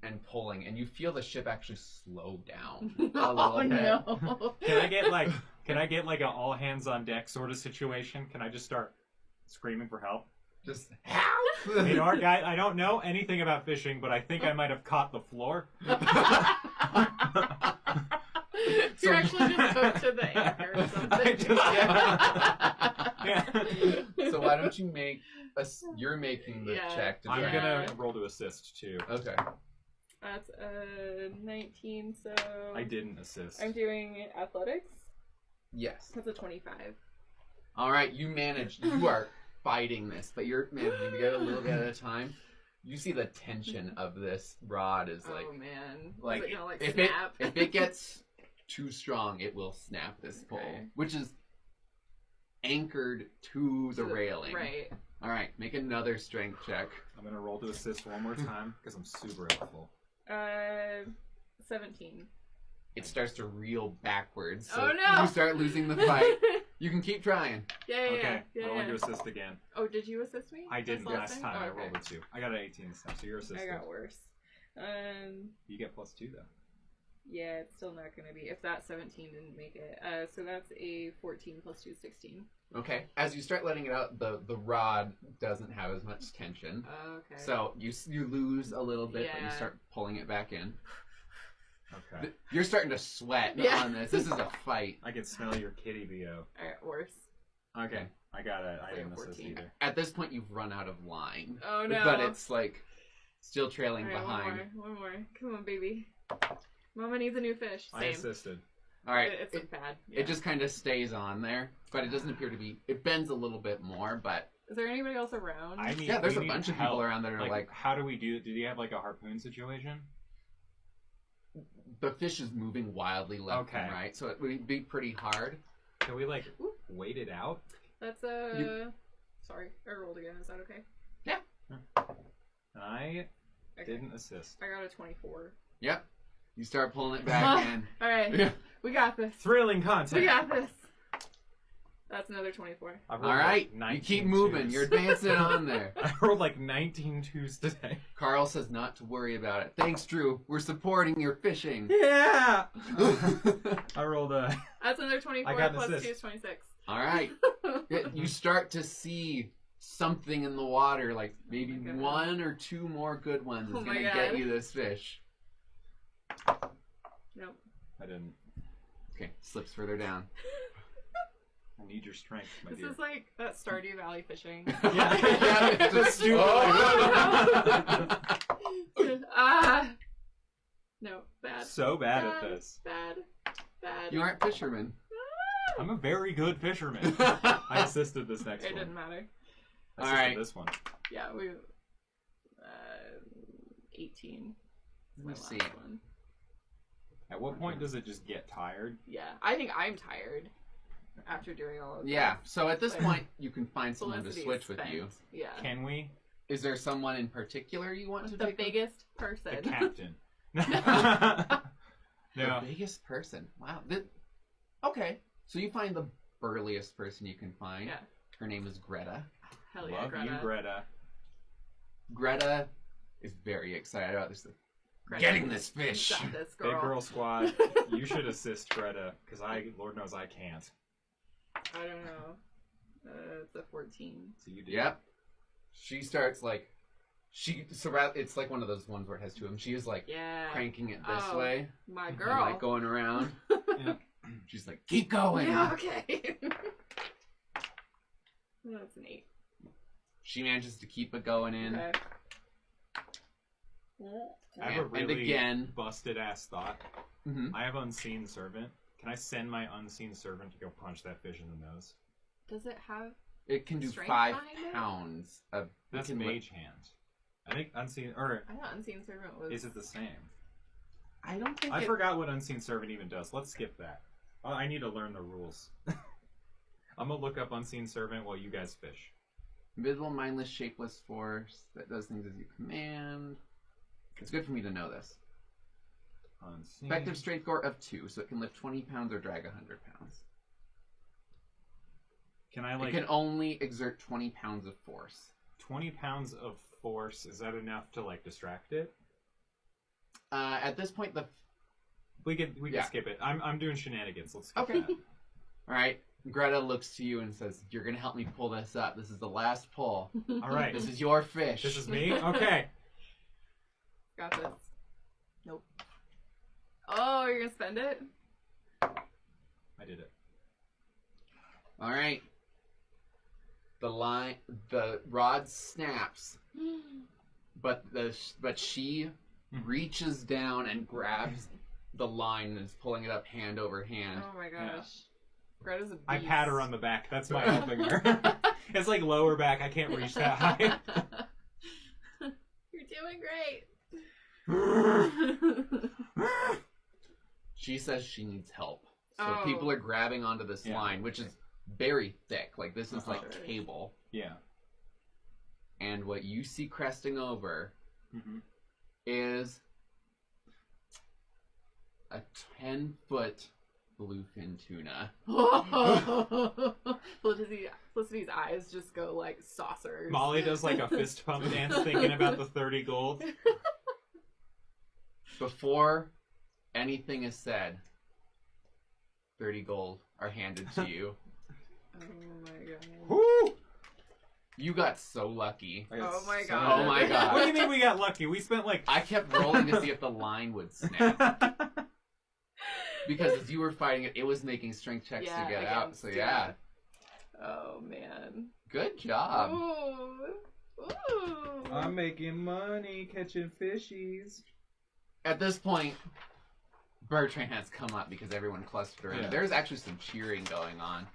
and pulling, and you feel the ship actually slow down a little Oh bit. no. Can I get like an all hands on deck sort of situation? Can I just start screaming for help? Just help! You know, guy, I don't know anything about fishing, but I think I might have caught the floor. So you actually just hooked to the anchor or something. Yeah. So why don't you make you're making the Yeah. check to I'm try. gonna roll to assist too. Okay. That's a 19, so... I didn't assist. I'm doing athletics. Yes. That's a 25. All right, you managed. You are fighting this, but you're managing to get a little bit at a time. You see the tension of this rod is like, oh man. like, Is it gonna, like, if snap? it gets too strong, it will snap this pole, Okay. which is anchored to the railing. Right. All right, make another strength check. I'm gonna roll to assist one more time because I'm super helpful. 17. It starts to reel backwards. So Oh, no! You start losing the fight. You can keep trying. Okay, yeah. rolling to assist again. Oh, did you assist me? I didn't This last time. Oh, I okay. rolled a 2. I got an 18 this time, so you're assisted. I got worse. You get +2 though. Yeah, it's still not going to be. If that 17 didn't make it. So that's a 14 plus 2 is 16. Okay. As you start letting it out, the rod doesn't have as much tension. Okay. So you lose a little bit, but you Yeah. start pulling it back in. Okay. You're starting to sweat Yeah. on this. This is a fight. I can smell your kitty BO. Alright, worse. Okay, I got it. I Like didn't assist 14. either. At this point, you've run out of line. Oh no. But it's like still trailing Alright, behind. One more. Come on, baby. Mama needs a new fish. I Same. assisted. All right. It's bad. It just kind of stays on there, but it doesn't appear to be. It bends a little bit more, but Is there anybody else around? yeah, there's a bunch of people around that are like, how do we do? Do you have like a harpoon situation? the fish is moving wildly left and Okay. right, so it would be pretty hard. Can we like wait it out? That's Sorry, I rolled again. Is that okay? I Okay. didn't assist. I got a 24. Yep. You start pulling it back in. All right. Yeah. We got this. Thrilling content. We got this. That's another 24. I rolled All right. like 19 You keep moving. twos. You're advancing on there. I rolled like 19 twos today. Carl says not to worry about it. Thanks, Drew. We're supporting your fishing. Yeah. I rolled a. That's another 24 I got an plus assist. 2 is 26. All right. You start to see something in the water, like maybe God. one or two more good ones is Oh my going to God. get you this fish. Nope. I didn't. Okay, slips further down. I need your strength, my This dear. is like that Stardew Valley fishing. Yeah, it's just stupid. Ah. No, bad. So bad at this. Bad. You aren't fishermen. I'm a very good fisherman. I assisted this next It one. didn't matter. I All assisted right. this one. Yeah, we. 18. Let me My see. last one. At what point does it just get tired? Yeah, I think I'm tired after doing all of Yeah, so at this Like, point, you can find someone to Felicity is switch with spent. you. Yeah. Can we? Is there someone in particular you want to The take? biggest person. The captain. The No. biggest person. Wow. Okay, so you find the burliest person you can find. Yeah. Her name is Greta. Hell yeah, Love Greta. you, Greta. Greta is very excited about this. Greta, Getting this fish. You got this, girl. Big girl squad. You should assist Greta, because Lord knows I can't. I don't know. It's a 14. So you do. Yep. She starts like, it's like one of those ones where it has two of them. She is like Yeah. cranking it this Oh, way. My And, girl. like going around. Yeah. She's like, keep going. Yeah, okay. That's an 8. She manages to keep it going in. Okay. I have a And really again. busted ass thought. Hmm. I have unseen servant. Can I send my unseen servant to go punch that fish in the nose? Does it have... It can do Strength 5 behind it? pounds of. That's it can mage hand. I think unseen, or I thought Unseen Servant was... is it the same? I don't think. I it, forgot what unseen servant even does. Let's skip that. I need to learn the rules. I'm gonna look up unseen servant while you guys fish. Invisible, mindless, shapeless force that does things as you command. It's good for me to know this. Unseen. Effective strength score of 2, so it can lift 20 pounds or drag 100 pounds. Can I It like can only exert 20 pounds of force. 20 pounds of force? Is that enough to like distract it? At this point, We can Yeah. skip it. I'm doing shenanigans. Let's skip Okay. that. all right. Greta looks to you and says, "You're gonna help me pull this up. This is the last pull. All right. This is your fish. This is me. Okay. Got this. Nope. Oh, you're gonna spend it? I did it. All right. the rod snaps, but she reaches down and grabs the line and is pulling it up hand over hand. Oh my gosh. Greta's a beast. I pat her on the back. That's my helping her. It's like lower back. I can't reach that high. You're doing great. She says she needs help. So people are grabbing onto this line, which is very thick. Like, this is like cable. Yeah. And what you see cresting over is a 10-foot bluefin tuna. Felicity's eyes just go like saucers. Molly does like a fist pump dance thinking about the 30 gold. Before anything is said, 30 gold are handed to you. Oh my god. Woo! You got so lucky. Oh my god. Oh my god. What do you mean we got lucky? We spent like... I kept rolling to see if the line would snap. Because as you were fighting it, it was making strength checks to get out. So yeah. Oh man. Good job. Ooh. I'm making money catching fishies. At this point, Bertrand has come up because everyone clustered around. Yeah. There's actually some cheering going on.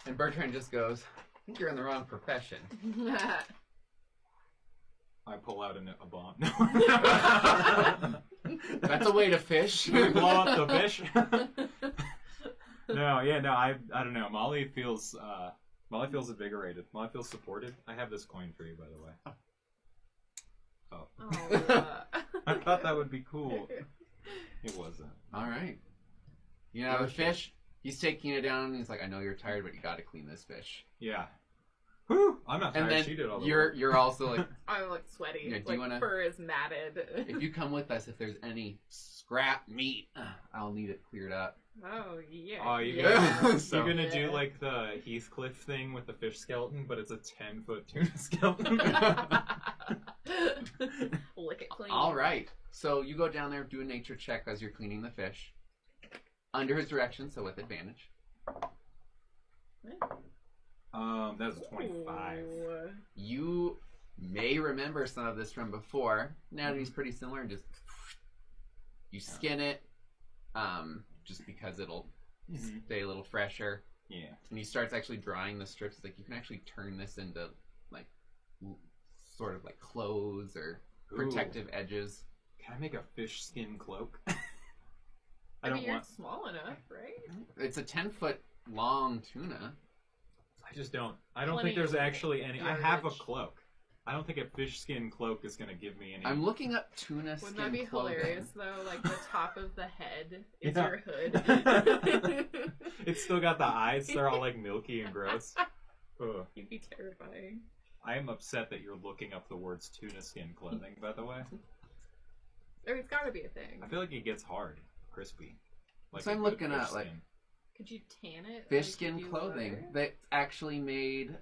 And Bertrand just goes, I think you're in the wrong profession. I pull out a bomb. That's a way to fish. Blow up the fish. I don't know. Molly feels invigorated. Molly feels supported. I have this coin for you, by the way. Oh. I thought that would be cool. It wasn't. All right. You know, the fish, he's taking it down and he's like, I know you're tired, but you got to clean this fish. Yeah. Whew, I'm not tired. And then she did all the work. you're also like, I'm like sweaty. Yeah, do you wanna- fur is matted. if you come with us, if there's any scrap meat, I'll need it cleared up. Oh yeah. Oh, you're gonna do like the Heathcliff thing with the fish skeleton, but it's a 10-foot tuna skeleton. Lick it clean. All right. So you go down there, do a nature check as you're cleaning the fish. Under his direction, so with advantage. That's a 25. Ooh. You may remember some of this from before. Anatomy's pretty similar. Just you skin it, just because it'll stay a little fresher. Yeah. And he starts actually drying the strips. Like, you can actually turn this into like sort of like clothes or protective edges. Can I make a fish skin cloak? I mean, you're small enough, right? It's a 10-foot long tuna. I don't think there's actually any. I have a cloak. I don't think a fish skin cloak is going to give me any. I'm looking up tuna skin Wouldn't that be clothing. hilarious, though? Like, the top of the head is Yeah. your hood. It's still got the eyes. They're all like milky and gross. Ugh. You'd be terrifying. I am upset that you're looking up the words tuna skin clothing, by the way. Or it's gotta be a thing. I feel like it gets hard, crispy. Like So a I'm good looking fish at, like, skin. Could you tan it? Fish like you skin do clothing leather? that's actually made.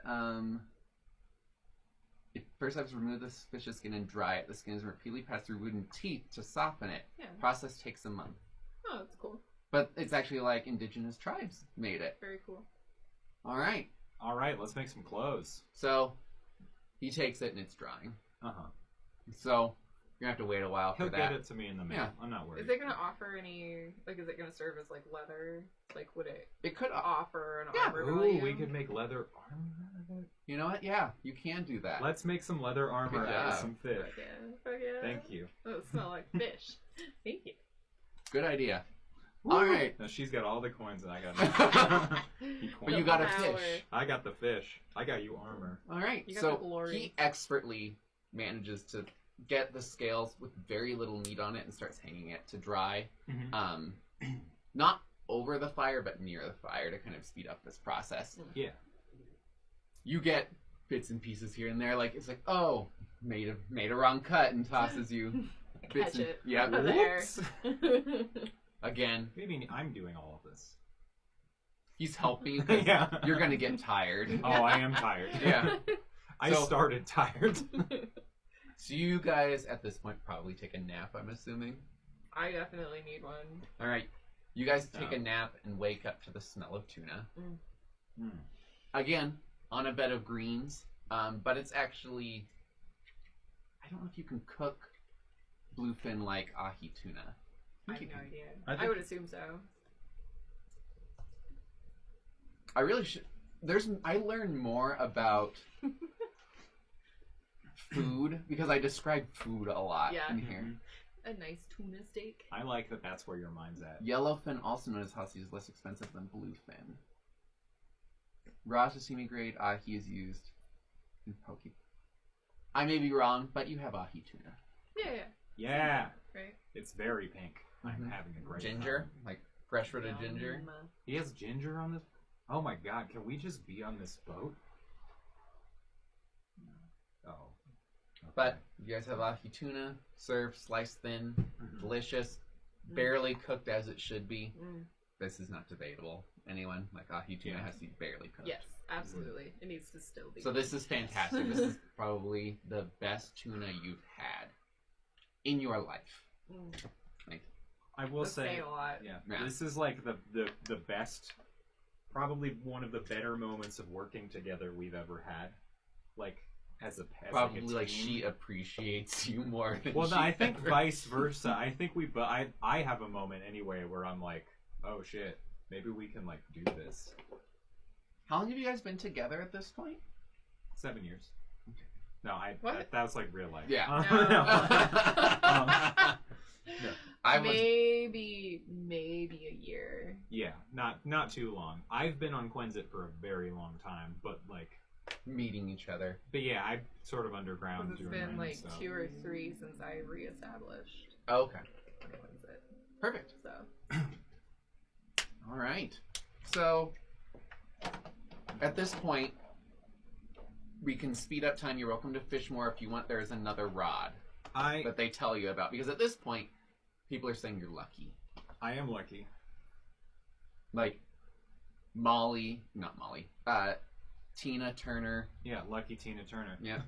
First, I have to remove this fish's skin and dry it. The skin is repeatedly passed through wood and teeth to soften it. Yeah. Process takes a month. Oh, that's cool. But it's actually like indigenous tribes made it. Very cool. All right. All right, let's make some clothes. So he takes it and it's drying. Uh-huh. So you're going to have to wait a while for He'll that. get it to me in the mail. Yeah. I'm not worried. Is it gonna offer any? Like, is it gonna serve as like leather? Like, would it It could. offer an Yeah. armor Ooh, value? we could make leather armor out of it. You know what? Yeah, you can do that. Let's make some leather armor Good out of job. some fish. Fuck yeah. Fuck yeah. Thank you. Oh, it smells like fish. Thank you. Good idea. Woo! All right. Now she's got all the coins and I got But you got a Power. fish. I got the fish. I got you armor. All right. You got So the glory. he expertly manages to get the scales with very little meat on it and starts hanging it to dry. Not over the fire, but near the fire to kind of speed up this process. Yeah. You get bits and pieces here and there. Like, it's like, oh, made a wrong cut, and tosses you bits Catch and, it. yeah. There. Again, Maybe I'm doing all of this. he's helping you 'cause Yeah. you're gonna get tired. Oh, I am tired. Yeah. I So- started tired. So you guys at this point probably take a nap, I'm assuming. I definitely need one. All right. You guys take Oh. a nap and wake up to the smell of tuna. Mm. Again, on a bed of greens, but it's actually, I don't know if you can cook bluefin like ahi tuna. I have no idea. I I would assume so. I really should. I learned more about food because I describe food a lot in here. A nice tuna steak. I like that that's where your mind's at. Yellowfin, also known as hussy, is less expensive than bluefin. Raw sashimi grade ahi is used in poke. I may be wrong, but you have ahi tuna. Yeah. Yeah. Right. It's very pink. I'm having a great Ginger, time. like fresh rooted ginger. He has ginger on this. Oh my god! Can we just be on this boat? Oh. Okay. But you guys have ahi tuna, served, sliced thin, delicious, barely cooked as it should be. This is not debatable. Anyone? Like ahi tuna has to be barely cooked. Yes, absolutely. It needs to still be. So this is fantastic. This is probably the best tuna you've had in your life. Like, I will say a lot. Yeah, this is like the best, probably one of the better moments of working together we've ever had. Like as a probably like she team. Appreciates you more than Well, she no, I think ever. vice versa. I think I have a moment anyway where I'm like, oh shit, maybe we can like do this. How long have you guys been together at this point? 7 years. Okay. No, that was like real life. Yeah. No. I was maybe a year. Yeah, not too long. I've been on Quensit for a very long time, but like meeting each other. But yeah, I'm sort of underground. It's been like 2 or 3 since I reestablished. Okay. Quensit. Perfect. So. All right. So at this point, we can speed up time. You're welcome to fish more if you want. There's another rod that they tell you about, because at this point, people are saying you're lucky. I am lucky. Like Tina Turner. Yeah, lucky Tina Turner. Yeah.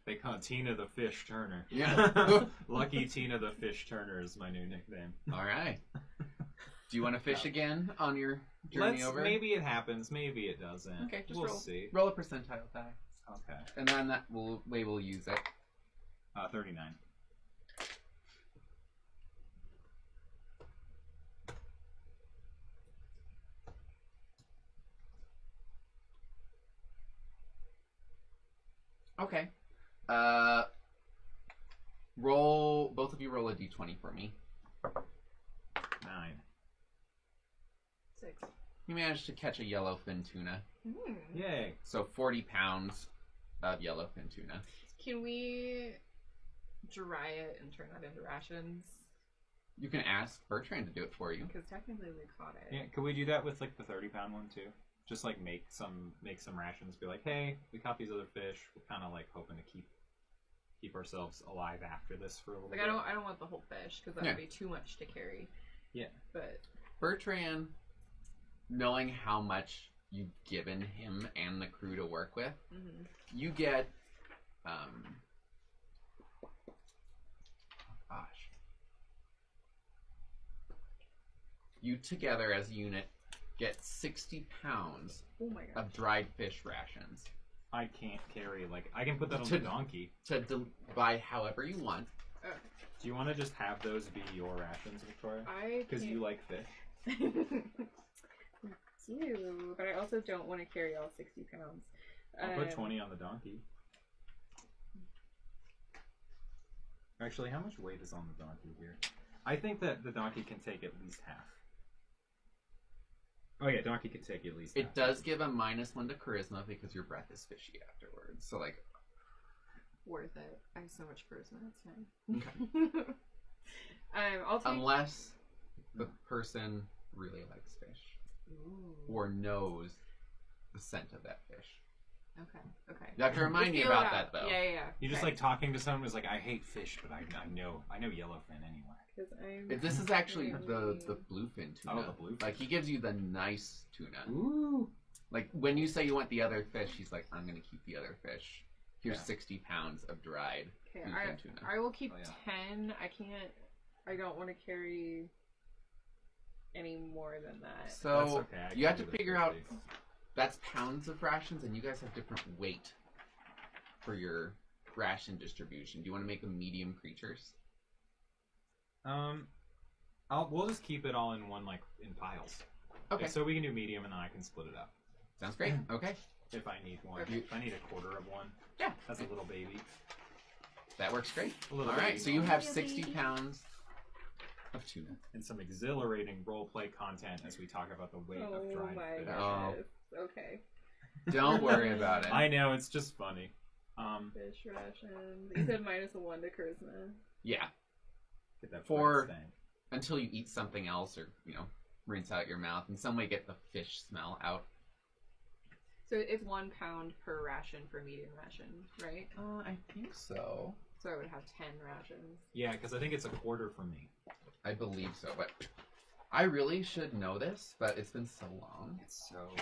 They call Tina the Fish Turner. Yeah. Lucky Tina the Fish Turner is my new nickname. All right. Do you want to fish again on your journey over? Maybe it happens. Maybe it doesn't. Okay, just we'll see. Roll a percentile die. Okay. And then that we will use it. 39. Okay. Both of you roll a d20 for me. 9. 6. You managed to catch a yellowfin tuna. Yay. So 40 pounds of yellowfin tuna. Can we dry it and turn that into rations? You can ask Bertrand to do it for you. Because technically we caught it. Yeah, could we do that with like the 30-pound one too? Just like make some rations. Be like, hey, we caught these other fish. We're kind of like hoping to keep ourselves alive after this for a little bit. I don't want the whole fish because that would be too much to carry. Yeah. But Bertrand, knowing how much you've given him and the crew to work with, you get you together as a unit get 60 pounds of dried fish rations. I can't carry, like, I can put that on the donkey. To buy however you want. Do you want to just have those be your rations, Victoria? Because you like fish. I do, but I also don't want to carry all 60 pounds. I'll put 20 on the donkey. Actually, how much weight is on the donkey here? I think that the donkey can take at least half. Oh yeah, donkey can take at least half. It does give a -1 to charisma because your breath is fishy afterwards. So like, worth it. I have so much charisma. It's fine. Okay. I'll take... Unless the person really likes fish. Ooh. Or knows the scent of that fish. Okay. You have to remind me about that though. Yeah. You're just like talking to someone who's like, I hate fish, but I know yellowfin anyway. This is actually the bluefin tuna. Oh, the bluefin. Like he gives you the nice tuna. Ooh. Like when you say you want the other fish, he's like, I'm gonna keep the other fish. Here's 60 pounds of dried bluefin tuna. I will keep 10. I don't want to carry any more than that. So you have to figure out That's pounds of rations, and you guys have different weight for your ration distribution. Do you want to make them medium creatures? We'll just keep it all in one, like, in piles. Okay. So we can do medium, and then I can split it up. Sounds great. Okay. If I need one. Okay. If I need a quarter of one. Yeah. That's a little baby. That works great. A little All right, baby. so you have 60 pounds of tuna. And some exhilarating roleplay content as we talk about the weight of Oh dried my fish. goodness. Okay. Don't worry about it. I know, it's just funny. Fish rations. You said -1 to charisma. Yeah, Get that For- fried stank. until you eat something else or, rinse out your mouth. In some way get the fish smell out. So it's 1 pound per ration for medium ration, right? I think so. So I would have 10 rations. Yeah, because I think it's a quarter for me. I believe so, but I really should know this, but it's been so long. It's so...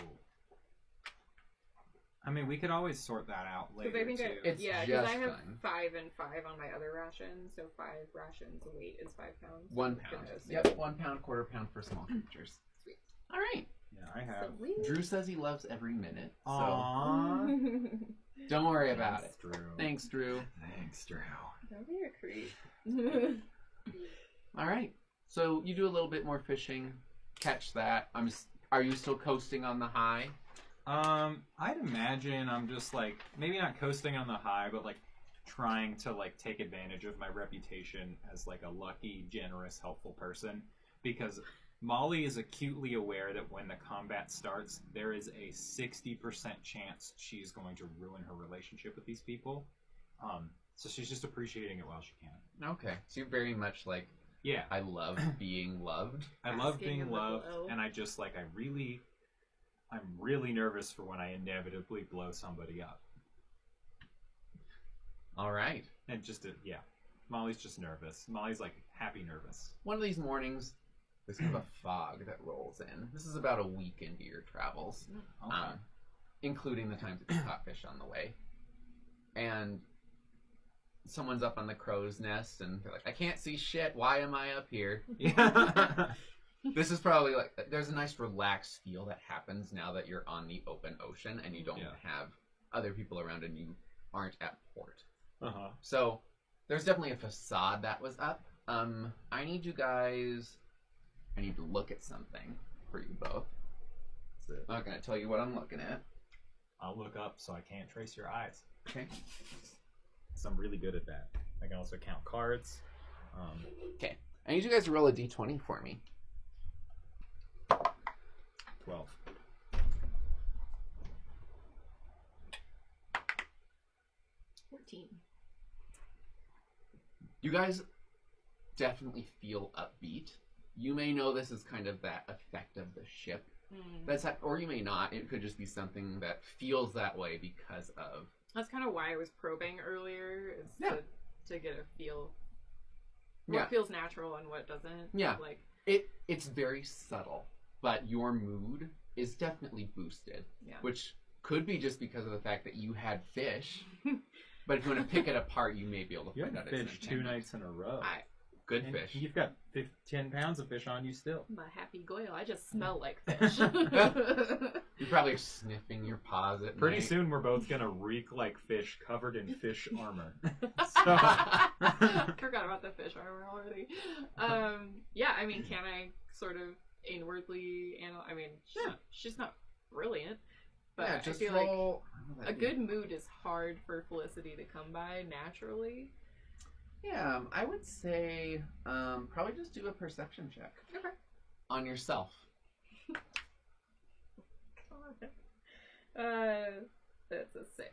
I mean, we could always sort that out later, Because I think too. It's yeah, because I just have fine. 5 and 5 on my other ration, so 5 rations weight is 5 pounds. 1 Gonna pound. assume. Yep, 1 pound, quarter pound for small creatures. Sweet. All right. Yeah, I have. Sweet. Drew says he loves every minute, so Aww. don't worry about Thanks, it. Drew. Thanks, Drew. Thanks, Drew. Don't be a creep. All right. So you do a little bit more fishing, catch that. Are you still coasting on the high? I'd imagine I'm just like, maybe not coasting on the high, but like trying to like take advantage of my reputation as like a lucky, generous, helpful person. Because Molly is acutely aware that when the combat starts, there is a 60% chance she's going to ruin her relationship with these people. So she's just appreciating it while she can. Okay. So you're very much like, Yeah. I love being loved. I love Basking being in the loved, glow. and I just like, I'm really nervous for when I inevitably blow somebody up. All right. And just, yeah. Molly's just nervous. Molly's like happy nervous. One of these mornings, there's kind of a fog that rolls in. This is about a week into your travels, Okay. including the times that you caught fish on the way. And someone's up on the crow's nest, and they're like, I can't see shit. Why am I up here? Yeah. This is probably like, there's a nice relaxed feel that happens now that you're on the open ocean and you don't have other people around and you aren't at port. Uh-huh. So there's definitely a facade that was up. I need to look at something for you both. I'm not going to tell you what I'm looking at. I'll look up so I can't trace your eyes. Okay. So I'm really good at that. I can also count cards. Okay. I need you guys to roll a d20 for me. 12. 14. You guys definitely feel upbeat. You may know this is kind of that effect of the ship. Or you may not. It could just be something that feels that way because of... That's kind of why I was probing earlier, is to get a feel. What feels natural and what doesn't. Yeah. Like, It's very subtle, but your mood is definitely boosted, which could be just because of the fact that you had fish. But if you want to pick it apart, you may be able to You find had out it's fish an 2 enchantment. nights in a row. Good And fish. You've got 10 pounds of fish on you still. I'm a happy goyle. I just smell like fish. You're probably sniffing your paws at Pretty night. soon we're both gonna reek like fish covered in fish armor. Forgot about the fish armor already. Yeah, I mean, can I sort of inwardly analyze? I mean, she's not brilliant, but I just feel roll... like a good mood is hard for Felicity to come by naturally. Yeah, I would say probably just do a perception check. Okay. On yourself. That's a 6.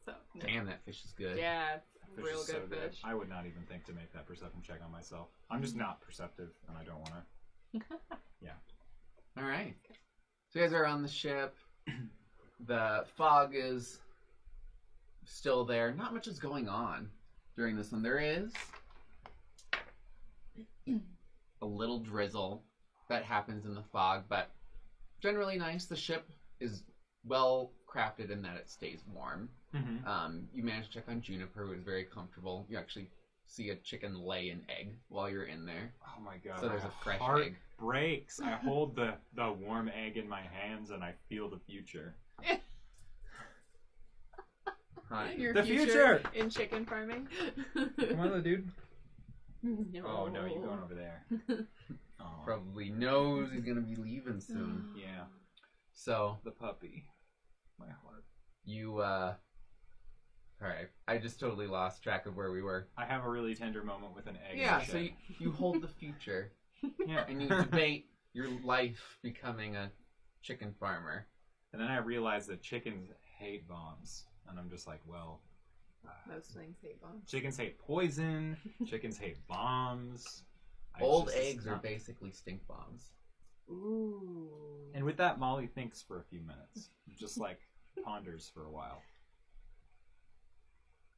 So no. Damn, that fish is good. Yeah, Fish real is so good fish. I would not even think to make that perception check on myself. I'm just not perceptive, and I don't want to. All right. So you guys are on the ship. The fog is still there. Not much is going on during this one. There is a little drizzle that happens in the fog, but generally nice. The ship is well crafted in that it stays warm. Mm-hmm. You managed to check on Juniper, who is very comfortable. You actually see a chicken lay an egg while you're in there. Oh my god. So there's my a fresh heart egg. breaks. I hold the warm egg in my hands and I feel the future. Hi. Your The future! in chicken farming. Come on, little dude. No. Oh no, you're going over there. Oh. Probably knows he's gonna be leaving soon. Yeah. So The puppy. My heart. you alright. I just totally lost track of where we were. I have a really tender moment with an egg. Yeah, in the so shed. you hold the future Yeah. and you debate your life becoming a chicken farmer. And then I realized that chickens hate bombs. And I'm just like, well, Most things hate bombs. chickens hate poison. Chickens hate bombs. Old it's eggs are not- basically stink bombs. Ooh. And with that, Molly thinks for a few minutes. Just like ponders for a while.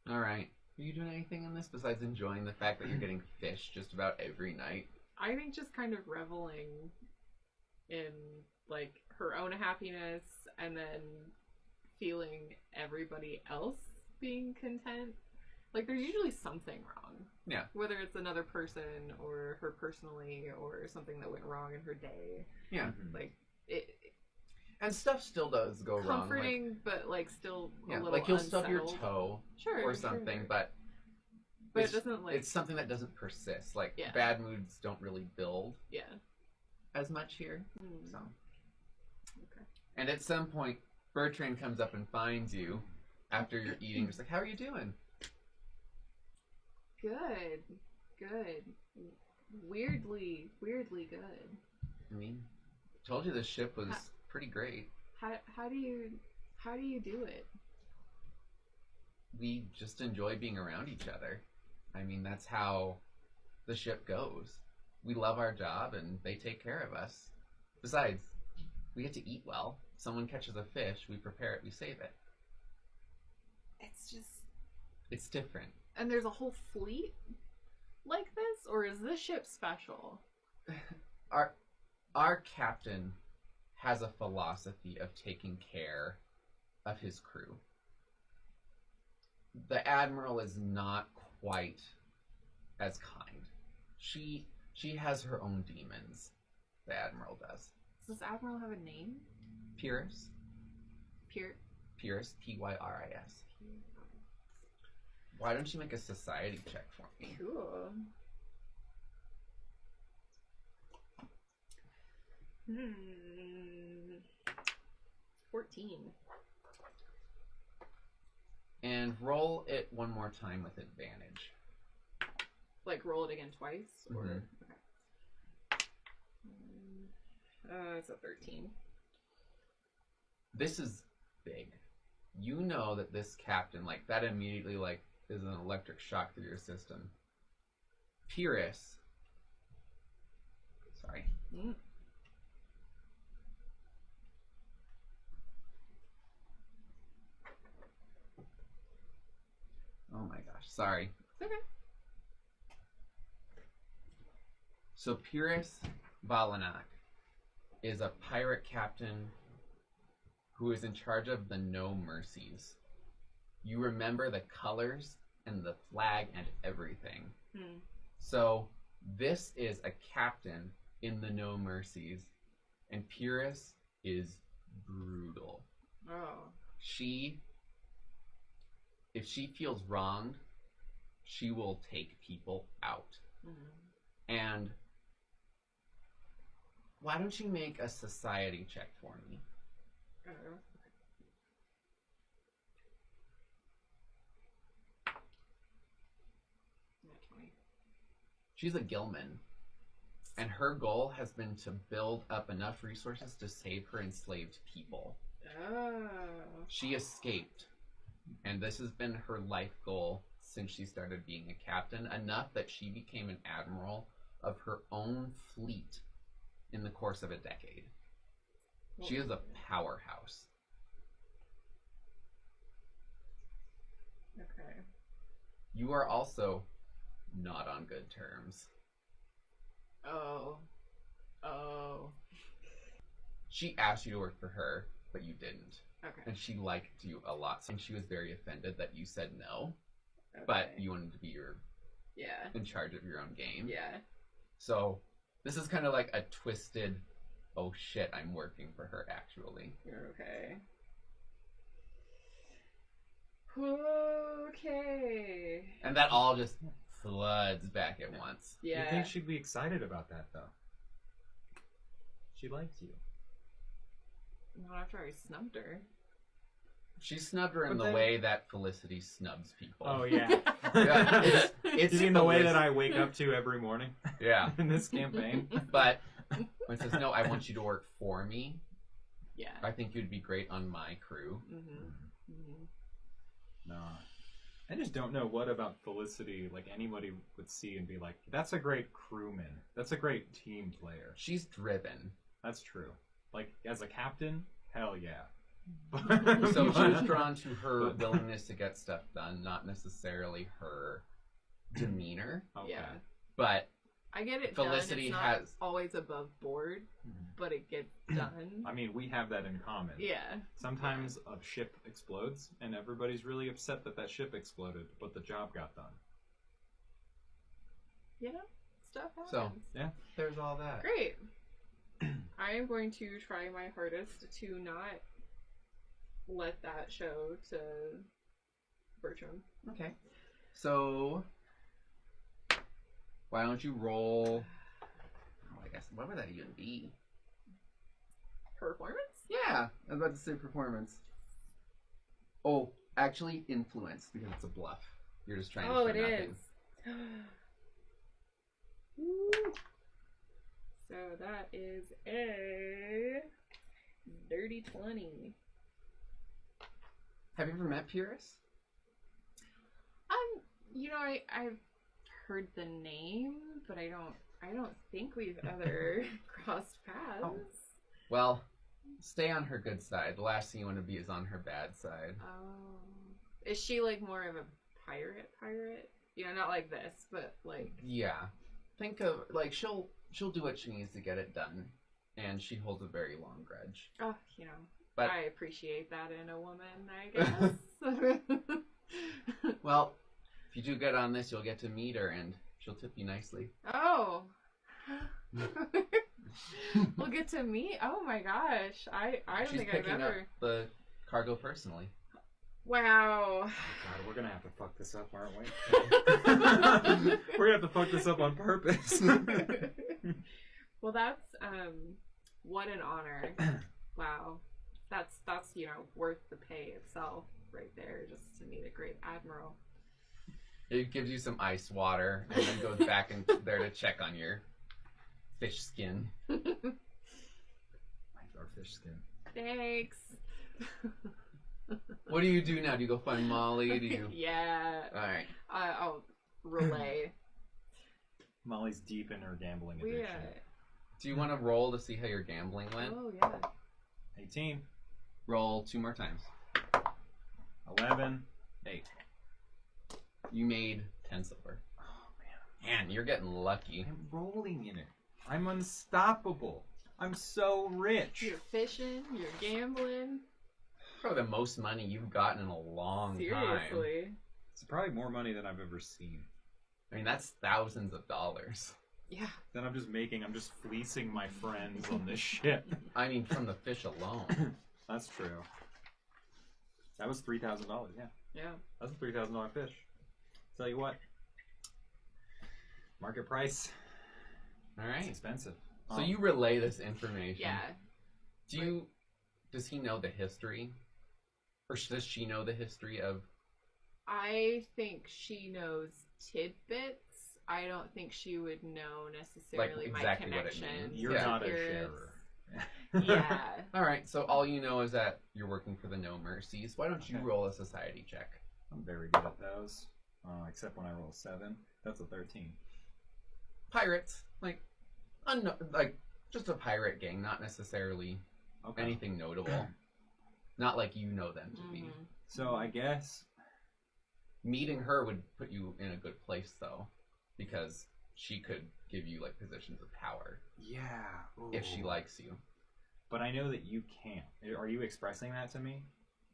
Alright. Are you doing anything in this besides enjoying the fact that you're getting fish just about every night? I think just kind of reveling in like her own happiness and then feeling everybody else being content. Like there's usually something wrong. Yeah. Whether it's another person or her personally or something that went wrong in her day. Yeah. Like it And stuff still does go wrong. comforting but like still a Yeah, little like you'll stub your unsettled. toe Sure, or something, sure. but But it's, it doesn't like it's something that doesn't persist. Like Yeah. bad moods don't really build yeah. as much here. Mm. So, Okay. and at some point, Bertrand comes up and finds you after you're eating. Just like, how are you doing? Good. Good. Weirdly good. I mean, told you this ship was Ha- pretty great. How do you do it? We just enjoy being around each other. I mean, that's how the ship goes. We love our job and they take care of us. Besides, we get to eat well. Someone catches a fish, we prepare it, we save it. It's just It's different. and there's a whole fleet like this, or is this ship special? Our captain has a philosophy of taking care of his crew. The admiral is not quite as kind. She has her own demons. The admiral does. Does Admiral have a name? Pyrrhus. Pier. Pyrrhus. Pyrs. Why don't you make a society check for me? Cool. 14. And roll it one more time with advantage. Like roll it again twice, or Mhm. okay. It's a 13. This is big. You know that this captain, like, that immediately, like, is an electric shock through your system. Pyrrhus. Sorry. Mm. Oh my gosh, sorry. It's okay. So Pyrrhus Valenak is a pirate captain who is in charge of the No Mercies. You remember the colors and the flag and everything. Hmm. So this is a captain in the No Mercies, and Pyrrhus is brutal. Oh. If she feels wronged, she will take people out. Mm. And why don't you make a society check for me? Oh. Not 20. She's a Gilman, and her goal has been to build up enough resources to save her enslaved people. Oh. She escaped, and this has been her life goal since she started being a captain, enough that she became an admiral of her own fleet in the course of a decade. She is a powerhouse. Okay. You are also not on good terms. Oh. Oh. She asked you to work for her, but you didn't. Okay. And she liked you a lot. And she was very offended that you said no, Okay. but you wanted to be your Yeah. in charge of your own game. Yeah. So this is kind of like a twisted, oh shit, I'm working for her actually. Okay. Okay. And that all just floods back at once. Yeah. You think she'd be excited about that, though? She likes you. Not after I snubbed her. She snubbed her in But the then- way that Felicity snubs people. Oh, yeah. Yeah, it's You mean the way that Felicity. I wake up to every morning Yeah, in this campaign? but when it says, no, I want you to work for me, Yeah. I think you'd be great on my crew. Mm-hmm. Mm-hmm. No. I just don't know what about Felicity, like, anybody would see and be like, that's a great crewman. That's a great team player. She's driven. That's true. Like, as a captain, hell yeah. So she was drawn to her willingness to get stuff done, not necessarily her demeanor. Okay. Yeah. But I get it Felicity done. It's not has- always above board, Mhm. but it gets done. I mean, we have that in common. Yeah. Sometimes a ship explodes, and everybody's really upset that that ship exploded, but the job got done. You know, stuff happens. So, there's all that. Great. I am going to try my hardest to not let that show to Bertram. Okay. So, why don't you roll? Oh, I guess, what would that even be? Performance? Yeah, I was about to say performance. Oh, actually, influence, because it's a bluff. You're just trying to Oh, show it nothing. is. Woo. So that is a dirty 20. Have you ever met Pyrrhus? You know, I've heard the name, but I don't think we've ever crossed paths. Oh. Well, stay on her good side. The last thing you want to be is on her bad side. Oh. Is she like more of a pirate? You know, not like this, but like Yeah. Think of, like, she'll do what she needs to get it done, and she holds a very long grudge. oh, you know. But- I appreciate that in a woman, I guess. Well, if you do good on this, you'll get to meet her, and she'll tip you nicely. Oh. We'll get to meet. Oh my gosh. I don't She's think I've picking up ever. the cargo personally. Wow. God, we're gonna have to fuck this up, aren't we? We're gonna have to fuck this up on purpose. Well, that's what an honor. Wow. That's you know, worth the pay itself right there, just to meet a great admiral. It gives you some ice water, and then goes back in there to check on your fish skin. Our fish skin. Thanks. What do you do now? Do you go find Molly? Do you? Yeah. Alright. I'll relay. Molly's deep in her gambling We addiction. Do you want to roll to see how your gambling went? oh yeah. 18, Roll 2 more times. 11, 8. You made 10 silver. Oh, Man, you're getting lucky. I'm rolling in it. I'm unstoppable. I'm so rich. You're fishing. You're gambling. Probably the most money you've gotten in a long time. Seriously. It's probably more money than I've ever seen. I mean, that's thousands of dollars. Yeah. Then I'm just fleecing my friends on this ship. I mean, from the fish alone. That's true. That was $3,000, yeah. Yeah. That's a $3,000 fish. Tell you what. Market price. All It's right. expensive. So you relay this information. Yeah. Does he know the history? Or does she know the history of... I think she knows tidbits. I don't think she would know necessarily Like, exactly my what it connection. means. You're Yeah. not a Pyrrhus. sharer. Yeah. Alright, so all you know is that you're working for the No Mercies. Why don't you Okay. roll a society check? I'm very good at those. Except when I roll 7. That's a 13. Pirates. Like, just a pirate gang, not necessarily Okay. anything notable. Not like you know them to be. Mhm. So I guess Meeting her would put you in a good place, though, because she could give you, like, positions of power yeah. if she Ooh. likes you. But I know that you can't. Are you expressing that to me?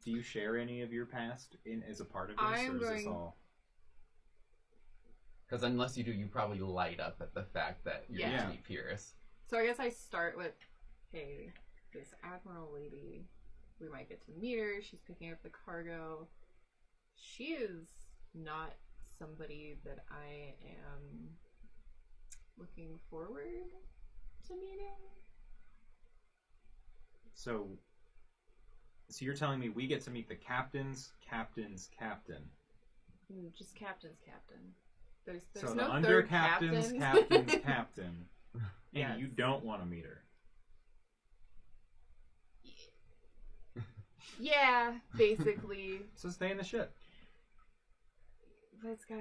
Do you share any of your past as a part of this, I'm or is this going- all? Because unless you do, you probably light up at the fact that you're Yeah. going to meet Pierce. So I guess I start with, hey, this Admiral lady, we might get to meet her. She's picking up the cargo. She is not somebody that I am looking forward to meeting. So you're telling me we get to meet the captain's captain. Just captain's captain. There's So no the under third captain's captain. captain's captain. And Yes. you don't want to meet her. Yeah, basically. So stay in the ship. But it's got.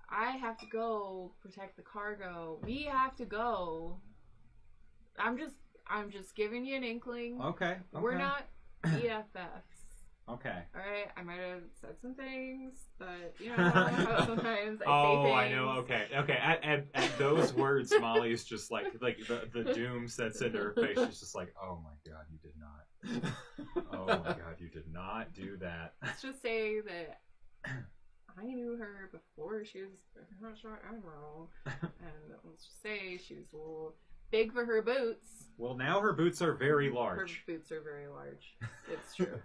I have to go protect the cargo. We have to go. I'm just giving you an inkling. Okay. We're not BFFs. Okay. All right, I might have said some things, but you know how sometimes I say Oh, things. I know. Okay. At those words, Molly's just like the doom sets into her face. She's just like, oh my god, you did not. Oh my god, you did not do that. Let's just say that I knew her before she was a hotshot admiral, and let's just say she was a little big for her boots. Well, now her boots are very Her large. boots are very large. It's true.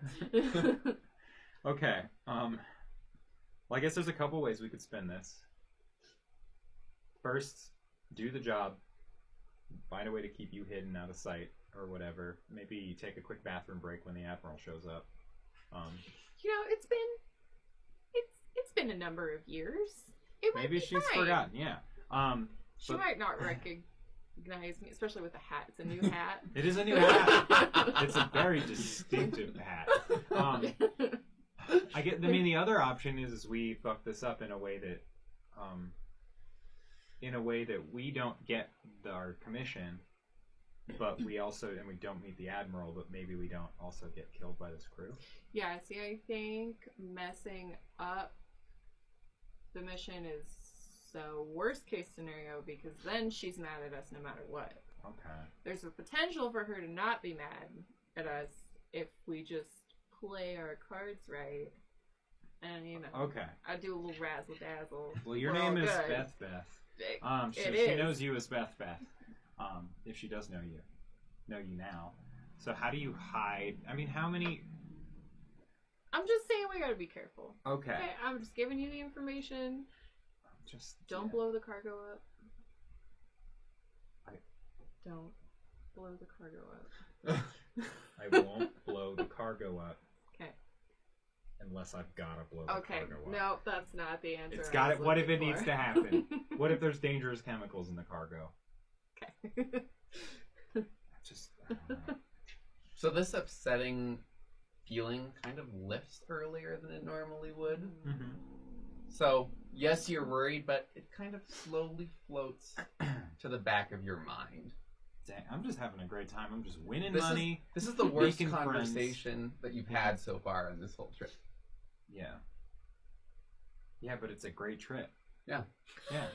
Okay. Well, I guess there's a couple ways we could spin this. First, do the job. Find a way to keep you hidden out of sight or whatever. Maybe take a quick bathroom break when the Admiral shows up. You know, it's been a number of years. It might Maybe be she's fine. forgotten. Yeah. She but- might not recognize me, especially with the hat. It's a new hat. It is a new hat. It's a very distinctive hat. I mean, the other option is we fuck this up in a way that, we don't get our commission, but we don't meet the Admiral, but maybe we don't also get killed by this crew. Yeah, see, I think messing up the mission is the worst case scenario because then she's mad at us no matter what. Okay. There's a potential for her to not be mad at us if we just play our cards right. And, you know, Okay. I do a little razzle dazzle. Well, your We're name all is good. Beth. So It she is. knows you as Beth. If she does know you now. So how do you hide? I mean, how many? I'm just saying we gotta be careful. Okay. Okay, I'm just giving you the information. Just Don't blow the cargo up. Don't blow the cargo up. I won't blow the cargo up. Okay. Unless I've gotta blow the Okay. cargo up. No, that's not the answer. It's I got was it. What if it looking needs for. to happen? What if there's dangerous chemicals in the cargo? Okay. Just I don't know. So this upsetting feeling kind of lifts earlier than it normally would. Mhm. So, yes, you're worried, but it kind of slowly floats to the back of your mind. Dang, I'm just having a great time. I'm just winning This money. This is the worst Making conversation that you've had so far on this whole trip. Yeah. Yeah, but it's a great trip. Yeah. Yeah.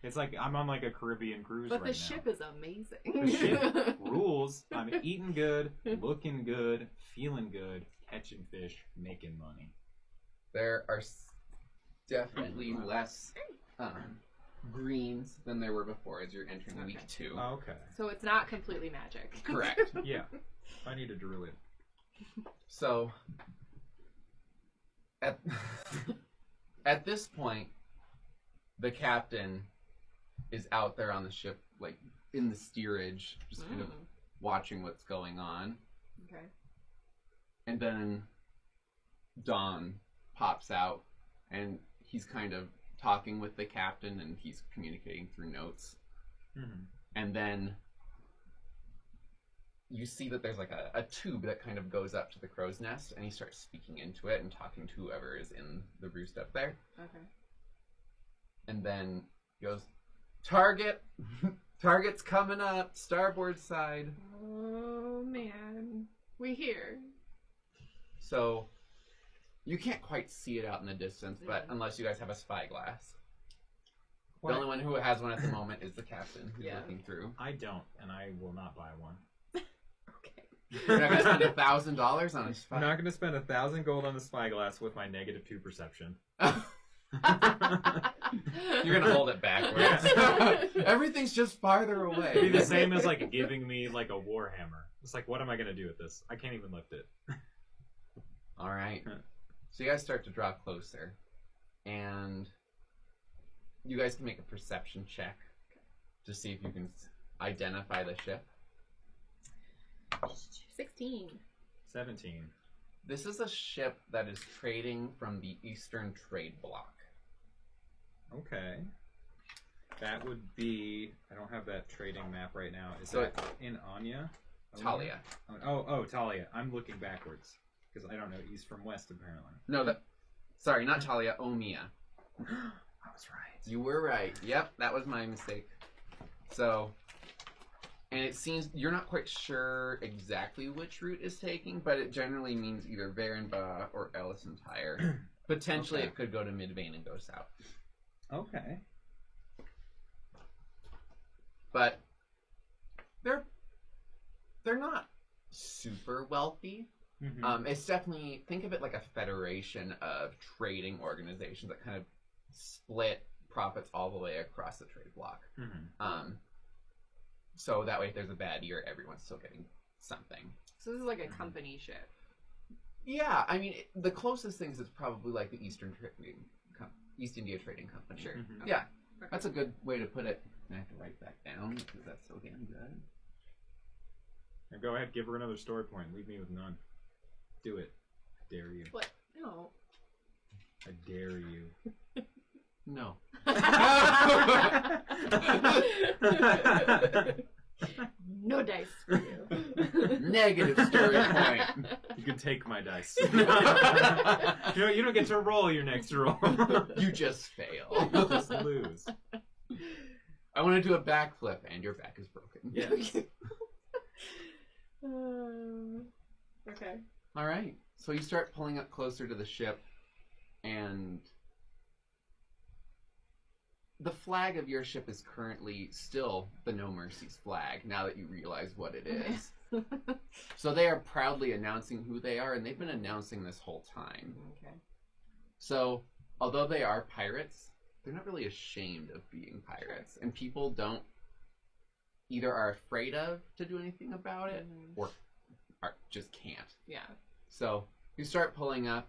It's like I'm on like a Caribbean cruise But right the now. ship is amazing. The ship rules. I'm eating good, looking good, feeling good, catching fish, making money. There are definitely less greens than there were before as you're entering week 2. Okay. So it's not completely magic. Correct. Yeah. I need a druid. So, at this point, the captain is out there on the ship, like in the steerage, just kind of watching what's going on. Okay. And then Dawn pops out, and he's kind of talking with the captain, and he's communicating through notes. Mm-hmm. And then you see that there's like a tube that kind of goes up to the crow's nest, and he starts speaking into it and talking to whoever is in the roost up there. Okay. And then he goes, "Target! Target's coming up, starboard side." Oh man, we hear. So you can't quite see it out in the distance, but unless you guys have a spyglass. What? The only one who has one at the moment is the captain who's Yeah. looking through. I don't, and I will not buy one. Okay. You're not gonna spend $1,000 on a I'm spyglass. not going to spend 1,000 gold on the spyglass with my -2 perception. You're gonna hold it backwards. Everything's just farther away. It'd be the same as like giving me like a warhammer. It's like, what am I gonna do with this? I can't even lift it. All right. So you guys start to draw closer, and you guys can make a perception check to see if you can identify the ship. 16. 17. This is a ship that is trading from the Eastern Trade Bloc. Okay. That would be... I don't have that trading map right now. Is So that in Anya? Talia. Oh, Talia. I'm looking backwards. Because I don't know east from west, apparently. No, sorry, not Talia, Omiya. I was right. You were right. Yep, that was my mistake. So, and it seems you're not quite sure exactly which route is taking, but it generally means either Varenba or Ellisentire. Potentially, Okay. it could go to Midvane and go south. Okay. But they're not super wealthy. Mm-hmm. It's definitely, think of it like a federation of trading organizations that kind of split profits all the way across the trade block. Mm-hmm. So that way, if there's a bad year, everyone's still getting something. So this is like a company ship. Yeah, I mean, the closest things is probably like the East India Trading Company. Sure. Mhm. Okay. Yeah, Okay. that's a good way to put it. I have to write that down because that's so damn good. Now go ahead, give her another story point. Leave me with none. Do it. I dare you. What? No. I dare you. No. No dice for you. Negative story point. You can take my dice. You don't get to roll your next roll. You just fail. You just lose. I want to do a backflip, and your back is broken. Yes. Okay. All right. So you start pulling up closer to the ship, and the flag of your ship is currently still the No Mercy's flag, now that you realize what it is. So they are proudly announcing who they are, and they've been announcing this whole time. Okay. So, although they are pirates, they're not really ashamed of being pirates. And people either are afraid of to do anything about it, or just can't. Yeah. So, you start pulling up,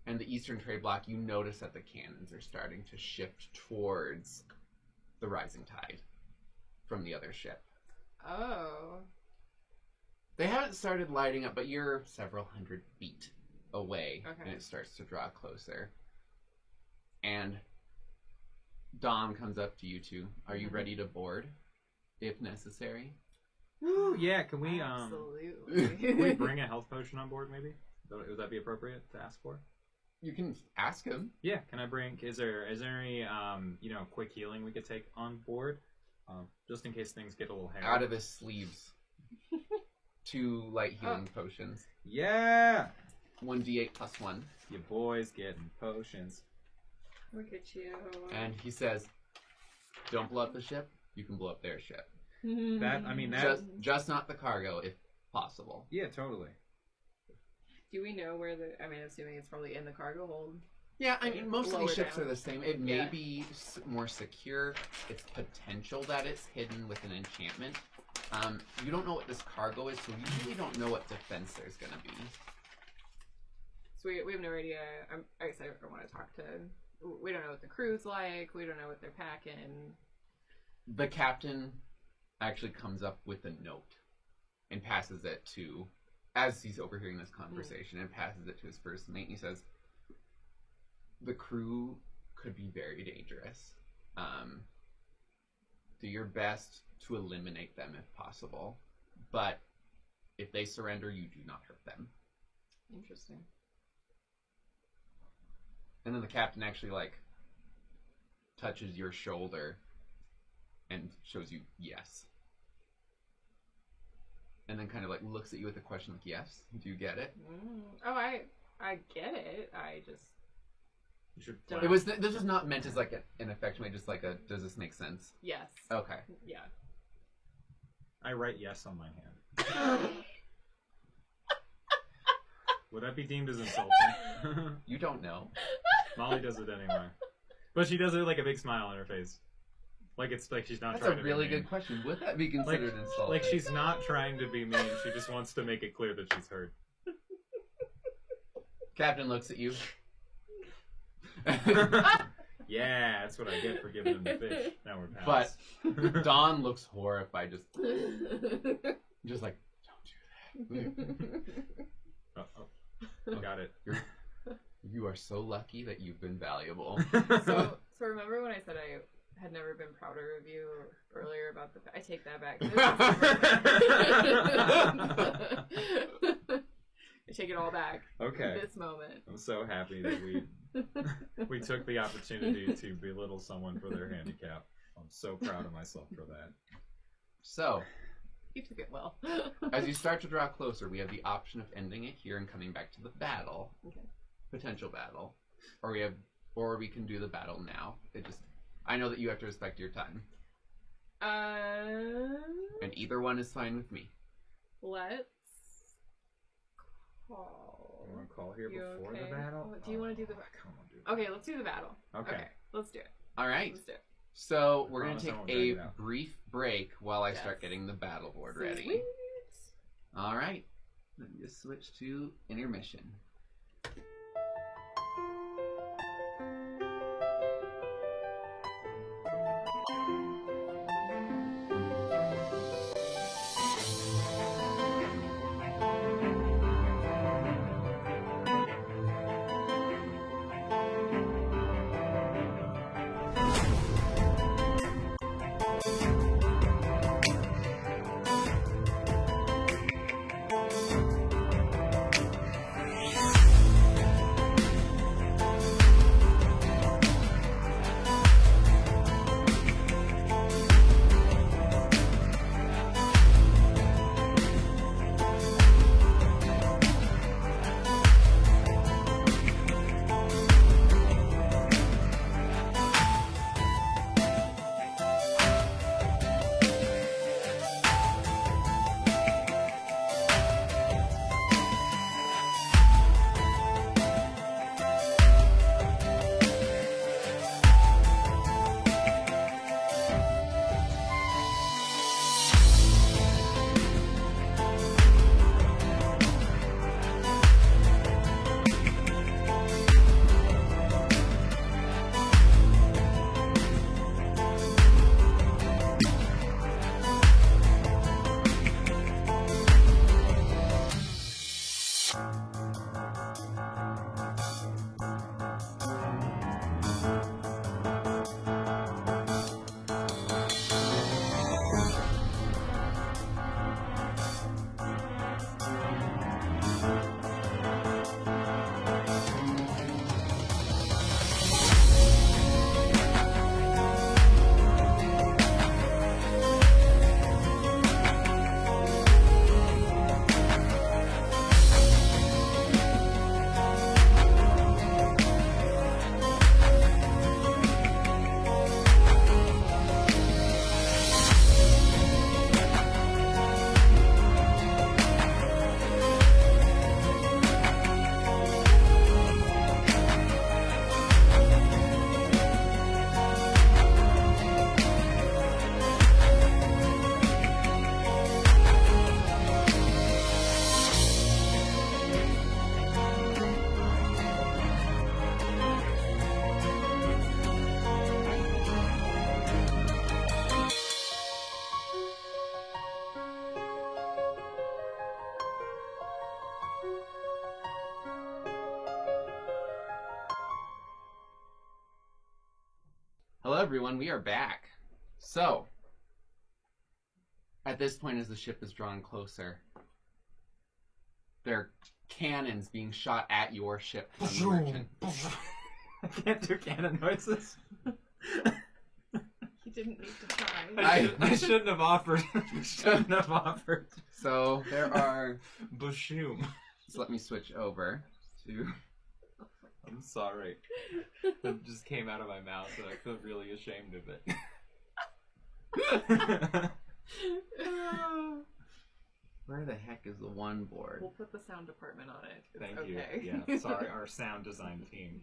and the Eastern Trade Bloc, you notice that the cannons are starting to shift towards the rising tide from the other ship. Oh. They haven't started lighting up, but you're several hundred feet away, Okay. and it starts to draw closer. And Dom comes up to you two. Are you ready to board, if necessary? Woo, yeah, can we Absolutely. can we bring a health potion on board maybe? Would that be appropriate to ask for? You can ask him. Yeah, can I bring is there any quick healing we could take on board? Just in case things get a little hairy. Out of his sleeves. 2 light healing potions. Yeah! 1d8 plus 1. You boys getting potions. Look at you. And he says, don't blow up the ship, you can blow up their ship. That Just not the cargo, if possible. yeah, totally. Do we know where assuming it's probably in the cargo hold. Yeah, I mean, most of Lower these ships down. are the same. It may Yeah. be more secure. It's potential that it's hidden with an enchantment. You don't know what this cargo is, so you really don't know what defense there's going to be. So we have no idea. I guess I want to talk to. We don't know what the crew's like. We don't know what they're packing. The captain actually comes up with a note and passes it to, as he's overhearing this conversation, and passes it to his first mate. He says, the crew could be very dangerous. Do your best to eliminate them if possible. But if they surrender, you do not hurt them. Interesting. And then the captain actually, touches your shoulder and shows you yes. And then kind of, looks at you with a question yes, do you get it? Oh, I get it. I just... You should This was not meant as, an affection way, just does this make sense? Yes. Okay. Yeah. I write yes on my hand. Would that be deemed as insulting? You don't know. Molly does it anyway. But she does it with like a big smile on her face. Like it's like she's not That's trying a to really be mean. good question. Would that be considered insulting? Like she's not trying to be mean. She just wants to make it clear that she's hurt. Captain looks at you. Yeah, that's what I get for giving him the fish. Now we're pals. But Dawn looks horrified, just like, don't do that. Got it. You are so lucky that you've been valuable. So remember when I said I had never been prouder of you earlier about the... I take that back. I take it all back. Okay. This moment. I'm so happy that we took the opportunity to belittle someone for their handicap. I'm so proud of myself for that. So, you took it well. as you start to draw closer, we have the option of ending it here and coming back to the battle. Okay. Potential battle. Or we can do the battle now. I know that you have to respect your time. And either one is fine with me. Let's call. You want to call here before okay? the battle? Do you want to do the battle? Okay, let's do the battle. Okay, let's do it. All right. Let's do it. So we're going Promise to I take won't drag it a out. brief break while I start Yes. getting the battle board Sweet. ready. All right. Let me just switch to intermission. Hello everyone, we are back. So, at this point as the ship is drawing closer, there are cannons being shot at your ship from the merchant. I can't do cannon noises. He didn't need to try. I shouldn't have offered. Shouldn't have offered. So, there are... Bashoom. So let me switch over to... I'm sorry. That just came out of my mouth and I feel really ashamed of it. Where Where the heck is the one board? We'll put the sound department on it. It's Thank okay. you. Yeah, sorry, our sound design team.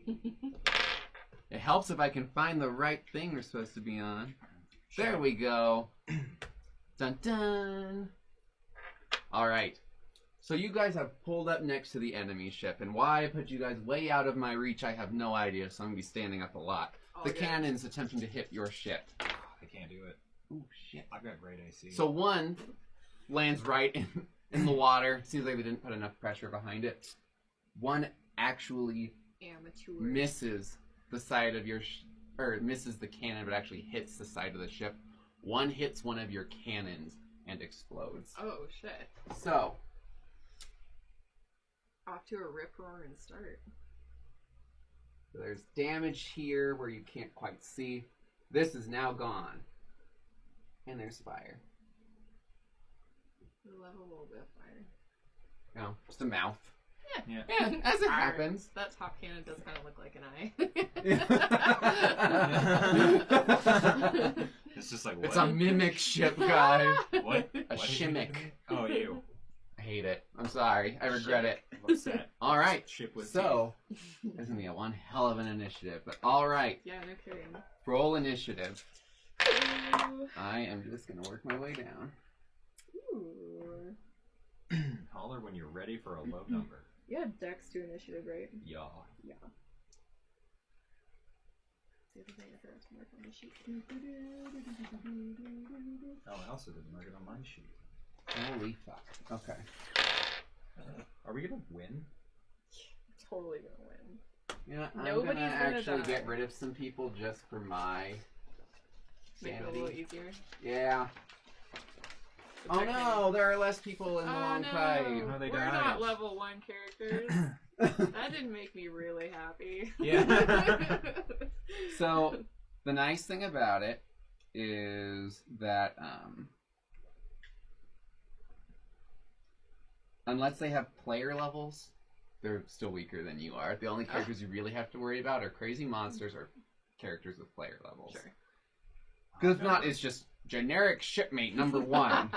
It helps if I can find the right thing we're supposed to be on. There we go. Dun dun. All right. So you guys have pulled up next to the enemy ship, and why I put you guys way out of my reach, I have no idea. So I'm gonna be standing up a lot. All The good. cannon's attempting to hit your ship. I can't do it. Ooh, shit. I've got great AC. So one lands right in the water. Seems like they didn't put enough pressure behind it. One actually Amateur. misses the side of your or misses the cannon, but actually hits the side of the ship. One hits one of your cannons and explodes. Oh shit! So Off to a rip roaring start. there's damage here where you can't quite see. This is now gone, and there's fire. We'll have a little bit of fire. No, just a mouth. Yeah. Yeah, as it Fire. happens. That top cannon does kind of look like an eye. It's just like, what? It's a mimic ship, guys. What? A What did you do to shimmick. me? Oh, you. I hate it. I'm sorry. I regret it. What's that? All right. Ship with So, there's going to be a one hell of an initiative. But all right. Yeah, no kidding. Roll initiative. Ooh. I am just going to work my way down. Ooh. teeth. Holler when you're ready for a low number. You had Dex to initiative, right? Yeah. Yeah. See the thing I forgot to mark on the sheet. Oh, I also didn't mark it on my sheet. Holy fuck. Okay. Are we gonna win? Totally gonna win. Yeah, I'm Nobody's going to gonna actually die. get rid of some people just for my Make it a sanity. little easier. Yeah. Oh Protect me. no, there are less people in the Oh long no, fight. No, they we're died. not level 1 characters. That didn't make me really happy. Yeah. So, the nice thing about it is that unless they have player levels, they're still weaker than you are. The only characters you really have to worry about are crazy monsters or characters with player levels. Sure. Because if not, it's just generic shipmate number 1.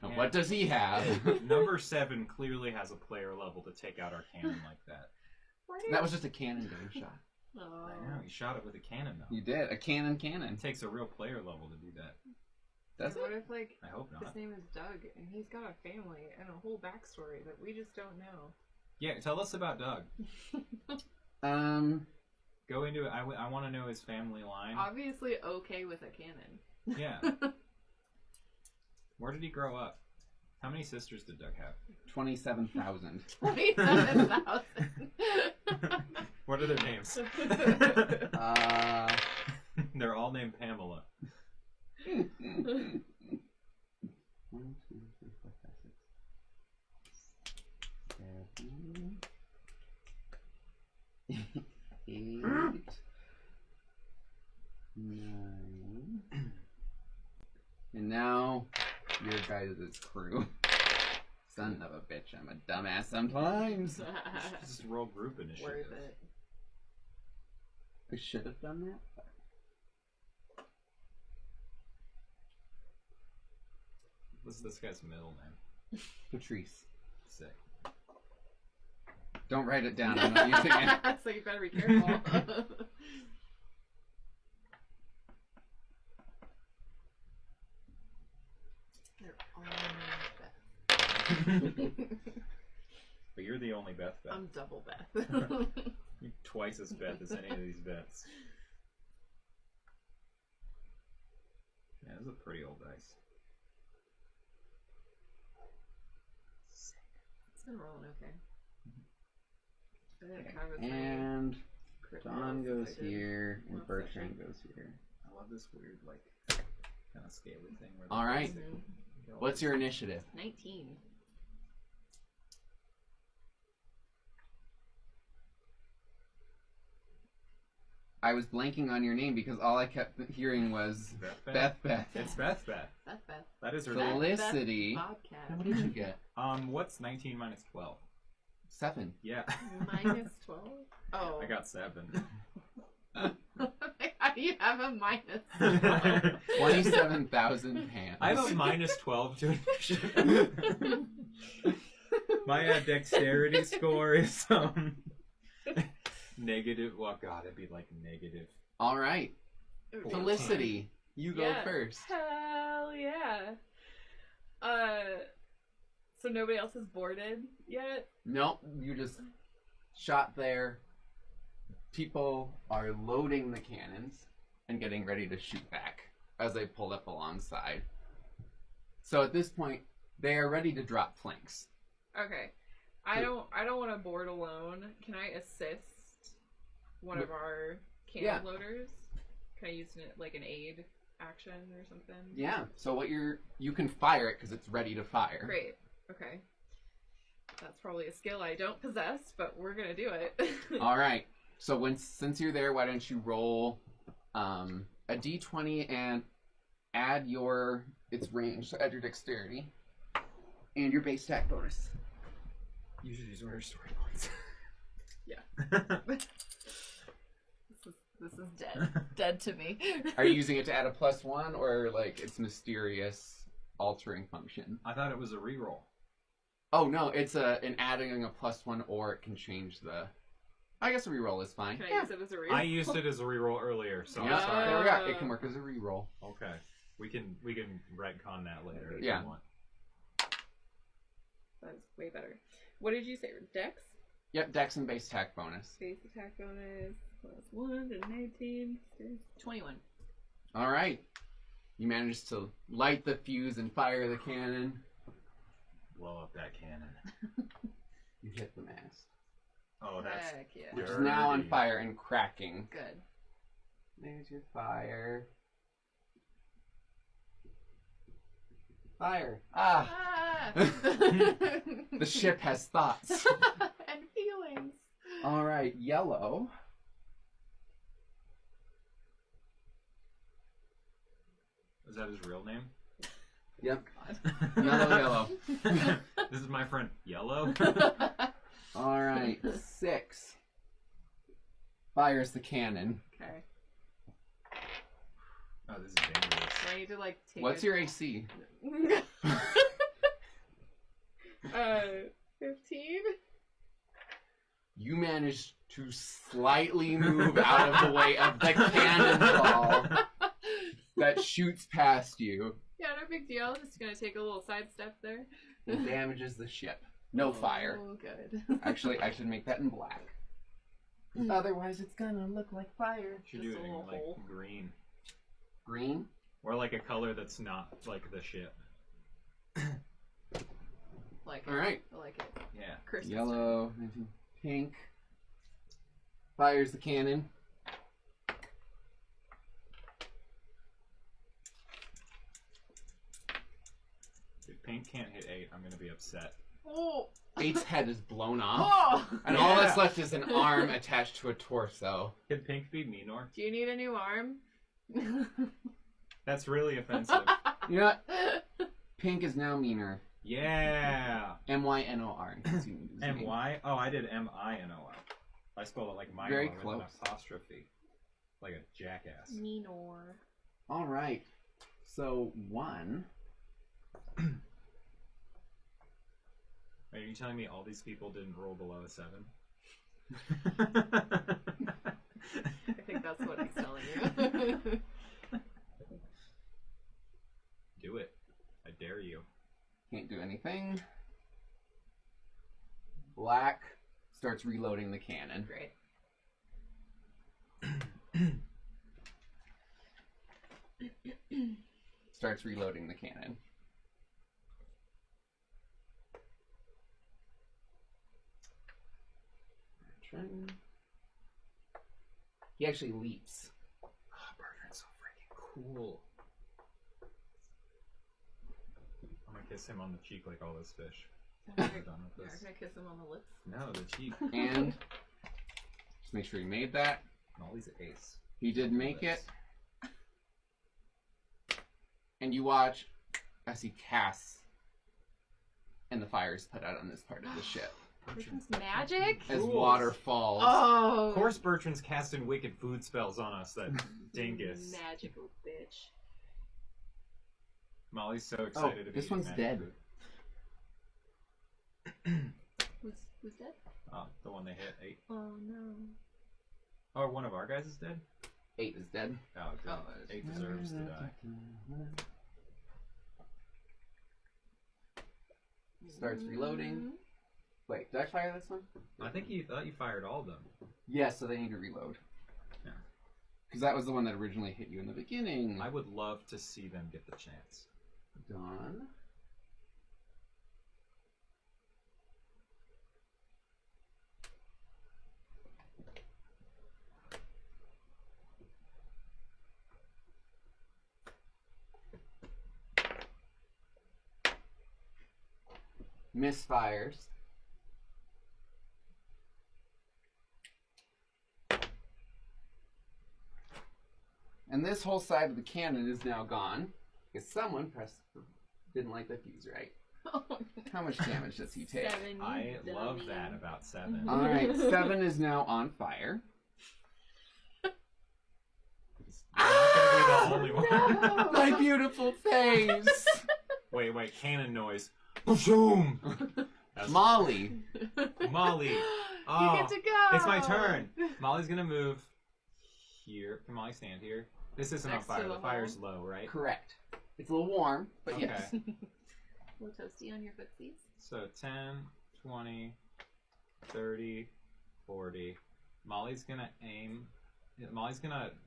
And what does he have? Number 7 clearly has a player level to take out our cannon like that. That was just a cannon getting shot. Oh. I know, you shot it with a cannon though. You did. A cannon. It takes a real player level to do that. Does What it? if, like, I hope his not. name is Doug and he's got a family and a whole backstory that we just don't know? Yeah, tell us about Doug. Go into it. I want to know his family line. Obviously okay with a cannon. Yeah. Where did he grow up? How many sisters did Doug have? 27,000. 27,000. What are their names? They're all named Pamela. 1, 2, 3, 4, 5, 6, 7, 8, 9, and now your guys' crew. Son of a bitch, I'm a dumbass sometimes. Just roll group initiative. Worth it. I should have done that. But... What's this guy's middle name? Patrice. Sick. Don't write it down, I'm not using it. So you better be careful. They're all Beth. But you're the only Beth. I'm double Beth. You're twice as Beth as any of these Beths. Yeah, this is a pretty old dice. It's been rolling okay. I didn't have as many And crit Don rolls goes as I did here, and last Bertrand session. goes here. I love this weird, like, kind of scaly thing. Where the All right. dice go. What's your initiative? 19. I was blanking on your name because all I kept hearing was Beth. It's Beth. Beth. That is her So- name. Felicity. Bobcat. What did you get? What's 19 minus 12? 7. Yeah. Minus 12? Oh. I got 7. I You have a minus. 27,000 pounds. I have a minus 12 to initiative. My dexterity score is negative. Well, God, it'd be like negative. All right. Felicity, you go Yeah. first. Hell yeah. So nobody else is boarded yet? Nope, you just shot there. People are loading the cannons and getting ready to shoot back as they pull up alongside. So at this point, they are ready to drop flanks. Okay. I don't want to board alone. Can I assist one of our cannon loaders? Can I use it like an aid action or something? Yeah. So what you can fire it because it's ready to fire. Great. Okay. That's probably a skill I don't possess, but we're gonna do it. All right. So since you're there, why don't you roll a d20 and add its range, so add your dexterity and your base attack bonus. You should use one of your story points. Yeah. This is dead. Dead to me. Are you using it to add a +1 or like its mysterious altering function? I thought it was a reroll. Oh no, it's an adding a +1 or it can change the. I guess a reroll is fine. Can I use it as a reroll? I used it as a reroll earlier, so Yeah, I'm sorry. there we go. It can work as a reroll. Okay, we can retcon that later if Yeah. you want. That's way better. What did you say? Dex? Yep, dex and base attack bonus. Base attack bonus +1 and 19. 21. All right, you managed to light the fuse and fire the cannon. Blow up that cannon. You hit the mast, Oh, that's Heck yeah. which is now on dirty. fire and cracking. Good. There's your fire. Fire. Ah! Ah! The ship has thoughts. And feelings. All right, yellow. Is that his real name? Yep. God. Yellow. This is my friend Yellow. All right, 6. Fires the cannon. Okay. Oh, this is dangerous. Do I need to like take What's your AC? 15? You managed to slightly move out of the way of the cannonball that shoots past you Yeah, no big deal. Just gonna take a little sidestep there. and damages the ship. No fire. Oh, good. Actually, I should make that in black. Otherwise, it's gonna look like fire. Should Just do a it in little like hole. green Green? or like a color that's not like the ship. Like it. All right. I like it. Yeah. Christmas Yellow, pink. Fires the cannon. If pink can't hit 8, I'm gonna be upset. Oh. 8's head is blown off. Oh. And all that's left is an arm attached to a torso. Can pink be Minor? Do you need a new arm? That's really offensive. You know what? Pink is now meaner. Yeah. M-Y-N-O-R. in case you need his name. M-Y? Oh, I did M-I-N-O-R. I spelled it like minor Very with close. an apostrophe. Like a jackass. Minor. All right. So 1. Are you telling me all these people didn't roll below a 7? I think that's what he's telling you. Do it. I dare you. Can't do anything. Black starts reloading the cannon. Great. Starts reloading the cannon. He actually leaps. Oh, Bertrand's so freaking cool. I'm gonna kiss him on the cheek like all those fish. You're I'm done with this. gonna kiss him on the lips. No, the cheek. And just make sure he made that. And all these ace. He did make it. And you watch as he casts and the fire is put out on this part of the ship. Bertrand's magic? as Fools. water falls. Oh! Of course Bertrand's casting wicked food spells on us, that dingus. Magical bitch. Molly's so excited to be this eating one's magic dead. food. Who's dead? Oh, the one they hit, 8. Oh no. Oh, one of our guys is dead? 8 is dead. Oh, good. Oh, 8 deserves to die. Starts reloading. Wait, did I fire this one? I think you thought you fired all of them. Yeah, so they need to reload. Yeah. Because that was the one that originally hit you in the beginning. I would love to see them get the chance. Done. Misfires. And this whole side of the cannon is now gone because someone didn't like the fuse right. How much damage does he take? 7, I you love dummy. that about 7. All right, 7 is now on fire. You're not gonna be the only one. No! My beautiful face. Wait, cannon noise. Boom! That's Molly. Molly. You Oh, get to go! it's my turn. Molly's gonna move here. Can Molly stand here? This isn't Next on to fire. the The fire's low, right? Correct. It's a little warm, but Okay. yes. A little toasty on your footsies. So 10, 20, 30, 40. Molly's gonna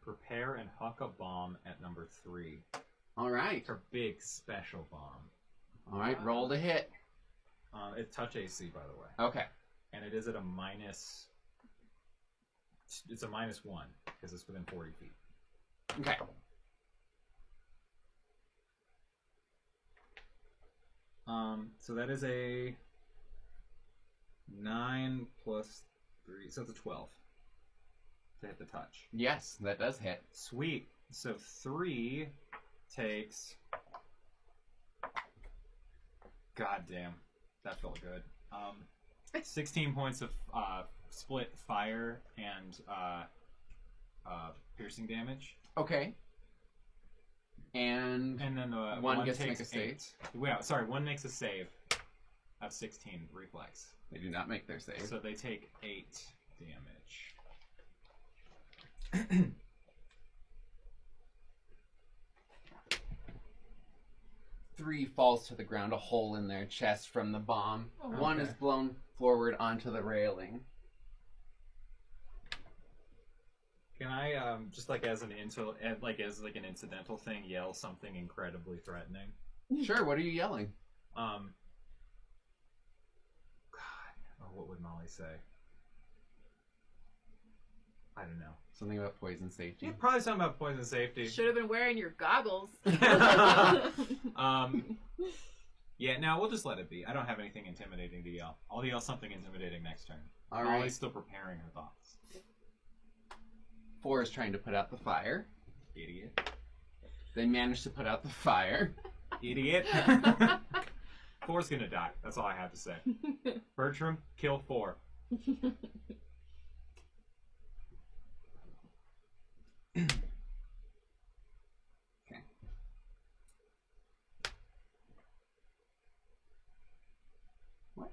prepare and huck a bomb at number 3. All right. Her big special bomb. All right, roll to hit. It's touch AC, by the way. Okay. And it is at a minus... It's a -1, because it's within 40 feet. Okay. So that is a 9 plus 3, so it's a 12 to hit the touch. Yes, that does hit. Sweet. So 3 takes... God damn, that felt good. 16 points of split fire and piercing damage. Okay. And And then one gets to takes make a save. 8. Wait, sorry, one makes a save of 16 reflex. they do not make their save. So they take 8 damage. 3 falls to the ground, a hole in their chest from the bomb. Oh. 1 is Okay. blown forward onto the railing. Can I just like as an an incidental thing yell something incredibly threatening? Sure, what are you yelling? God, what would Molly say? I don't know. Something about poison safety. Yeah, probably something about poison safety. Should have been wearing your goggles. Yeah, no, we'll just let it be. I don't have anything intimidating to yell. I'll yell something intimidating next turn. All Molly's right. still preparing her thoughts. 4 is trying to put out the fire. Idiot. They manage to put out the fire. Idiot. 4's gonna die. That's all I have to say. Bertram, kill 4. Okay. What?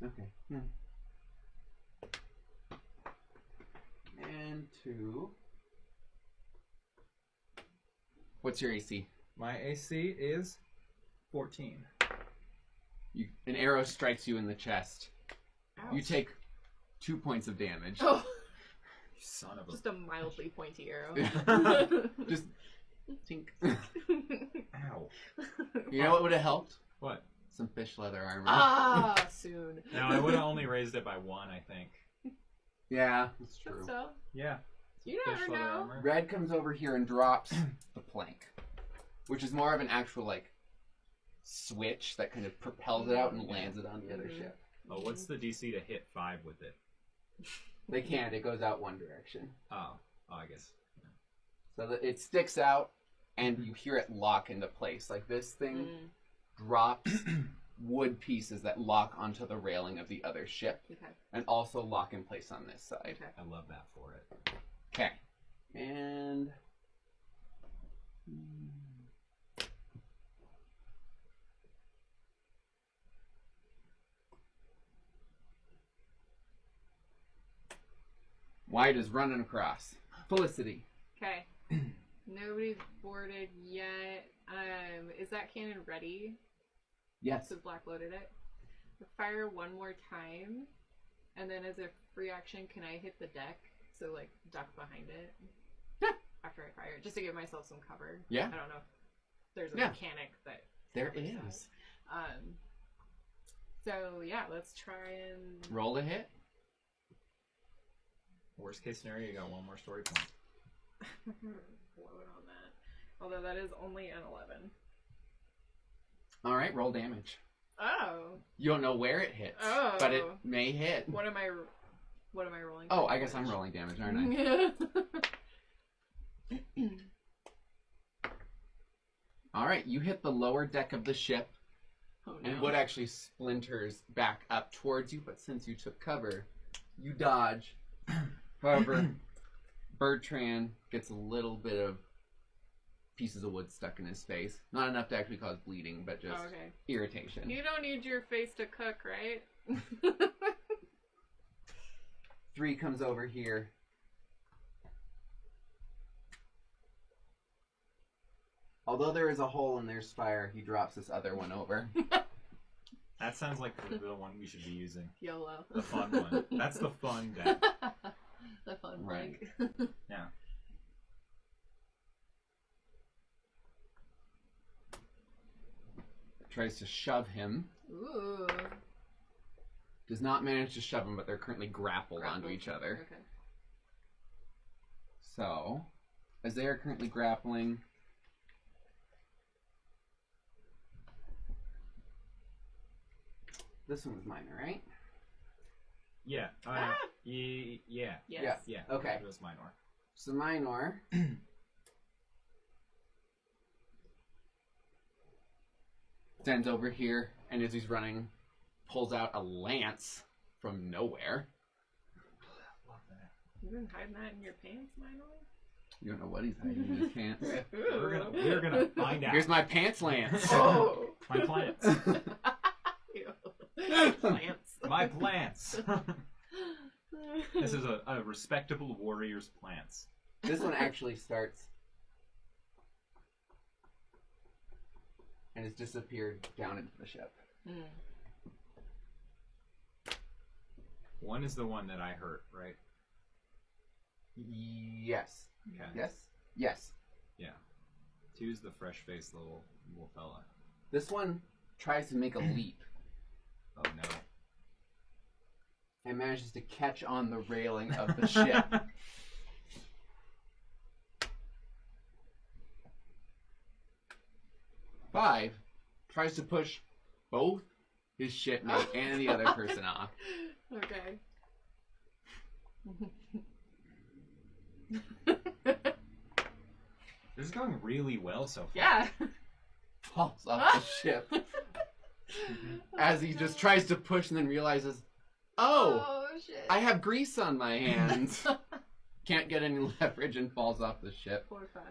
Okay. And 2. What's your AC? My AC is 14. An arrow strikes you in the chest. You Ouch. take 2 points of damage. Oh, You son of a... just a mildly pointy arrow. Just tink. Ow. You know what would have helped? What? Some fish leather armor. Ah, soon. No, I would have only raised it by 1, I think. Yeah, that's But true. still, Yeah. you Fish never leather know. armor. Red comes over here and drops the plank, which is more of an actual like switch that kind of propels it out and lands it on the other ship. Oh, what's the DC to hit 5 with it? They can't. It goes out one direction, Oh, I guess. so that it sticks out, and you hear it lock into place. Like this thing drops wood pieces that lock onto the railing of the other ship Okay. and also lock in place on this side. Okay. I love that for it. Okay. And White is running across. Felicity. Okay. Nobody's boarded yet. Is that cannon ready? Yes. So Black loaded it. Fire one more time, and then as a free action, can I hit the deck? So like duck behind it. Yeah. After I fire it, just to give myself some cover. Yeah. I don't know if there's a Yeah. mechanic that There covers is. that. So yeah, let's try and Roll a hit. Worst case scenario, you got one more story point. blow it on that. Although that is only an 11. All right, roll damage. Oh. You don't know where it hits, Oh. but it may hit. What am I rolling? Oh, for I guess I'm damage? rolling damage, aren't I? All right, you hit the lower deck of the ship, Oh no. and wood actually splinters back up towards you, but since you took cover, you dodge. However, Bertrand gets a little bit of pieces of wood stuck in his face. Not enough to actually cause bleeding, but just Oh, okay. irritation. You don't need your face to cook, right? 3 comes over here. Although there is a hole in their spire, he drops this other one over. That sounds like the one we should be using. YOLO. The fun one. That's the fun deck. The fun Right. blank. Yeah. Tries to shove him. Ooh. Does not manage to shove him, but they're currently grappled onto each other. Okay. So, as they are currently grappling, this one was minor, right? Yeah. Ah! Yeah. Yes. Yeah. Yeah. Okay. It was minor. So minor. Stands over here, and as he's running, pulls out a lance from nowhere. Love that. You've been hiding that in your pants, Milo? You don't know what he's hiding in his pants. We're gonna find out. Here's my pants lance. Oh! My plants. Plants. My plants. This is a respectable warrior's plants. This one actually starts and has disappeared down into the ship. Mm. One is the one that I hurt, right? Yes. Okay. Yes. Yes. Yeah. Two's the fresh-faced little fella. This one tries to make a leap Oh no. and manages to catch on the railing of the ship. 5 tries to push both his shipmate and the other person off. Okay. This is going really well so far. Yeah. Falls off the ship as he just tries to push and then realizes, oh, shit. I have grease on my hands. Can't get any leverage and falls off the ship. 4 or 5.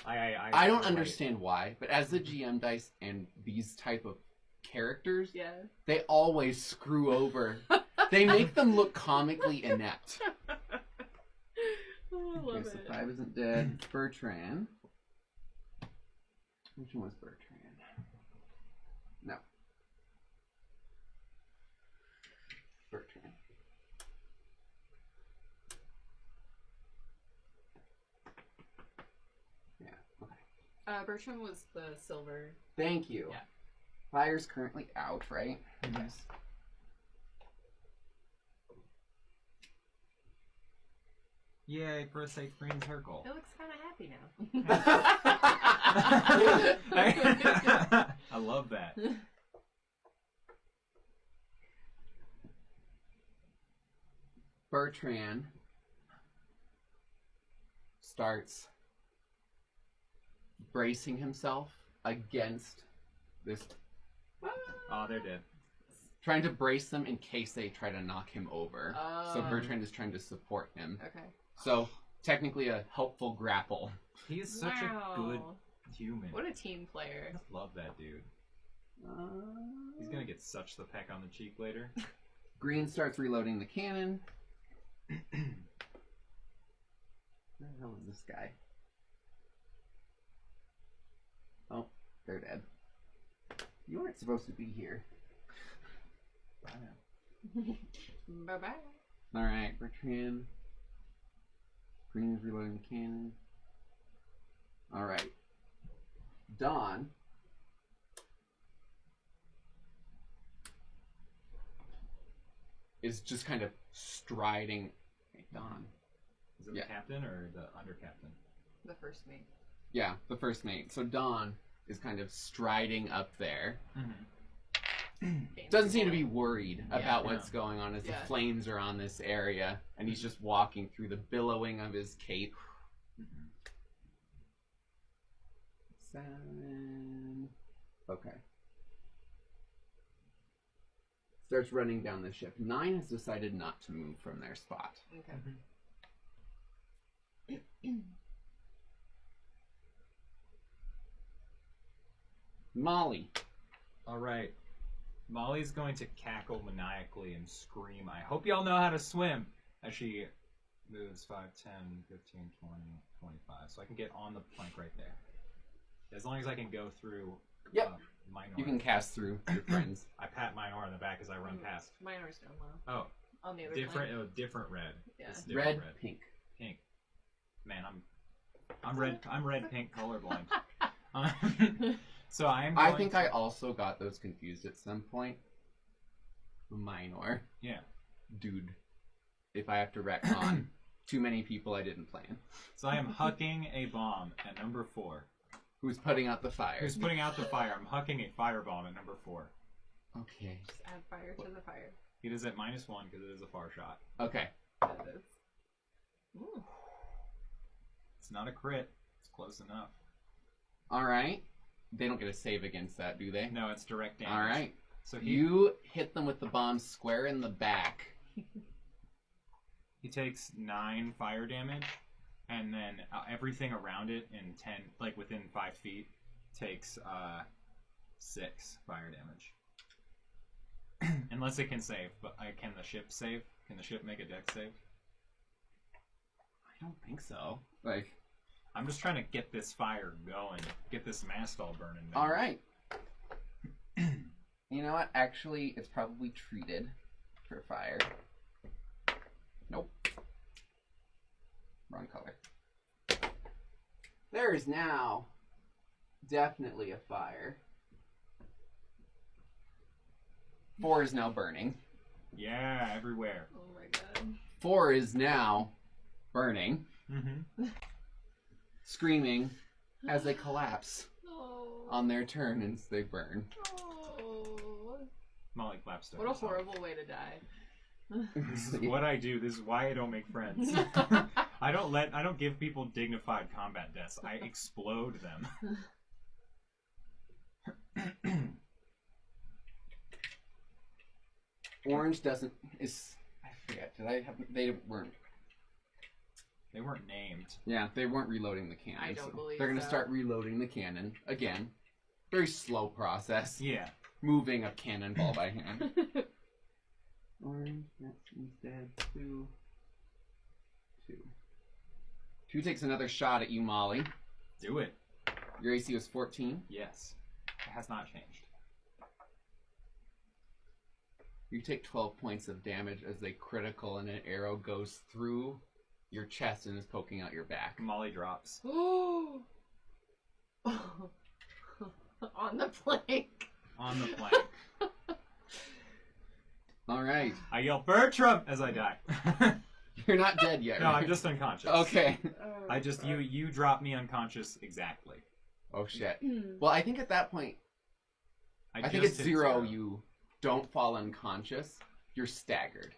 I don't understand why, but as the GM dice and these type of characters, Yeah. they always screw over. They make them look comically inept. Oh, I love Okay, so it. 5 isn't dead. Bertrand. Which one was Bertrand? No. Bertrand. Yeah, okay. Bertram was the silver. Thank you. Yeah. Fire's currently out, right? Yes. Yay, for a safe green circle. It looks kind of happy now. I love that. Bertrand starts bracing himself against this Oh, they're dead. Trying to brace them in case they try to knock him over. Oh. So Bertrand is trying to support him. Okay. So, technically a helpful grapple. He is such a good human. What a team player. I love that dude. He's gonna get such the peck on the cheek later. Green starts reloading the cannon. Where the hell is this guy? Oh, they're dead. You weren't supposed to be here. Bye-bye. Alright, Bertrand. Green is reloading the cannon. Alright. Dawn. Is just kind of striding. Hey, Dawn. Is it the captain or the under captain? The first mate. Yeah, the first mate. So Dawn is kind of striding up there. Doesn't seem to be worried about what's going on as the flames are on this area, and he's just walking through the billowing of his cape. 7. Okay. Starts running down the ship. 9 has decided not to move from their spot. Okay. Molly. All right. Molly's going to cackle maniacally and scream, I hope y'all know how to swim, as she moves 5, 10, 15, 20, 25. So I can get on the plank right there. As long as I can go through Minor. You can cast through your friends. I pat Minor on the back as I run past. Minor's down low. Oh. On the other different, plank. different red. Yeah. It's different red. Pink. Pink. Man, I'm red pink colorblind. So I think I also got those confused at some point. Minor. Yeah. Dude. If I have to retcon too many people I didn't plan. So I am hucking a bomb at number 4. Who's putting out the fire? Who's putting out the fire? I'm hucking a firebomb at number 4. Okay. Just add fire to the fire. It is at -1 because it is a far shot. Okay. It is. Ooh. It's not a crit. It's close enough. Alright. They don't get a save against that, do they? No, it's direct damage. Alright. So you hit them with the bomb square in the back. He takes 9 fire damage, and then everything around it in 10, like within 5 feet, takes 6 fire damage. Unless it can save, but can the ship save? Can the ship make a dex save? I don't think so. Like, I'm just trying to get this fire going, get this mast all burning. All right. You know what? Actually, it's probably treated for fire. Nope. Wrong color. There is now definitely a fire. 4 is now burning. Yeah, everywhere. Oh my god. 4 is now burning. Mm-hmm. Screaming as they collapse Oh. on their turn and they burn. Oh. Molly claps to What a herself. horrible way to die. This is what I do. This is why I don't make friends. I don't give people dignified combat deaths. I explode them. Orange doesn't is I forget. Did I have they weren't named. Yeah, they weren't reloading the cannon. I don't believe they're gonna so. start reloading the cannon again. Very slow process. Yeah. Moving a cannonball by hand. Orange, that's instead 2. 2 takes another shot at you, Molly. Do it. Your AC was 14. Yes. It has not changed. You take 12 points of damage as they critical and an arrow goes through your chest and is poking out your back. Molly drops. Oh. On the plank. On the plank. Alright. I yell, Bertram! As I die. You're not dead yet, No, right? I'm just unconscious. Okay. Oh, you drop me unconscious exactly. Oh shit. Well, I think at that point, I think just it's hit 0. You don't fall unconscious. You're staggered.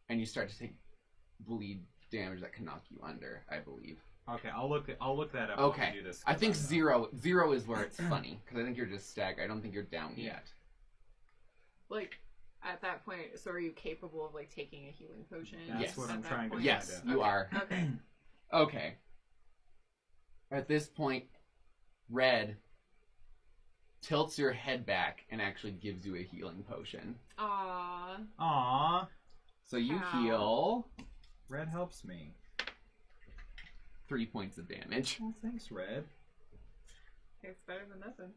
And you start to take bleed damage that can knock you under, I believe. Okay, I'll look that up. Okay. While we do this, I think 0 is where it's funny, because I think you're just staggered. I don't think you're down yet. Like, at that point, so are you capable of, like, taking a healing potion? That's Yes. what at I'm that trying to point? Yes, find out. you are. Okay. Okay. At this point, Red tilts your head back and actually gives you a healing potion. Aww. Aww. So you Ow. heal Red helps me. 3 points of damage. Well, thanks, Red. It's better than nothing.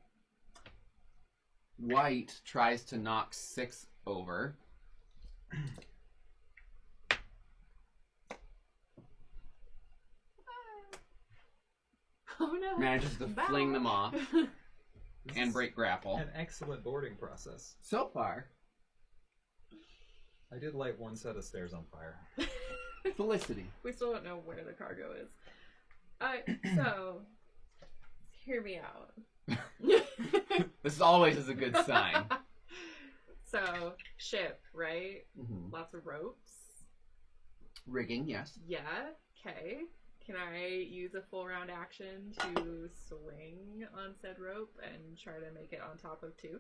White tries to knock 6 over. Oh no. Manages to Bow. fling them off This and is break grapple. An excellent boarding process. So far, I did light one set of stairs on fire. Felicity. We still don't know where the cargo is. So, hear me out. This always is a good sign. So, ship, right? Mhm. Lots of ropes. Rigging, yes. Yeah, okay. Can I use a full round action to swing on said rope and try to make it on top of 2?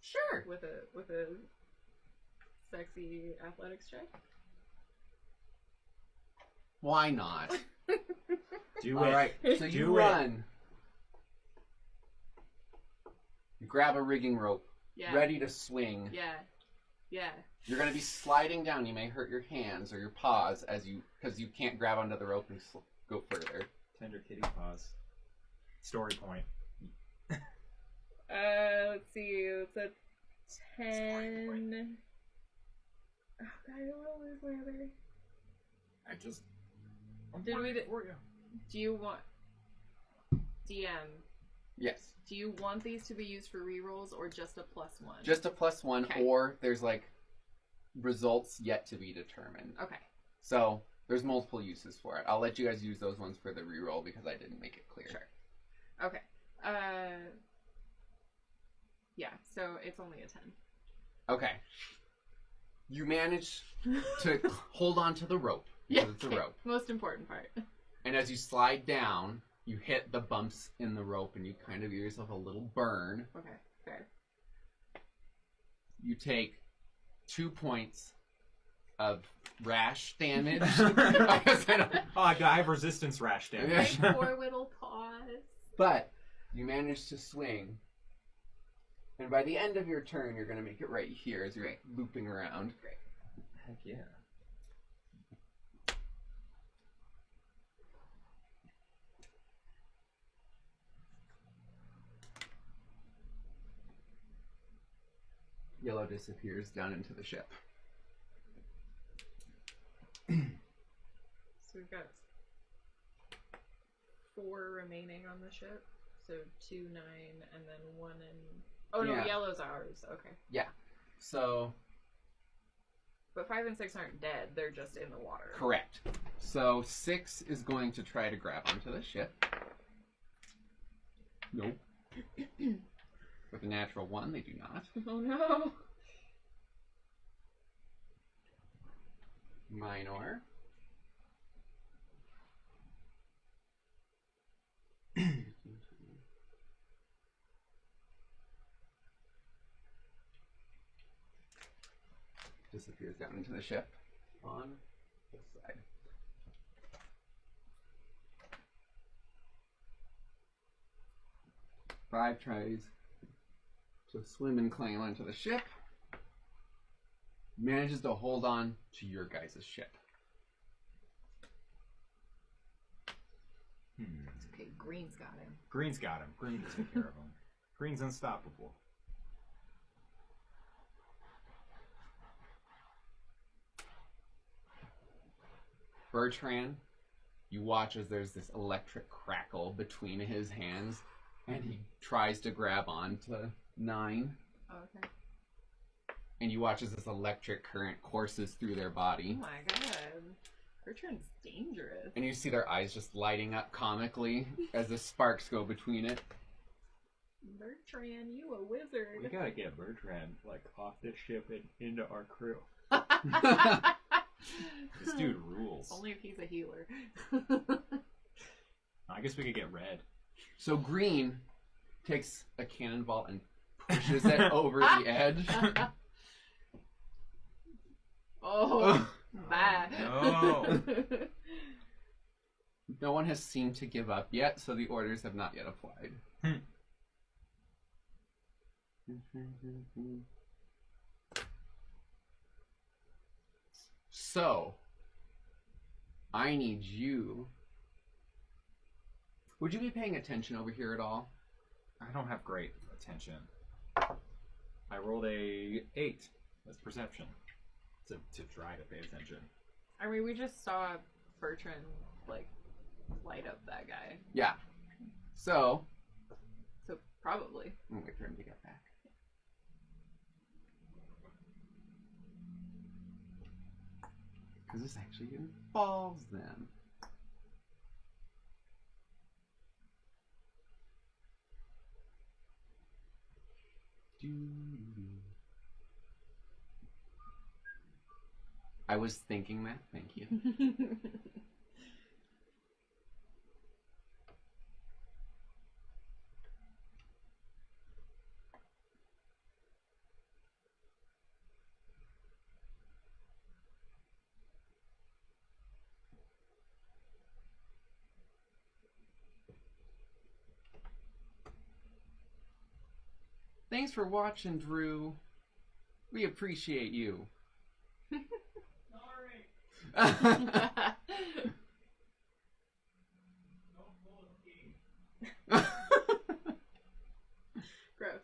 Sure. With a sexy athletics check? Why not? Do All it. right. So you Do it. run. You grab a rigging rope, Yeah. ready to swing. Yeah. Yeah. You're going to be sliding down. You may hurt your hands or your paws because you can't grab onto the rope and go further. Tender kitty paws. Story point. Let's see. It's a 10. Oh god, I don't want to lose my other. Did we? Do you want DM? Yes. Do you want these to be used for rerolls or just a +1? Just a +1, Okay. or there's like results yet to be determined. Okay. So there's multiple uses for it. I'll let you guys use those ones for the reroll because I didn't make it clear. Sure. Okay. Yeah. So it's only a 10. Okay. You manage to hold on to the rope because it's a okay. rope. Most important part. And as you slide down, you hit the bumps in the rope and you kind of give yourself a little burn. Okay. Fair. You take 2 points of rash damage. I guess I don't... Oh, I have resistance rash damage. My poor little paws. But you manage to swing. And by the end of your turn, you're going to make it right here as you're looping around. Great. Heck yeah. Yellow disappears down into the ship. So we've got 4 remaining on the ship. So 2, 9, and then 1 in... Oh no, Yeah. yellow's ours. Okay. So, But 5 and 6 aren't dead. They're just in the water. correct. So 6 is going to try to grab onto the ship. Nope. With a natural 1, they do not. Oh no. Minor. Disappears down into the ship on this side. Five tries to swim and climb onto the ship. Manages to hold on to your guys' ship. Okay, Green's got him. Green's got him. Green can take care of him. Green's unstoppable. Bertrand, you watch as there's this electric crackle between his hands, and he tries to grab onto 9. Oh, okay. And you watch as this electric current courses through their Oh body. my god. Bertrand's dangerous. And you see their eyes just lighting up comically as the sparks go between it. Bertrand, you a wizard. We gotta get Bertrand, like, off this ship and into our crew. This dude rules. Only if he's a healer. I guess we could get Red. So Green, takes a cannonball and pushes it over the edge. Oh, bad. No. No one has seemed to give up yet, so the orders have not yet applied. So, I need you. Would you be paying attention over here at all? I don't have great attention. I rolled a 8 as perception to try to pay attention. I mean, we just saw Bertrand, like, light up that guy. Yeah. So Probably. I'm gonna wait for him to get back. Because this actually involves them. I was thinking that. Thank you. Thanks for watching, Drew. We appreciate you. Gross.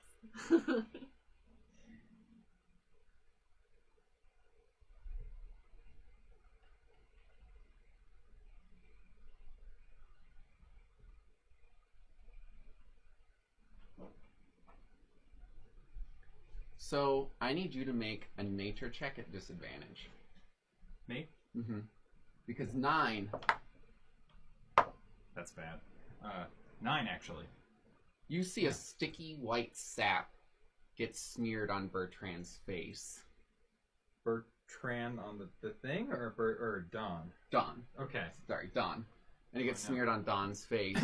So, I need you to make a nature check at disadvantage. Me? Mm-hmm. Because 9... That's bad. 9, actually. You see a sticky white sap get smeared on Bertrand's face. Bertrand on the thing, or Don? Don. Okay. Sorry, Don. And it gets smeared on Don's face,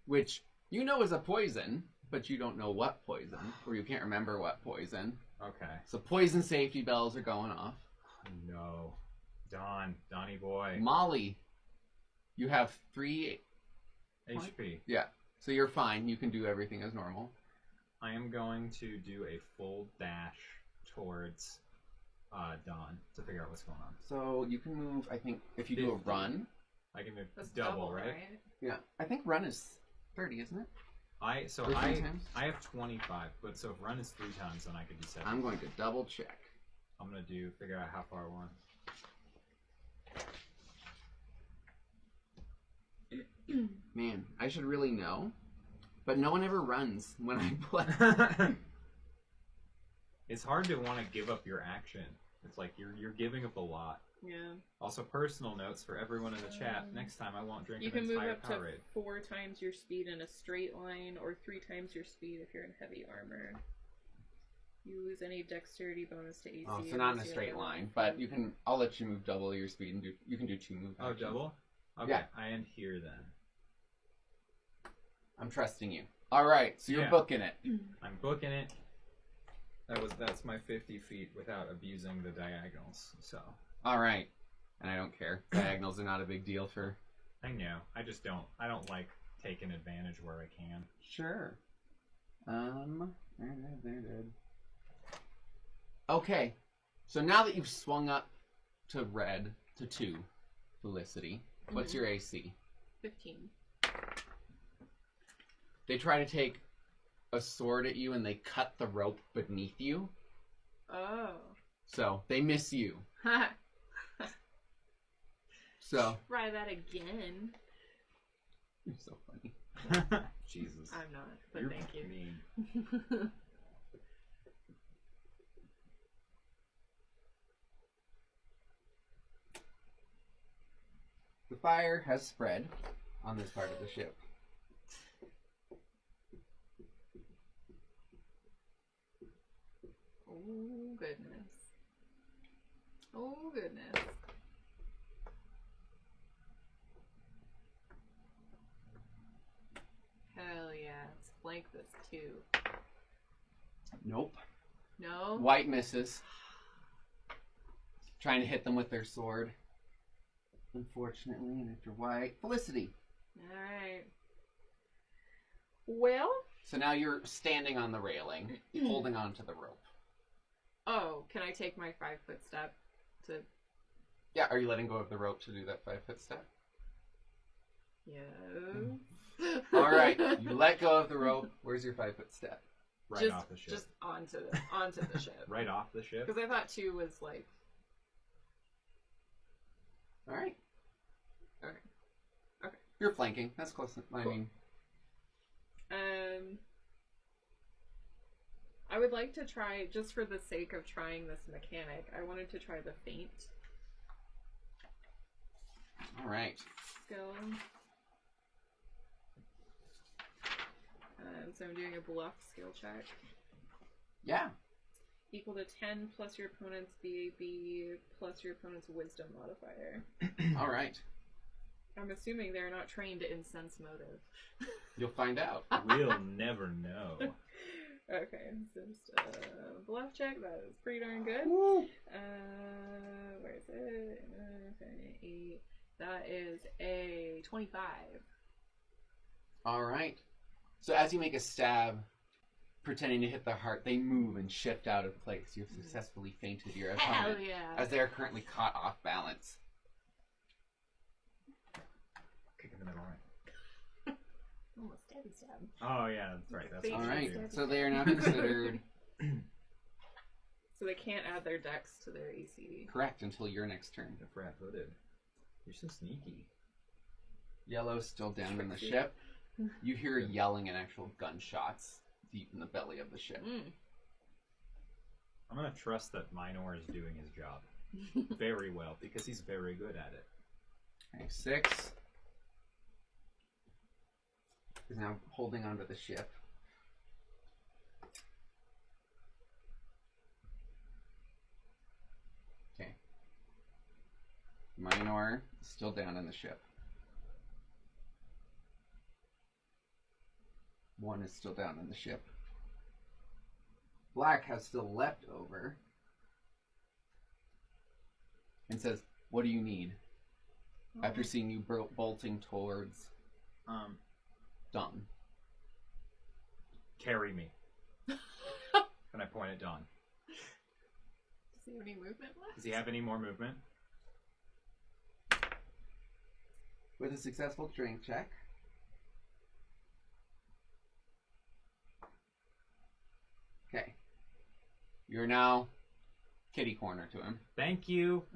which you know is a poison, but you don't know what poison, or you can't remember what poison. Okay. So poison safety bells are going off. No. Donnie boy. Molly, you have 3 HP. Yeah, so you're fine. You can do everything as normal. I am going to do a full dash towards Don to figure out what's going on. So you can move, I think, if you do a 50. run. I can move That's double, right? Yeah, I think run is 30, isn't it? I Or 3 times? have 25, but so if run is 3 times, then I could do 7. I'm going to double check. I'm gonna figure out how far I want. Man, I should really know, but no one ever runs when I play. It's hard to want to give up your action. It's like you're giving up a lot. Yeah. Also, personal notes for everyone in the chat. Next time, I won't drink You an can move entire up to Powerade. 4 times your speed in a straight line, or 3 times your speed if you're in heavy armor. You lose any dexterity bonus to AC. Oh, so not in a unless you straight have line, but you can. I'll let you move double your speed and you can do 2 moves. Oh, double? Okay, Yeah. I end here then. I'm trusting you. All right, so you're Yeah. booking it. I'm booking it. That's my 50 feet without abusing the diagonals. So All right, and I don't care. Diagonals are not a big deal for. I know. I just don't. I don't like taking advantage where I can. Sure. Okay, so now that you've swung up to red to 2, Felicity, what's your AC? 15. They try to take a sword at you and they cut the rope beneath you, Oh. so they miss you. Ha! So Try that again. you're so funny. Jesus. I'm not, but You're thank you. mean. The fire has spread on this part of the ship. Oh, goodness. Oh, goodness. Hell yeah. It's flank this too. Nope. No? White misses. Trying to hit them with their sword. Unfortunately, and after white. Felicity. Alright. Well? So now you're standing on the railing, holding on to the rope. Oh, can I take my 5-foot step to... Yeah, are you letting go of the rope to do that 5-foot step? Yes. Alright, you let go of the rope. Where's your 5-foot step? Right off the ship. Just onto the ship. Right off the ship? Because I thought 2 was like... Alright. Okay. You're flanking. That's close. I mean... I would like to try, just for the sake of trying this mechanic, I wanted to try the feint Alright. skill. So I'm doing a bluff skill check. Yeah. Equal to 10 plus your opponent's BAB plus your opponent's wisdom modifier. Alright. I'm assuming they're not trained in sense motive. You'll find out. We'll never know. Okay, so just a bluff check. That is pretty darn good. Woo. Where is it? 8. That is a 25. Alright. So as you make a stab, pretending to hit the heart, they move and shift out of place. You have successfully feinted your Hell opponent, yeah. as they are currently caught off balance. Kick in the middle, right? Almost stabby stab. Oh, yeah, that's right. That's what Alright, you do. so they are now considered So they can't add their dex to their AC. correct until your next turn. The flat-footed. You're so sneaky. Yellow's still down in the ship. You hear yelling and actual gunshots deep in the belly of the ship. I'm going to trust that Minor is doing his job very well, because he's very good at it. Okay, 6 is now holding onto the ship. Okay. Minor is still down in the ship. 1 is still down in the ship. Black has still leapt over and says, "What do you need?" After seeing you bolting towards Dawn. Carry me. And I point at Dawn. Does he have any movement left? Does he have any more movement? With a successful strength check. Okay. You're now kitty corner to him. Thank you.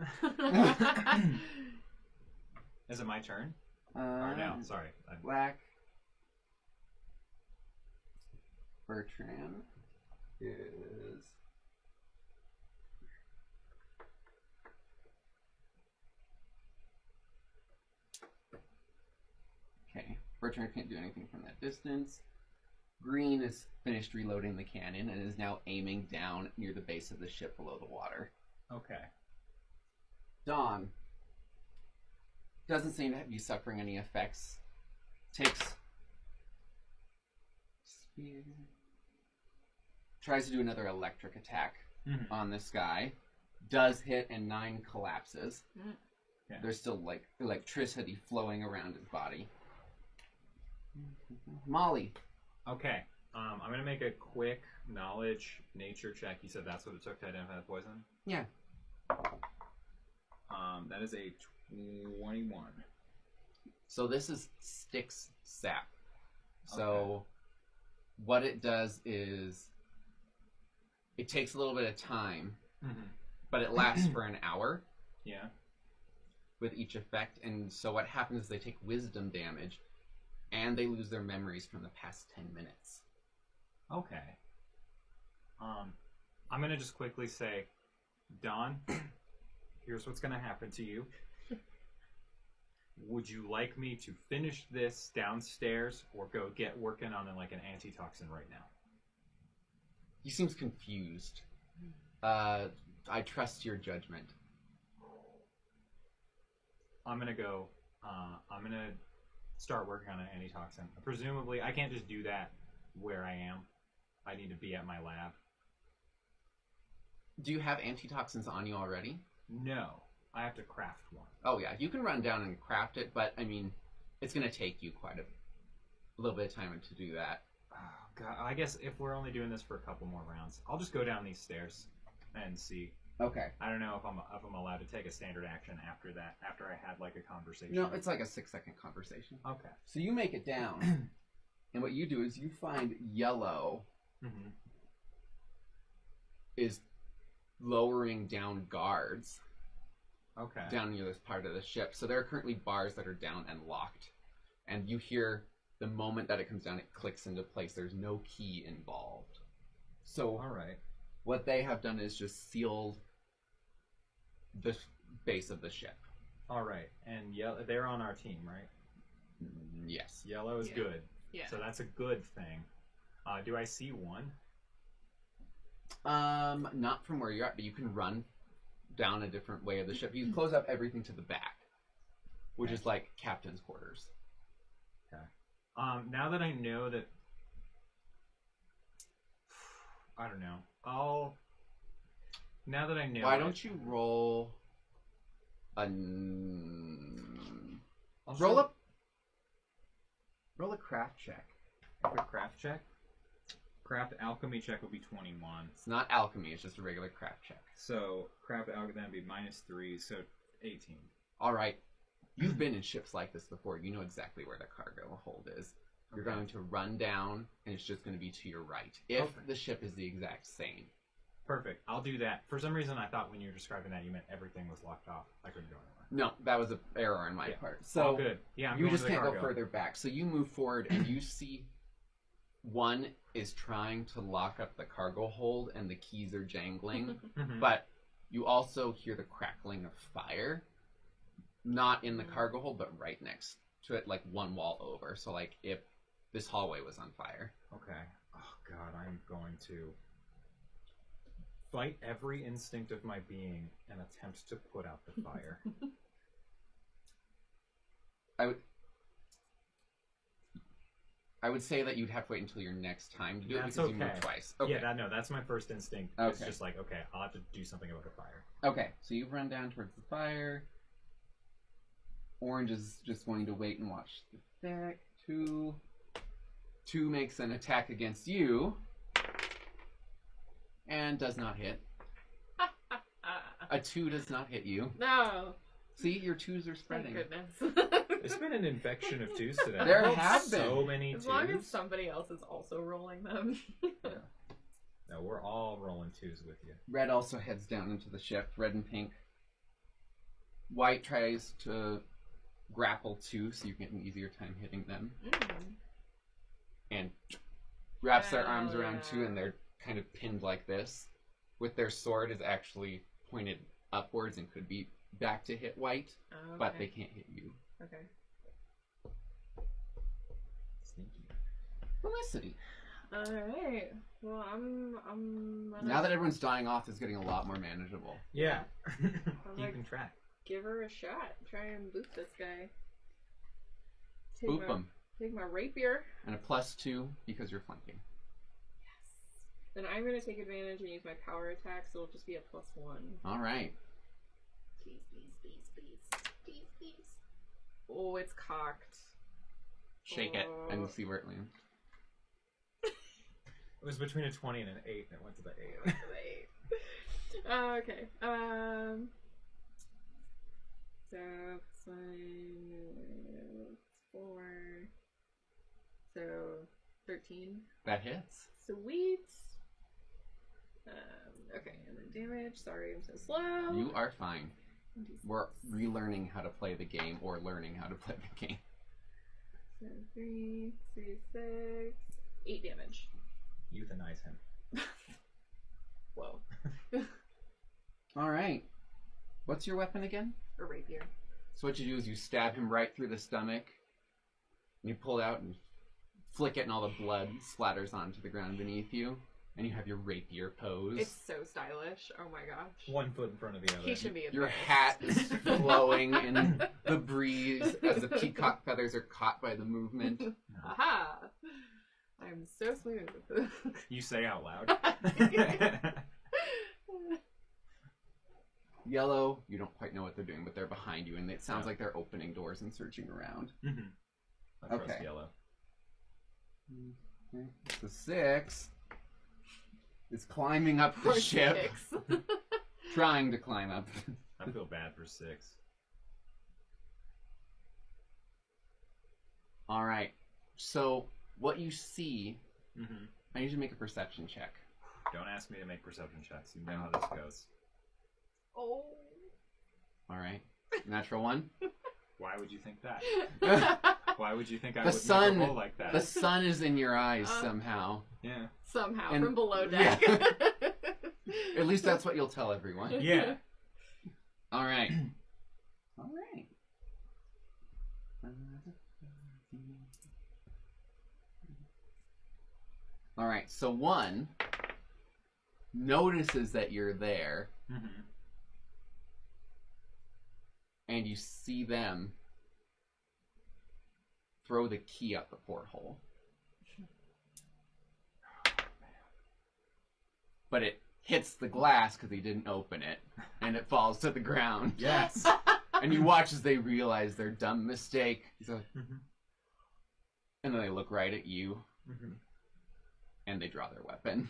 Is it my turn? Or no, sorry. Black. Bertrand is... Okay. Bertrand can't do anything from that distance. Green is finished reloading the cannon and is now aiming down near the base of the ship below the water. Okay. Dawn doesn't seem to be suffering any effects. Takes spear. Tries to do another electric attack on this guy. Does hit and 9 collapses. Yeah. There's still like electricity flowing around his body. Molly. Okay. I'm going to make a quick knowledge nature check. You said that's what it took to identify the poison? Yeah. That is a 21. So this is Styx sap. So what it does is it takes a little bit of time, but it lasts for an hour. Yeah. With each effect, and so what happens is they take wisdom damage, and they lose their memories from the past 10 minutes. Okay. I'm gonna just quickly say, Dawn, here's what's gonna happen to you. Would you like me to finish this downstairs, or go get working on like an antitoxin right now? He seems confused. I trust your judgment. I'm gonna go. I'm gonna start working on an antitoxin. Presumably, I can't just do that where I am. I need to be at my lab. Do you have antitoxins on you already? No, I have to craft one. Oh yeah, you can run down and craft it, but I mean, it's going to take you quite a little bit of time to do that. Oh, God, I guess if we're only doing this for a couple more rounds, I'll just go down these stairs and see. Okay. I don't know if I'm allowed to take a standard action after that, after I had like a conversation. No, it's like a 6-second conversation. Okay. So you make it down, and what you do is you find yellow is lowering down guards down near this part of the ship. So there are currently bars that are down and locked. And you hear the moment that it comes down, it clicks into place. There's no key involved. So all right. What they have done is just sealed the base of the ship. All right. And they're on our team, right? Yes. Yellow is good. Yeah. So that's a good thing. Do I see one? Not from where you're at, but you can run down a different way of the ship. You close up everything to the back, which is like captain's quarters. Okay. Now that I know that, I don't know. Now that I know. Why don't you roll a roll a craft check? A quick craft check. Craft alchemy check will be 21. It's not alchemy, it's just a regular craft check. So, craft alchemy would be -3, so 18. Alright. You've been in ships like this before. You know exactly where the cargo hold is. You're going to run down, and it's just going to be to your right. If the ship is the exact same. Perfect. I'll do that. For some reason, I thought when you were describing that, you meant everything was locked off. I couldn't go anywhere. No, that was an error on my part. So all good. Yeah, I'm you going just to the can't cargo. go further back. So you move forward, and you see one is trying to lock up the cargo hold, and the keys are jangling. But you also hear the crackling of fire. Not in the cargo hold, but right next to it, like one wall over. So like if this hallway was on fire. Okay. Oh, God, I'm going to fight every instinct of my being and attempt to put out the fire. I would say that you'd have to wait until your next time to do That's it because you okay. moved twice. Okay. Yeah, that's my first instinct. Okay. It's just like, okay, I'll have to do something about the fire. Okay, so you've run down towards the fire. Orange is just going to wait and watch the deck. Two makes an attack against you. And does not hit. A 2 does not hit you. No. See, your 2s are spreading. Thank goodness. There's been an infection of 2s today. There I've have rolled been. so many 2s. As long as somebody else is also rolling them. No, we're all rolling 2s with you. Red also heads down into the ship. Red and pink. White tries to grapple 2 so you can get an easier time hitting them. And wraps their arms around 2 and they're kind of pinned like this. With their sword is actually pointed upwards and could be back to hit White, but they can't hit you. Okay. Sneaky. Felicity. Alright. Well, I'm Now that everyone's dying off, it's getting a lot more manageable. Yeah. like- Keeping track. give her a shot. Try and boot this guy. Boop him. Take my rapier. And a +2 because you're flanking. Then I'm going to take advantage and use my power attack, so it'll just be a +1. Alright. Please. Oh, it's cocked. Shake it and see where it lands. It was between a 20 and an 8, and it went to the 8. Okay. So, +4. So, 13. That hits. Sweet. Okay, and then damage. Sorry, I'm so slow. You are fine. We're relearning how to play the game or learning how to play the game. So 3, 6, 8 damage. Euthanize him. Whoa. Alright. What's your weapon again? A rapier. So what you do is you stab him right through the stomach. And you pull it out and flick it and all the blood splatters onto the ground beneath you. And you have your rapier pose. It's so stylish. Oh my gosh. 1 foot in front of the other. He should be Your embarrassed. hat is flowing in the breeze as the peacock feathers are caught by the movement. Aha! I'm so smooth. You say out loud. Yellow, you don't quite know what they're doing, but they're behind you, and it sounds Yeah. like they're opening doors and searching around. Mm-hmm. I trust Okay. yellow. Okay. The 6 is climbing up the Poor ship, Six. trying to climb up. I feel bad for 6. All right. So what you see, Mm-hmm. I need you to make a perception check. Don't ask me to make perception checks. You know how this goes. Oh. All right. Natural 1. Why would you think that? Why would you think I The would sun- make a roll like that? The sun is in your eyes somehow. Yeah. Somehow, And- from below deck. yeah. At least that's what you'll tell everyone. Yeah. All right. All right. All right. So 1 notices that you're there, Mm-hmm. and you see them throw the key up the porthole. But it hits the glass because he didn't open it, and it falls to the ground. Yes. And you watch as they realize their dumb mistake. He's like, Mm-hmm. and then they look right at you, Mm-hmm. and they draw their weapon,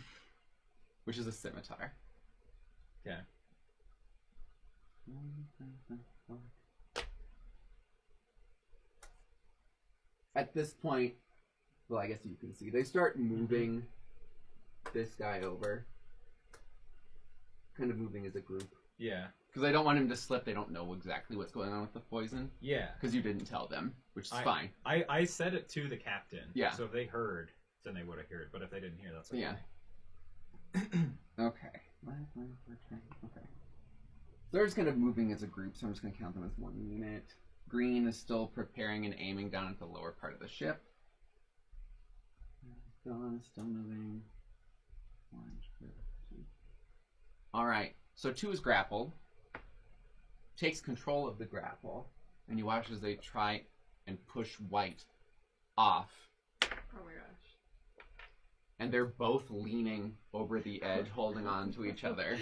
which is a scimitar. Okay. At this point, well, I guess you can see, they start moving this guy over. Kind of moving as a group. Yeah. Because I don't want him to slip. They don't know exactly what's going on with the poison. Yeah. Because you didn't tell them, which is fine. I said it to the captain. Yeah. So if they heard, then they would have heard. But if they didn't hear, that's okay. Yeah. Okay. Okay. They're just kind of moving as a group, so I'm just going to count them as 1 unit. Green is still preparing and aiming down at the lower part of the ship. Dawn is still moving. 1, 2. Alright, so 2 is grappled. Takes control of the grapple, and you watch as they try and push White off. Oh my gosh. And they're both leaning over the edge, holding on to each other.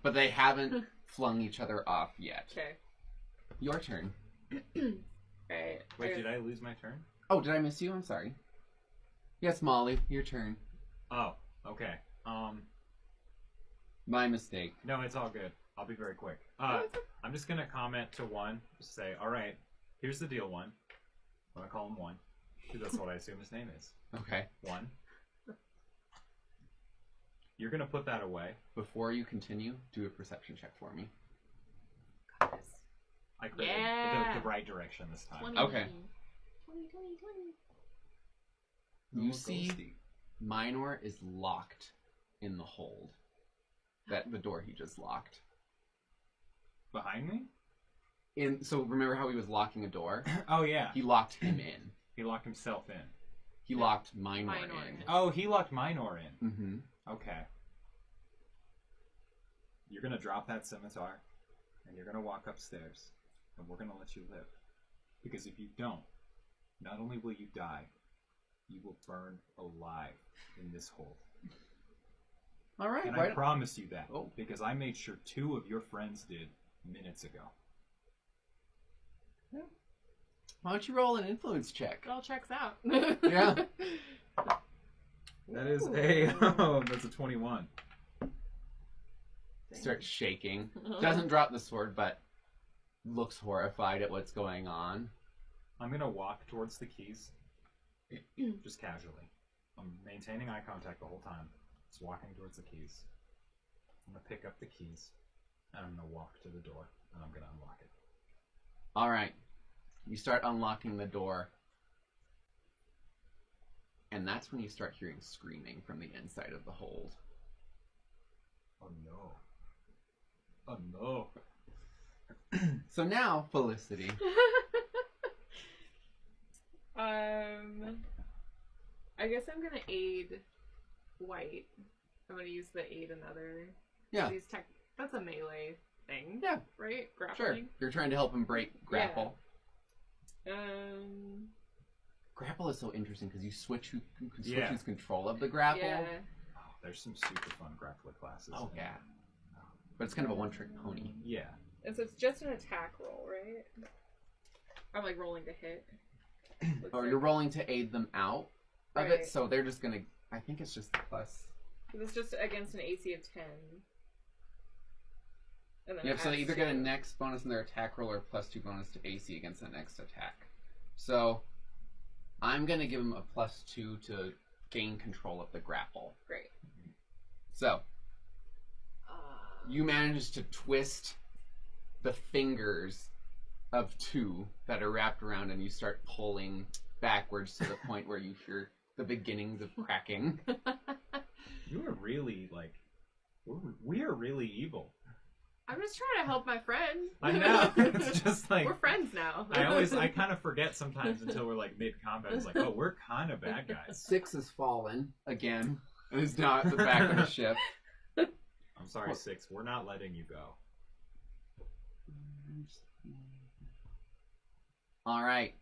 But they haven't flung each other off yet. Okay. Your turn. Right. Wait, did I lose my turn? Oh, did I miss you? I'm sorry. Yes, Molly, your turn. Oh, okay. My mistake. No, it's all good. I'll be very quick. I'm just gonna comment to 1. Just say, all right, here's the deal, 1. I'm gonna call him 1 because that's what I assume his name is. Okay. 1. You're gonna put that away. Before you continue, do a perception check for me. I created Yeah. the right direction this time. 20. Okay. 20. You see Minor is locked in the hold. The door he just locked. Behind me? So remember how he was locking a door? Oh yeah. He locked him in. He locked himself in. He locked Minor Minor in. in. Oh, he locked Minor in. Mm-hmm. Okay. You're gonna drop that scimitar, and you're gonna walk upstairs, and we're gonna let you live. Because if you don't, not only will you die, you will burn alive in this hole. All right. And I promise you that, Oh. because I made sure 2 of your friends did minutes ago. Why don't you roll an influence check? It all checks out. Yeah. That is that's a 21. Starts shaking. Doesn't drop the sword, but looks horrified at what's going on. I'm gonna walk towards the keys, just casually. I'm maintaining eye contact the whole time. Just walking towards the keys. I'm gonna pick up the keys, and I'm gonna walk to the door, and I'm gonna unlock it. All right. You start unlocking the door. And that's when you start hearing screaming from the inside of the hold. Oh no. Oh no. So now, Felicity. I guess I'm gonna aid White. I'm gonna use the aid another. Yeah. That's a melee thing. Yeah. Right? Sure. Grappling. You're trying to help him break grapple. grapple is so interesting because you can switch Yeah. who's control of the grapple. Yeah. Oh, there's some super fun grappler classes. Oh yeah, but it's kind of a one-trick pony. Yeah. And so it's just an attack roll, right? I'm like rolling to hit. Or you're rolling to aid them out of Right. it, so they're just gonna. I think it's just plus. It's just against an AC of 10. And then Yep. So they adds either get a two. next bonus in their attack roll or +2 bonus to AC against the next attack. So I'm gonna give them a +2 to gain control of the grapple. Great. So you manage to twist the fingers of 2 that are wrapped around, and you start pulling backwards to the point where you hear the beginnings of cracking. You are really like, we are really evil. I'm just trying to help my friend. I know. It's just like We're friends now. I kind of forget sometimes until we're like mid combat. It's like, oh, we're kind of bad guys. 6 has fallen again and is now at the back of the ship. I'm sorry, 6. We're not letting you go. All right.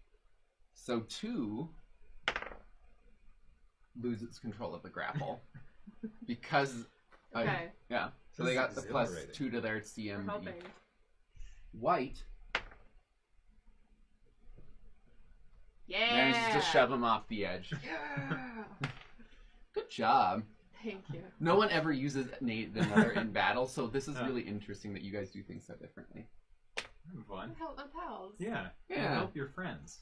So 2 loses control of the grapple because. Okay. Yeah. So This they is got the exhilarating. +2 to their We're CMB. helping. White Yeah. manages to shove him off the edge. Yeah. Good job. Thank you. No one ever uses another in battle, so this is really interesting that you guys do things so differently. Having fun. Help my pals. Yeah. Yeah. Help your friends.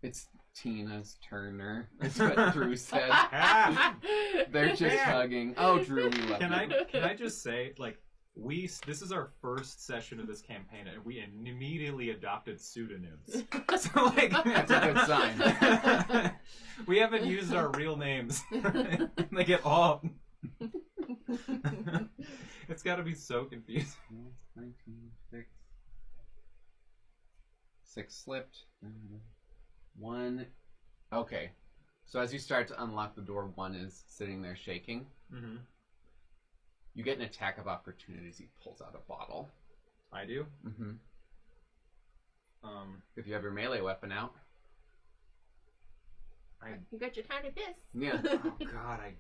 It's Tina's turner. That's what Drew said. Ah! They're just hugging. Oh, Drew, we love Can you. I just say, like, this is our first session of this campaign, and we immediately adopted pseudonyms. So, like, That's a good sign. We haven't used our real names. They get all. It's got to be so confusing. 19, 6. 6 slipped. 1. Okay. So as you start to unlock the door, 1 is sitting there shaking. Mm-hmm. You get an attack of opportunity as he pulls out a bottle. I do. Mm-hmm. If you have your melee weapon out. You got your tiny fist. Yeah. Oh God, I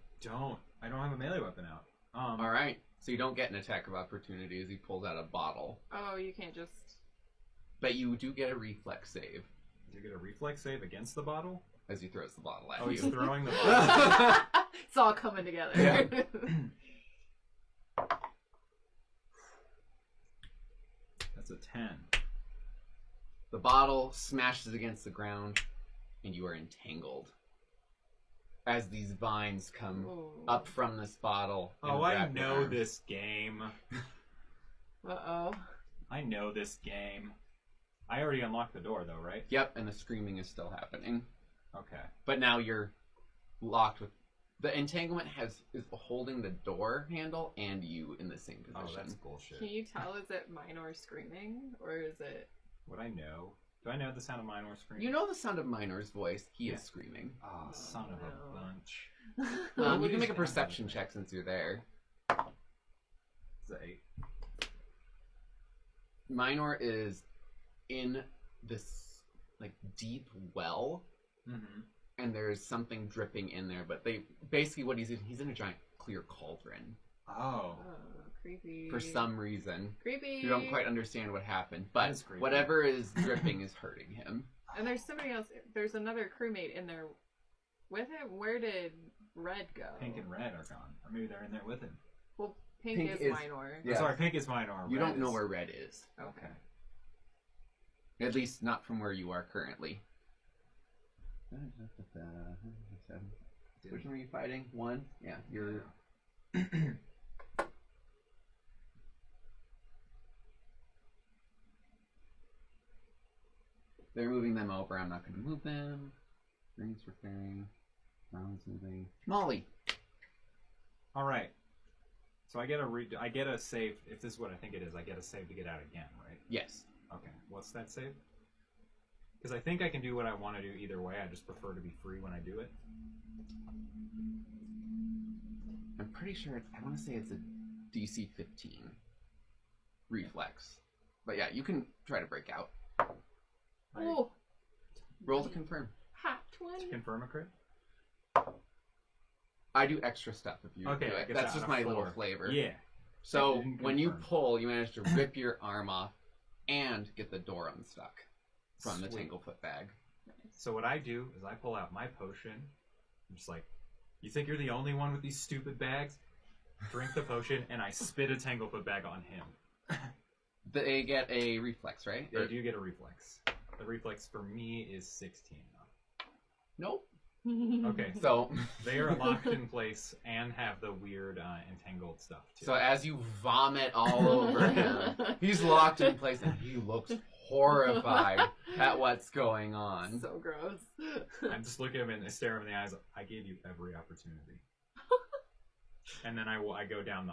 don't have a melee weapon out. All right. So you don't get an attack of opportunity as he pulls out a bottle. Oh, you can't just. But you do get a reflex save Do you get a reflex save against the bottle? as he throws the bottle at Oh, he's you. throwing the bottle. It's all coming together. Yeah. That's a 10. The bottle smashes against the ground, and you are entangled. As these vines come Ooh. up from this bottle. and Oh, I wrap your know arms. this game. Uh-oh. I know this game. I already unlocked the door, though, right? Yep, and the screaming is still happening. Okay. But now you're locked with... The entanglement is holding the door handle and you in the same position. Oh, that's bullshit. Can you tell, is it Minor screaming? Or is it... Would I know? Do I know the sound of Minor screaming? You know the sound of Minor's voice. He Yeah. is screaming. Oh, son of a no. bunch. You What can is make a that? perception check since you're there. It's an 8. Minor is in this like deep well, Mm-hmm. and there's something dripping in there. But basically what he's in a giant clear cauldron Oh. Oh, creepy. for some reason. Creepy. You don't quite understand what happened, That but is creepy. whatever is dripping is hurting him. And there's somebody else. There's another crewmate in there with him. Where did Red go? Pink and red are gone. Or maybe they're in there with him. Well, Pink, Pink is is- Minor. Yeah. Sorry, pink is Minor. You red don't know is- where Red is. Okay. At least not from where you are currently. Which one are you fighting? 1? Yeah, you're... They're moving them over. I'm not going to move them. Green's repairing. Brown's moving. Molly! All right. So I get a save. If this is what I think it is, I get a save to get out again, right? Yes. Okay. What's that save? Because I think I can do what I want to do either way. I just prefer to be free when I do it. I'm pretty sure I want to say it's a DC 15 reflex. But yeah, you can try to break out. Oh, Roll to confirm. Hot To 20. confirm a crit? I do extra stuff if you Okay, do I it. guess That's out just of my 4. little flavor. Yeah. So didn't when you confirm. pull, you manage to rip your arm off and get the door unstuck from the Sweet. Tanglefoot bag. So what I do is I pull out my potion. I'm just like, you think you're the only one with these stupid bags? Drink the potion, and I spit a Tanglefoot bag on him. They get a reflex, right? They do get a reflex. The reflex for me is 16. Nope. Okay, So they are locked in place and have the weird entangled stuff too. So as you vomit all over him, he's locked in place and he looks horrified at what's going on. So gross. I just look at him and I stare him in the eyes. I gave you every opportunity. And then I go down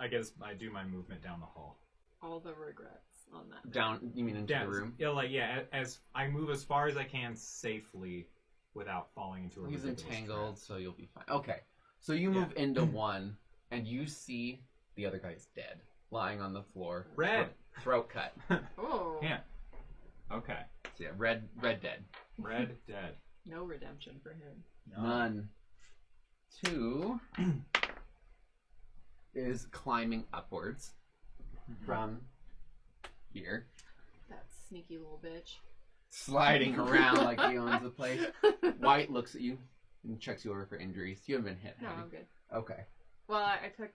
I guess I do my movement down the hall. All the regrets on that. Down, you mean into the room? Yeah, as I move as far as I can safely without falling into a He's ridiculous entangled, trap. so you'll be fine. Okay, so you move into one, and you see the other guy's dead, lying on the floor. Red! Throat cut. Oh. Yeah. Okay. So yeah, red dead. Red dead. No redemption for him. None. 2 is climbing upwards from here, That sneaky little bitch. sliding around like he owns the place. White looks at you and checks you over for injuries. You haven't been hit, No, have you? I'm good. Okay. Well, I took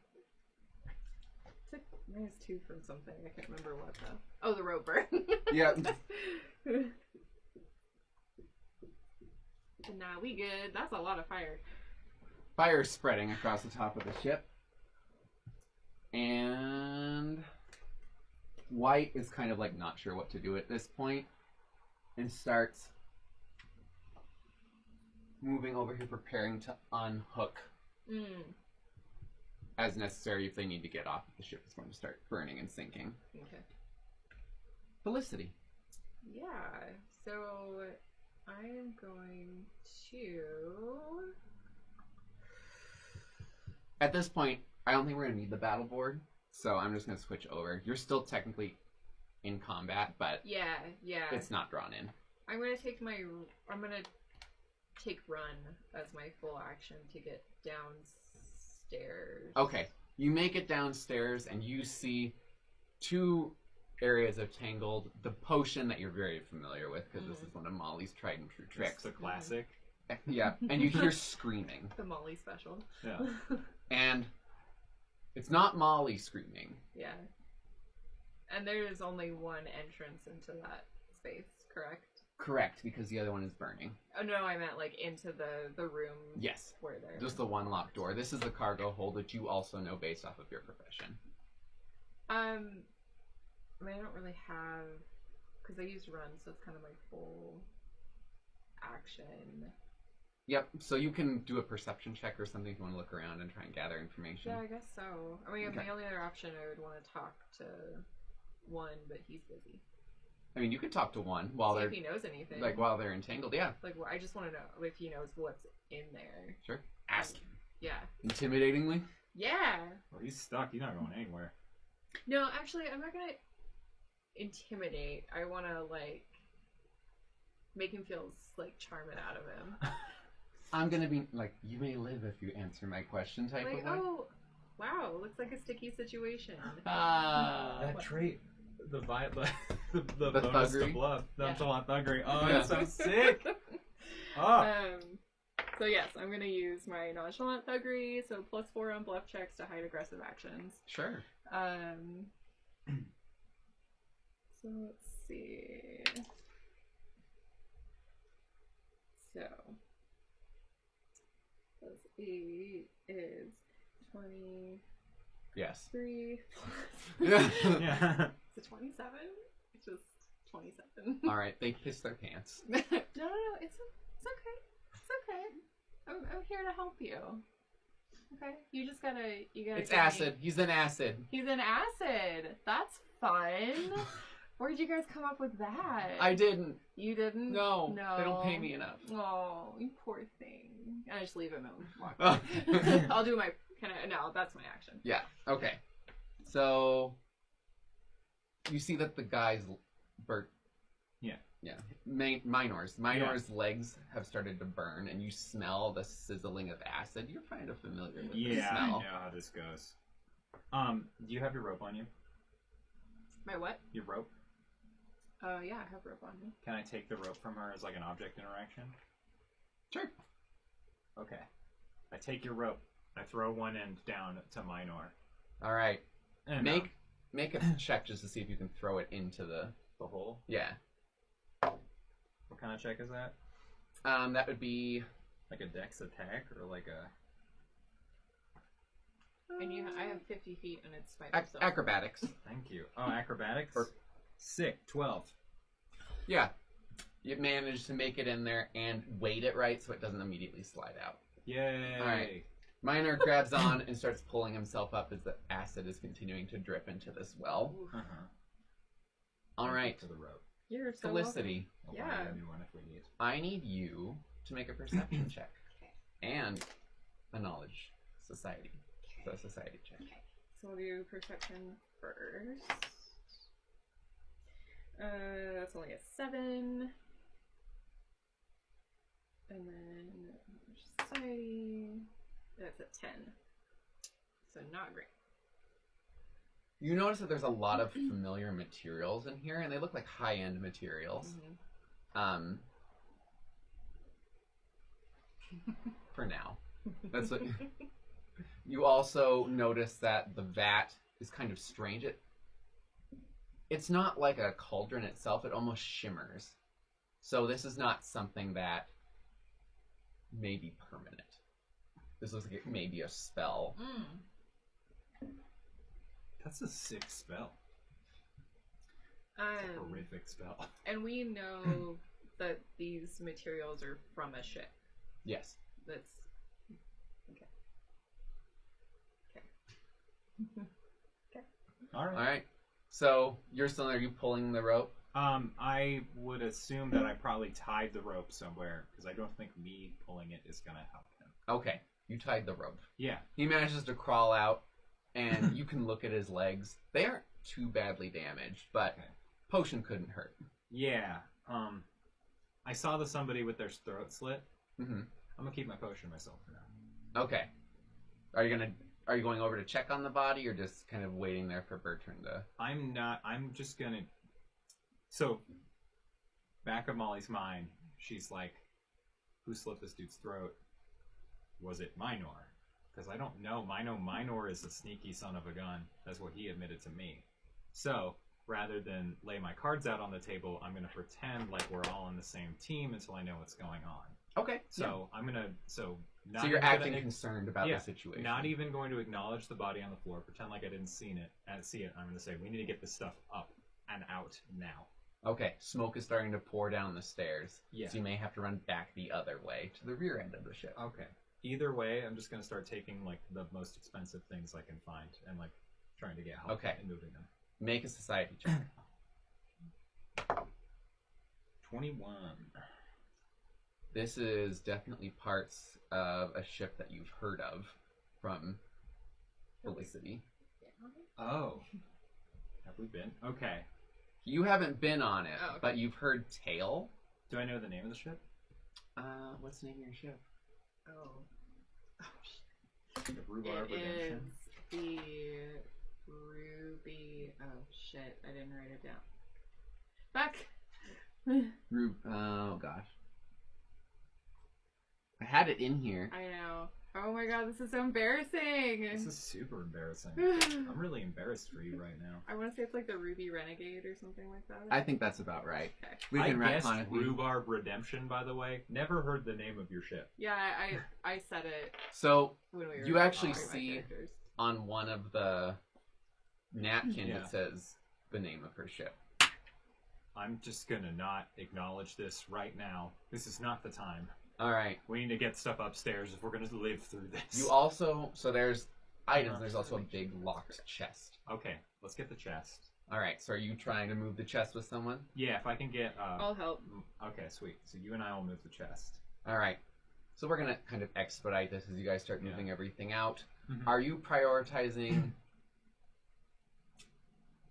-2 from something. I can't remember what though. Oh, the rope burn. Yeah. Nah, we good. That's a lot of fire. Fire spreading across the top of the ship. And White is kind of like not sure what to do at this point and starts moving over here, preparing to unhook as necessary if they need to get off if the ship is going to start burning and sinking. Okay. Felicity. Yeah. So I am going to. At this point, I don't think we're going to need the battle board, so I'm just going to switch over. You're still technically in combat, but Yeah. it's not drawn in. I'm gonna take run as my full action to get downstairs. Okay, you make it downstairs and you see 2 areas of tangled. The potion that you're very familiar with because this is one of Molly's tried and true tricks. It's a classic. Yeah, and you hear screaming. The Molly special. Yeah. And it's not Molly screaming. Yeah. And there is only one entrance into that space, correct? Correct, because the other one is burning. Oh no, I meant like into the room. Yes. Where they're Just the one locked door. This is the cargo hold that you also know based off of your profession. I mean, I don't really have, because I used run, so it's kind of my full action. Yep, so you can do a perception check or something if you want to look around and try and gather information. Yeah, I guess so. I mean, Okay. my only other option, I would want to talk to one, but he's busy. I mean, you could talk to one while See they're if he knows anything. while they're entangled. Yeah, Like, I just want to know if he knows what's in there. sure. Ask him. Yeah. Intimidatingly. Yeah. Well, he's stuck. He's not going anywhere. No, actually, I'm not gonna intimidate. I want to like make him feel like charm it out of him. I'm gonna be like, you may live if you answer my question type Like, of way. oh, wow, looks like a sticky situation. That trait, the The bonus thuggery? to bluff, nonchalant thuggery. Oh, Yeah. it's so sick. Oh, So yes, I'm gonna use my nonchalant thuggery, so +4 on bluff checks to hide aggressive actions. Sure. So let's see. So plus 8 is 23 Yes. plus. Yeah. yeah. Is it 27? It's just 27. All right. They piss their pants. No, it's okay. It's okay. I'm here to help you. Okay, you gotta. It's give me- acid. He's in acid. He's in acid. That's fun. Where'd you guys come up with that? I didn't. You didn't? No. No. They don't pay me enough. Oh, you poor thing. I just leave him and walk. Oh. I'll do my. No, that's my action. Yeah. Okay. So you see that the guy's burnt Yeah. Minor's legs have started to burn, and you smell the sizzling of acid. You're kind of familiar with the Yeah, I smell. know how this goes. Do you have your rope on you? My what? Your rope? Yeah, I have rope on me. Can I take the rope from her as like an object interaction? Sure. Okay. I take your rope. I throw one end down to Minor. All right. And, Make a check just to see if you can throw it into the hole. Yeah. What kind of check is that? That would be Like a dex attack or like a... And I have 50 feet and it's spider. acrobatics. Thank you. Oh, acrobatics? Or- Sick. 12. Yeah. You managed to make it in there and weight it right so it doesn't immediately slide out. Yay. All right. Minor grabs on and starts pulling himself up as the acid is continuing to drip into this well. Uh-huh. All right. To the rope. You're so Felicity, I'll Yeah. buy a new one if we need. I need you to make a perception check. And a knowledge society. So a society check. So we'll do perception first. That's only a 7. And then society. That's a 10. So not great. You notice that there's a lot of familiar materials in here, and they look like high-end materials. Mm-hmm. For now. That's what... You also notice that the vat is kind of strange. It's not like a cauldron itself, it almost shimmers. So this is not something that may be permanent. This looks like it may be a spell. That's a sick spell. It's a horrific spell. And we know that these materials are from a ship. Yes. That's okay. All right. Alright. So, are you pulling the rope? I would assume that I probably tied the rope somewhere, because I don't think me pulling it is going to help him. Okay. You tied the rope. Yeah. He manages to crawl out, and you can look at his legs. They aren't too badly damaged, but Okay. potion couldn't hurt. Yeah. I saw somebody with their throat slit. Mm-hmm. I'm going to keep my potion myself for now. Okay. Are you going over to check on the body, or just kind of waiting there for Bertrand to... I'm just going to... So, back of Molly's mind, she's like, who slit this dude's throat? Was it Minor? Because I don't know. Minor is a sneaky son of a gun. That's what he admitted to me. So, rather than lay my cards out on the table, I'm going to pretend like we're all on the same team until I know what's going on. Okay. So, I'm going to... So you're acting concerned about the situation. Not even going to acknowledge the body on the floor. Pretend like I didn't see it. I'm going to say, we need to get this stuff up and out now. Okay. Smoke is starting to pour down the stairs. Yeah. So you may have to run back the other way to the rear end of the ship. Okay. Either way, I'm just going to start taking like the most expensive things I can find and like trying to get help in moving them. Make a society check. 21. This is definitely parts of a ship that you've heard of from Felicity. Oh. Have we been? Okay. You haven't been on it, Oh, okay. but you've heard tale. Do I know the name of the ship? What's the name of your ship? Oh. The Rhubarb Redemption? It is the Ruby... Oh, shit. I didn't write it down. Back! Oh, gosh. I had it in here. I know. Oh my god, this is so embarrassing! This is super embarrassing. I'm really embarrassed for you right now. I want to say it's like the Ruby Renegade or something like that. I think that's about right. Okay. We can I guessed retcon it. Rhubarb Redemption, by the way. Never heard the name of your ship. Yeah, I said it So, when we were you actually drawing my see characters. on one of the napkins Yeah. it says the name of her ship. I'm just gonna not acknowledge this right now. This is not the time. All right. We need to get stuff upstairs if we're gonna live through this. You also, so there's items. There's also a big locked chest. Okay, let's get the chest. All right. So are you trying to move the chest with someone? Yeah, if I can get. I'll help. Okay, sweet. So you and I will move the chest. All right. So we're gonna kind of expedite this as you guys start moving everything out. Mhm. Are you prioritizing?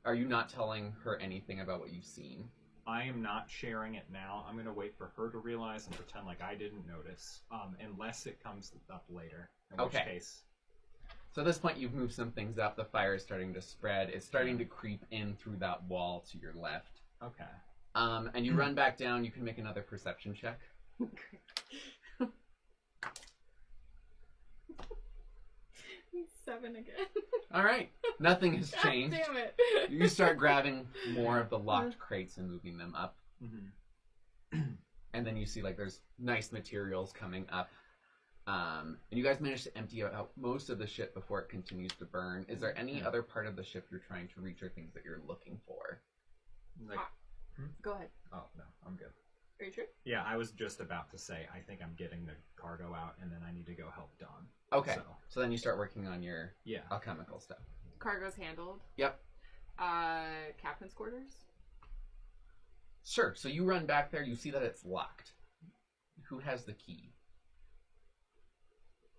Are you not telling her anything about what you've seen? I am not sharing it now. I'm going to wait for her to realize and pretend like I didn't notice, unless it comes up later. In which case... So at this point, you've moved some things up. The fire is starting to spread. It's starting to creep in through that wall to your left. Okay. And you run back down. You can make another perception check. 7 again. All right. Nothing has changed. Damn it. You start grabbing more of the locked crates and moving them up. Mm-hmm. And then you see like there's nice materials coming up. And you guys managed to empty out most of the ship before it continues to burn. Is there any other part of the ship you're trying to reach or things that you're looking for? Like, Go ahead. Oh, no, I'm good. Are you sure? Yeah, I was just about to say, I think I'm getting the cargo out, and then I need to go help Dawn. Okay. So then you start working on your alchemical stuff. Cargo's handled. Yep. Captain's quarters? Sure. So you run back there. You see that it's locked. Who has the key?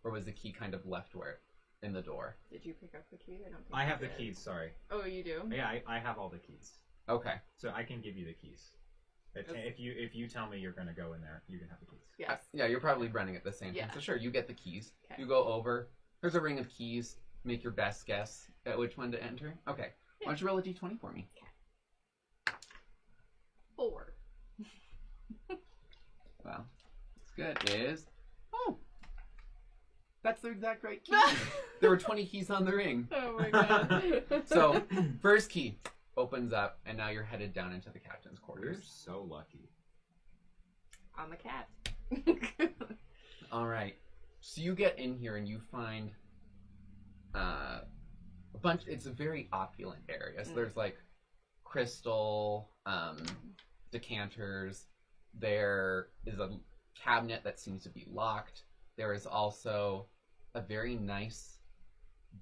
Or was the key kind of left where in the door? Did you pick up the key? I don't think I you have the did. keys, sorry. Oh, you do? Yeah, I have all the keys. Okay. So I can give you the keys. If you tell me you're going to go in there, you can have the keys. Yes. Yeah, you're probably running at the same time. So sure, you get the keys. Okay. You go over. There's a ring of keys. Make your best guess at which one to enter. Okay. Why don't you roll a d20 for me? 4. Well, it's good. Is that's the exact right key. There were 20 keys on the ring. Oh my god. So, first key opens up, and now you're headed down into the captain's quarters. You're so lucky. On the cat. All right. So you get in here, and you find a bunch. It's a very opulent area. So there's like crystal decanters. There is a cabinet that seems to be locked. There is also a very nice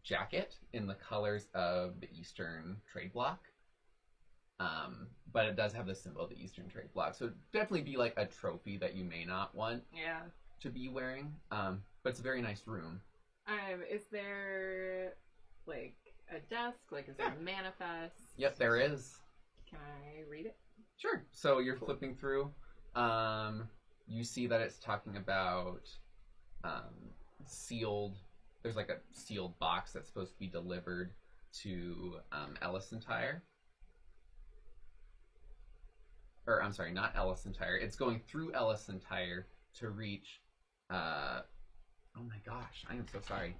jacket in the colors of the Eastern trade bloc. But it does have the symbol of the Eastern trade bloc. So it'd definitely be like a trophy that you may not want to be wearing. But it's a very nice room. Is there like a desk? Like, is there a manifest? Yep, there is. Can I read it? Sure. So you're flipping through. You see that it's talking about sealed. There's like a sealed box that's supposed to be delivered to Ellison Tire. Or I'm sorry, not Ellison Tire. It's going through Ellison Tire to reach. Oh my gosh, I am so sorry.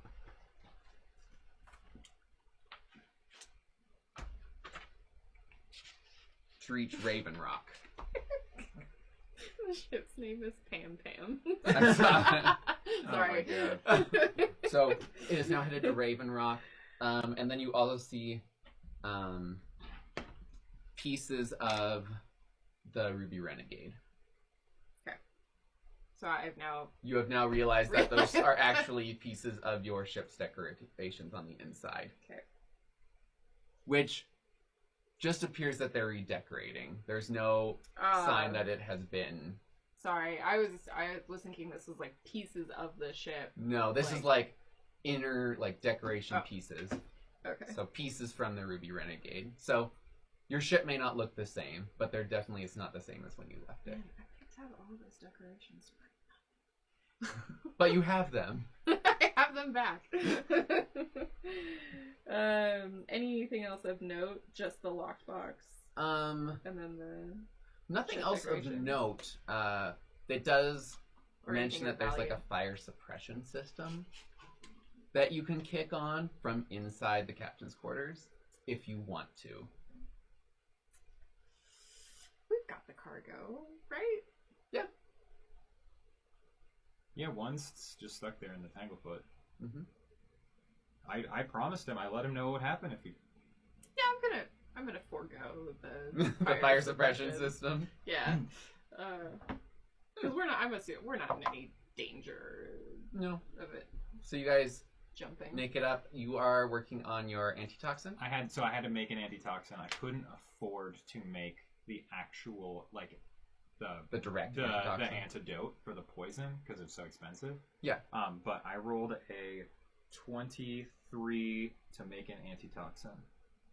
To reach Raven Rock. The ship's name is Pam Pam. Sorry. Oh my God. So it is now headed to Raven Rock, and then you also see pieces of the Ruby Renegade. Okay. So you have now realized that those are actually pieces of your ship's decorations on the inside. Okay. Which just appears that they're redecorating. There's no sign that it has been. Sorry, I was thinking this was like pieces of the ship. No, this is like inner like decoration pieces. Okay. So pieces from the Ruby Renegade. So your ship may not look the same, but there definitely is not the same as when you left it. Man, I picked out all those decorations. But you have them. I have them back. Anything else of note? Just the locked box. And then the nothing else of note. It does Or mention anything of that there's like value. a fire suppression system that you can kick on from inside the captain's quarters if you want to. We've got the cargo, right? Yeah. Yeah, one's just stuck there in the Tanglefoot. Mm-hmm. I promised him I let him know what happened if he... Yeah, I'm gonna forego the The fire suppression system. Yeah. Because we're not in any danger No. of it So you guys jumping. make it up. You are working on your antitoxin. I had to make an antitoxin. I couldn't afford to make the actual, like, The direct the antitoxin. antidote for the poison because it's so expensive. Yeah. But I rolled a 23 to make an antitoxin.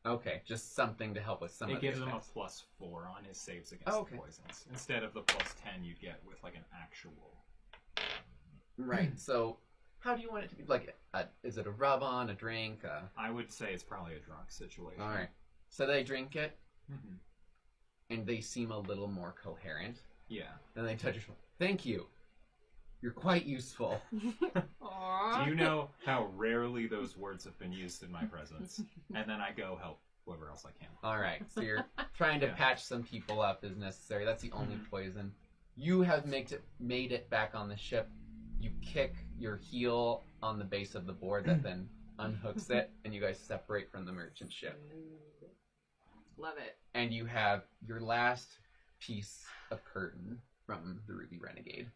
Okay, just something to help with some It of the gives him a effects. +4 on his saves against Okay. poisons, instead of the +10 you'd get with like an actual. Right. So, how do you want it to be? Like, is it a rub on, a drink? I would say it's probably a drunk situation. All right. So they drink it, Mm-hmm. and they seem a little more coherent. Yeah. Then they touch your shoulder. Thank you. You're quite useful. Aww. Do you know how rarely those words have been used in my presence? And then I go help whoever else I can. All right. So you're trying to Yeah. patch some people up as necessary. That's the only poison. You have made it back on the ship. You kick your heel on the base of the board that then unhooks it, and you guys separate from the merchant ship. Love it. And you have your last piece of curtain from the Ruby Renegade.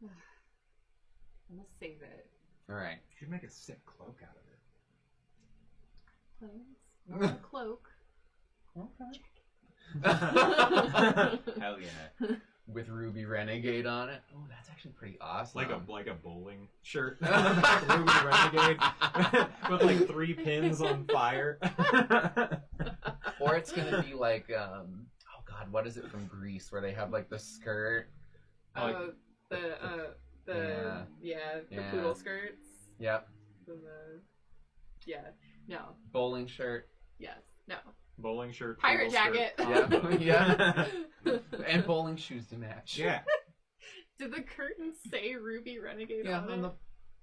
I'm gonna save it. All right. You should make a sick cloak out of Clothes. Or a cloak. it. Hell yeah. With Ruby Renegade on it. Oh, that's actually pretty awesome. Like a bowling shirt. Ruby Renegade. With like 3 pins on fire. Or it's gonna be like, oh god, what is it from Greece where they have like the skirt? Oh, the Yeah. poodle skirts. Yep. No. Bowling shirt. Yes. No. Bowling shirt. Pirate poodle jacket. skirt, Yeah. combo. And bowling shoes to match. Yeah. Did the curtain say Ruby Renegade Yeah, on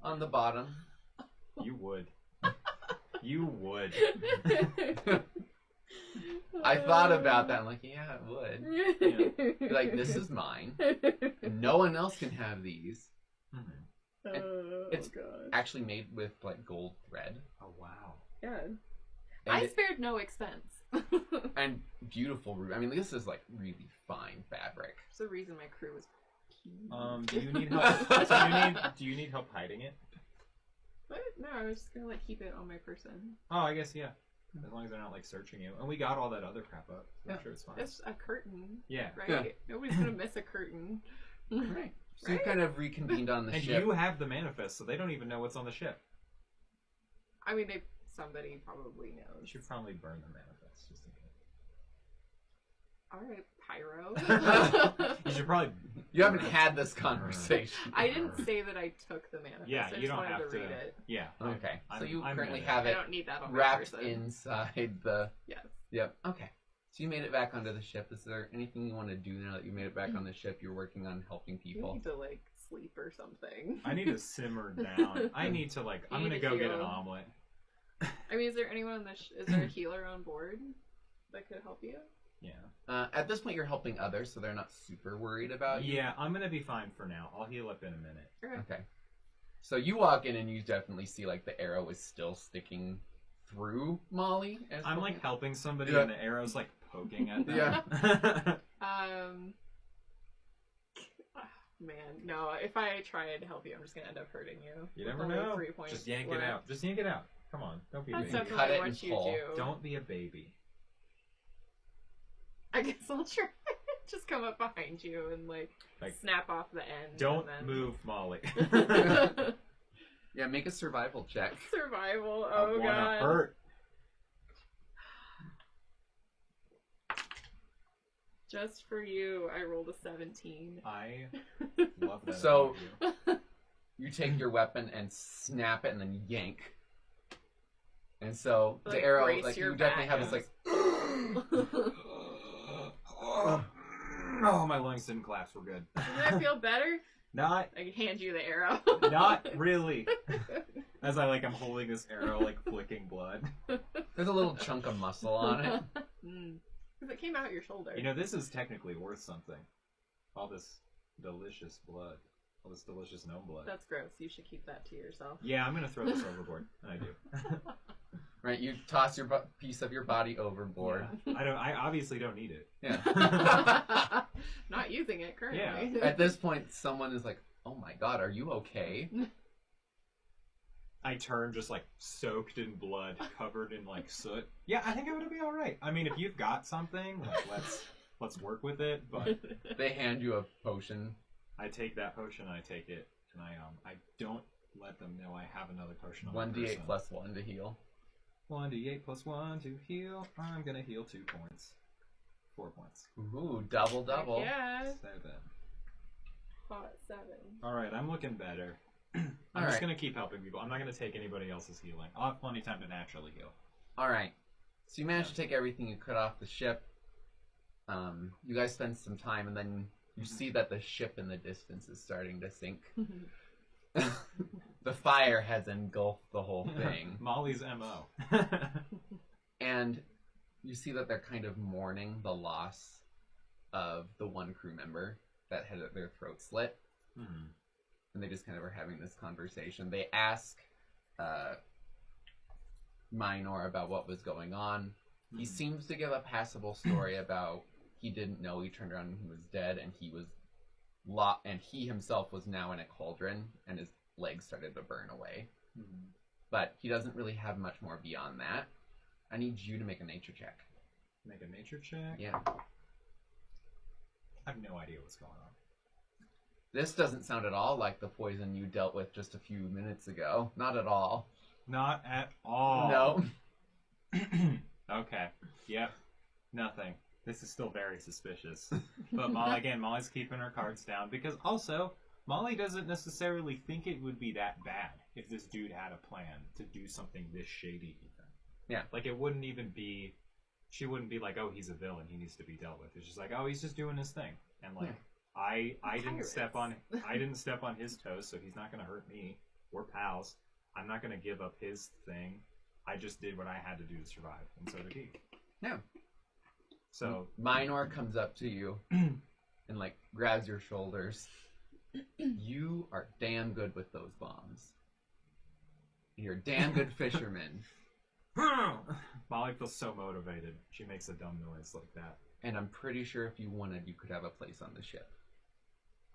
on the bottom. You would. You would. it? I thought about that. I'm like, yeah, it would. Be like, this is mine. No one else can have these. Mhm. Oh, It's God. Actually made with like gold thread. Oh wow. Yeah. And, I spared no expense. and beautiful ruby. I mean, this is like really fine fabric. There's a reason my crew was peeved. Do you need help? So do you need help hiding it? What? No, I was just gonna like keep it on my person. Oh, I guess yeah. As long as they're not like searching you. And we got all that other crap up. So I'm Yeah. sure it's fine. It's a curtain, Yeah. right? Yeah. Nobody's gonna miss a curtain. Right. So you Right? kind of reconvened on the And ship. you have the manifest, so they don't even know what's on the ship. I mean, somebody probably You knows. should probably burn the manifest just in All right, Pyro. case. You should probably. You haven't had this conversation. I didn't say that I took the manifest. Yeah, I you just don't wanted have to to. read it. Yeah. Okay. So you I'm currently gonna- have I it don't need that on my wrapped person. inside the. Yes. Yep. Okay. So you made it back onto the ship. Is there anything you want to do now that you made it back on the ship? You're working on helping You people. need to like sleep or something. I need to simmer down. I need to like. I'm You gonna need to go get an heal. omelet. I mean, is there anyone on the is there a healer on board that could help you? Yeah. At this point, you're helping others, so they're not super worried about you. Yeah, I'm gonna be fine for now. I'll heal up in a minute. Okay. Okay. So you walk in and you definitely see like the arrow is still sticking through Molly. As I'm the- like helping somebody, Yeah. and the arrow's like poking at them. Yeah. Man, no. If I try to help you, I'm just gonna end up hurting you. You With never only know. 3 points Just yank it left. out. Just yank it out. Come on, don't be a That's baby. cut definitely it what and you pull. do. Don't be a baby. I guess I'll try. Just come up behind you and like snap off the end. Don't and move, Molly. then... Yeah, make a survival check. Survival. I Oh wanna god. hurt. Just for you, I rolled a 17. I love that. So- about you. You take your weapon and snap it and then yank. And so the Like, arrow, brace like your you definitely back. have this like. Oh, my lungs didn't collapse. We're good. Doesn't that feel better? Not I can hand you the arrow. Not really. As I'm holding this arrow, like flicking blood. There's a little chunk of muscle on it. Because it came out your shoulder. You know, this is technically worth something. All this delicious blood. All this delicious gnome blood. That's gross. You should keep that to yourself. Yeah, I'm gonna throw this overboard. I do. Right, you toss your piece of your body overboard. Yeah. I obviously don't need it. Yeah. Not using it currently. At this point, someone is like, "Oh my god, are you okay?" I turn just soaked in blood, covered in soot. Yeah, I think I'm gonna be all right. I mean, if you've got something, let's work with it. But They hand you a potion. I take that potion, I take it, and I don't let them know I have another potion on my 1d8 person. plus 1 to heal. 1d8 plus 1 to heal. I'm gonna heal 2 points. 4 points. Ooh, double. Yeah. 7. Fought 7. Alright, I'm looking better. I'm just gonna keep helping people. I'm not gonna take anybody else's healing. I'll have plenty of time to naturally heal. Alright. So you managed to take everything you could off the ship. You guys spend some time, and then you see that the ship in the distance is starting to sink. The fire has engulfed the whole thing. Molly's MO. And you see that they're kind of mourning the loss of the one crew member that had their throat slit. Mm-hmm. And they just kind of are having this conversation. They ask Minor about what was going on. Mm-hmm. He seems to give a passable story about he didn't know he turned around and he was dead, and he was and he himself was now in a cauldron, and his legs started to burn away. Mm-hmm. But he doesn't really have much more beyond that. I need you to make a nature check. Make a nature check? Yeah. I have no idea what's going on. This doesn't sound at all like the poison you dealt with just a few minutes ago. Not at all. Not at all. No. Okay. Yep. Nothing. This is still very suspicious. But Molly's keeping her cards down, because also, Molly doesn't necessarily think it would be that bad if this dude had a plan to do something this shady even. Yeah. Like, it wouldn't even be... She wouldn't be like, oh, he's a villain, he needs to be dealt with. It's just like, oh, he's just doing his thing. And, like, I didn't step on his toes, so he's not going to hurt me. We're pals. I'm not going to give up his thing. I just did what I had to do to survive, and so did he. Yeah. So Minor comes up to you and like grabs your shoulders. You are damn good with those bombs. You're a damn good fisherman. Molly feels so motivated. She makes a dumb noise like that. And I'm pretty sure if you wanted, you could have a place on the ship.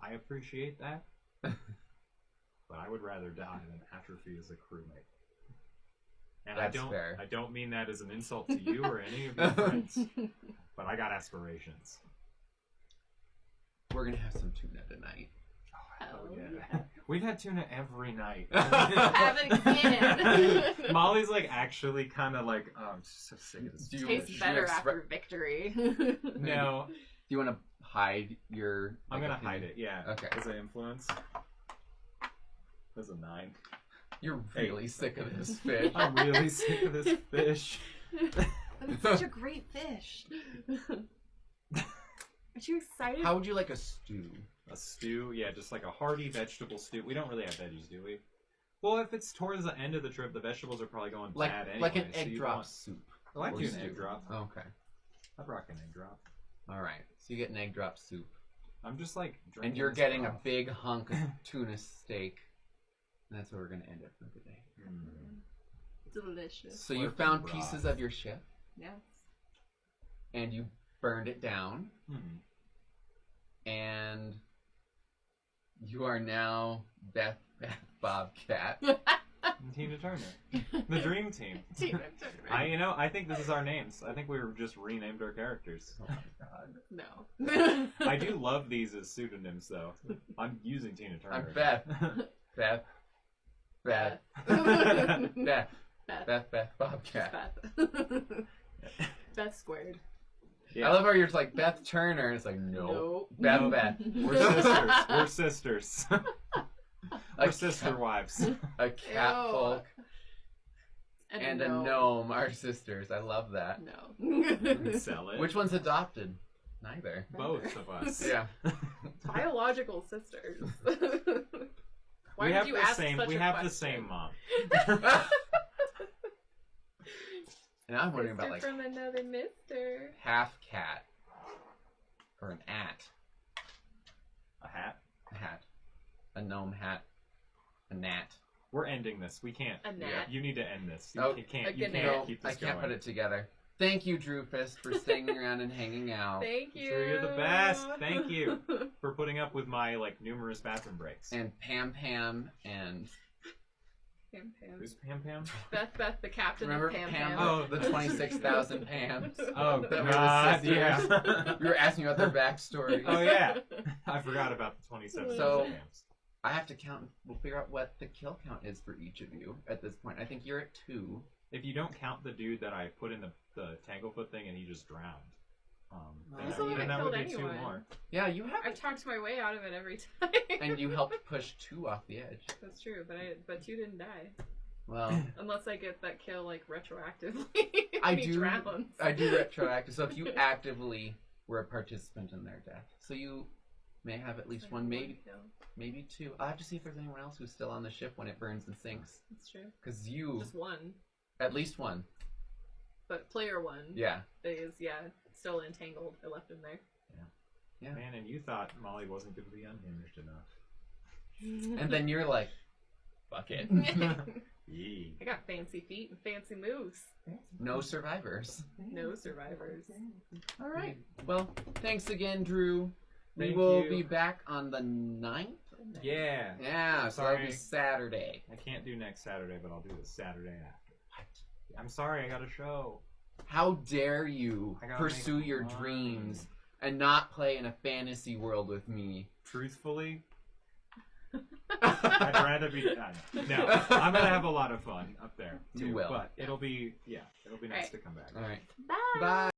I appreciate that. But I would rather die than atrophy as a crewmate. And That's fair. I don't mean that as an insult to you or any of your friends. But I got aspirations. We're gonna have some tuna tonight. Oh yeah. We've had tuna every night. Have it again. Molly's like actually kind of like, oh, I'm just so sick of this. Tastes better after victory. No. Do you want to hide your... I'm going to hide it, yeah. Okay. As an influence. That's a 9. You're really sick of this fish. I'm really sick of this fish. It's such a great fish. Aren't you excited? How would you like a stew? A stew? Yeah, just like a hearty vegetable stew. We don't really have veggies, do we? Well, if it's towards the end of the trip, the vegetables are probably going bad anyway. Like an egg drop soup. I like doing an egg drop. Okay. I'd rock an egg drop. Alright, so you get an egg drop soup. I'm just like drinking. And you're getting a big hunk of tuna steak. And that's where we're going to end it for the day. Delicious. So you found pieces of your ship. Yes. And you burned it down. Mm-hmm. And you are now Beth Bobcat. And Tina Turner. The Dream Team. Tina Turner. I think this is our names. I think we were just renamed our characters. Oh my god. No. I do love these as pseudonyms, though. I'm using Tina Turner. I'm Beth. Beth. Beth. Beth. Beth Bobcat. Beth. Beth squared. Yeah. I love how you're just like Beth Turner. It's like nope. Beth. Nope. Beth. We're sisters. We're sisters. We're sister wives. A catfolk and a gnome are sisters. I love that. No. Sell it. Which one's adopted? Neither. Both of us. Yeah. Biological sisters. Why we did have you the ask same. such We a have question? the same mom. And I'm wondering about like from another mister. half cat or an at. A hat. A hat. A gnome hat. A gnat. We're ending this. We can't. A gnat. You need to end this. You Oh, can't. a You gnat. can't keep this I can't going. put it together. Thank you, Drewfist, for staying around and hanging out. Thank you. Drew, you're the best. Thank you for putting up with my like numerous bathroom breaks. And Pam and Pam Pam. Who's Pam Pam? Beth, the captain remember of Pam Pam? Pam. Oh, the 26,000 Pams. Oh That were the God, sisters. yeah. We were asking about their backstory. Oh yeah, I forgot about the 27. So- Pams. I have to count. We'll figure out what the kill count is for each of you at this point. I think you're at 2. If you don't count the dude that I put in the Tanglefoot thing and he just drowned, You still haven't that would killed be 2 anyone. more. Yeah, you have. I've talked my way out of it every time. And you helped push 2 off the edge. That's true, but 2 didn't die. Well, Unless I get that kill like retroactively. I He do. drowns. I do retroactive. So if you actively were a participant in their death, so you may have at least Like one, maybe kill. maybe 2. I'll have to see if there's anyone else who's still on the ship when it burns and sinks. That's true. Because you, Just 1. at least 1. But player 1 Yeah. is still entangled. I left him there. Yeah. Man, and you thought Molly wasn't going to be unhinged enough. And then you're like, fuck it. Yee. I got fancy feet and fancy moves. No survivors. No survivors. All right. Well, thanks again, Drew. We Thank will you. be back on the 9th. Yeah. Yeah, so that'll be Sorry. Saturday. I can't do next Saturday, but I'll do the Saturday after. What? I'm sorry, I got a show. How dare you I gotta pursue make your money. dreams and not play in a fantasy world with me? Truthfully, I'd rather be done. No, I'm gonna have a lot of fun up there. You too, will. But it'll be nice Alright. to come back. All right. Bye. Bye.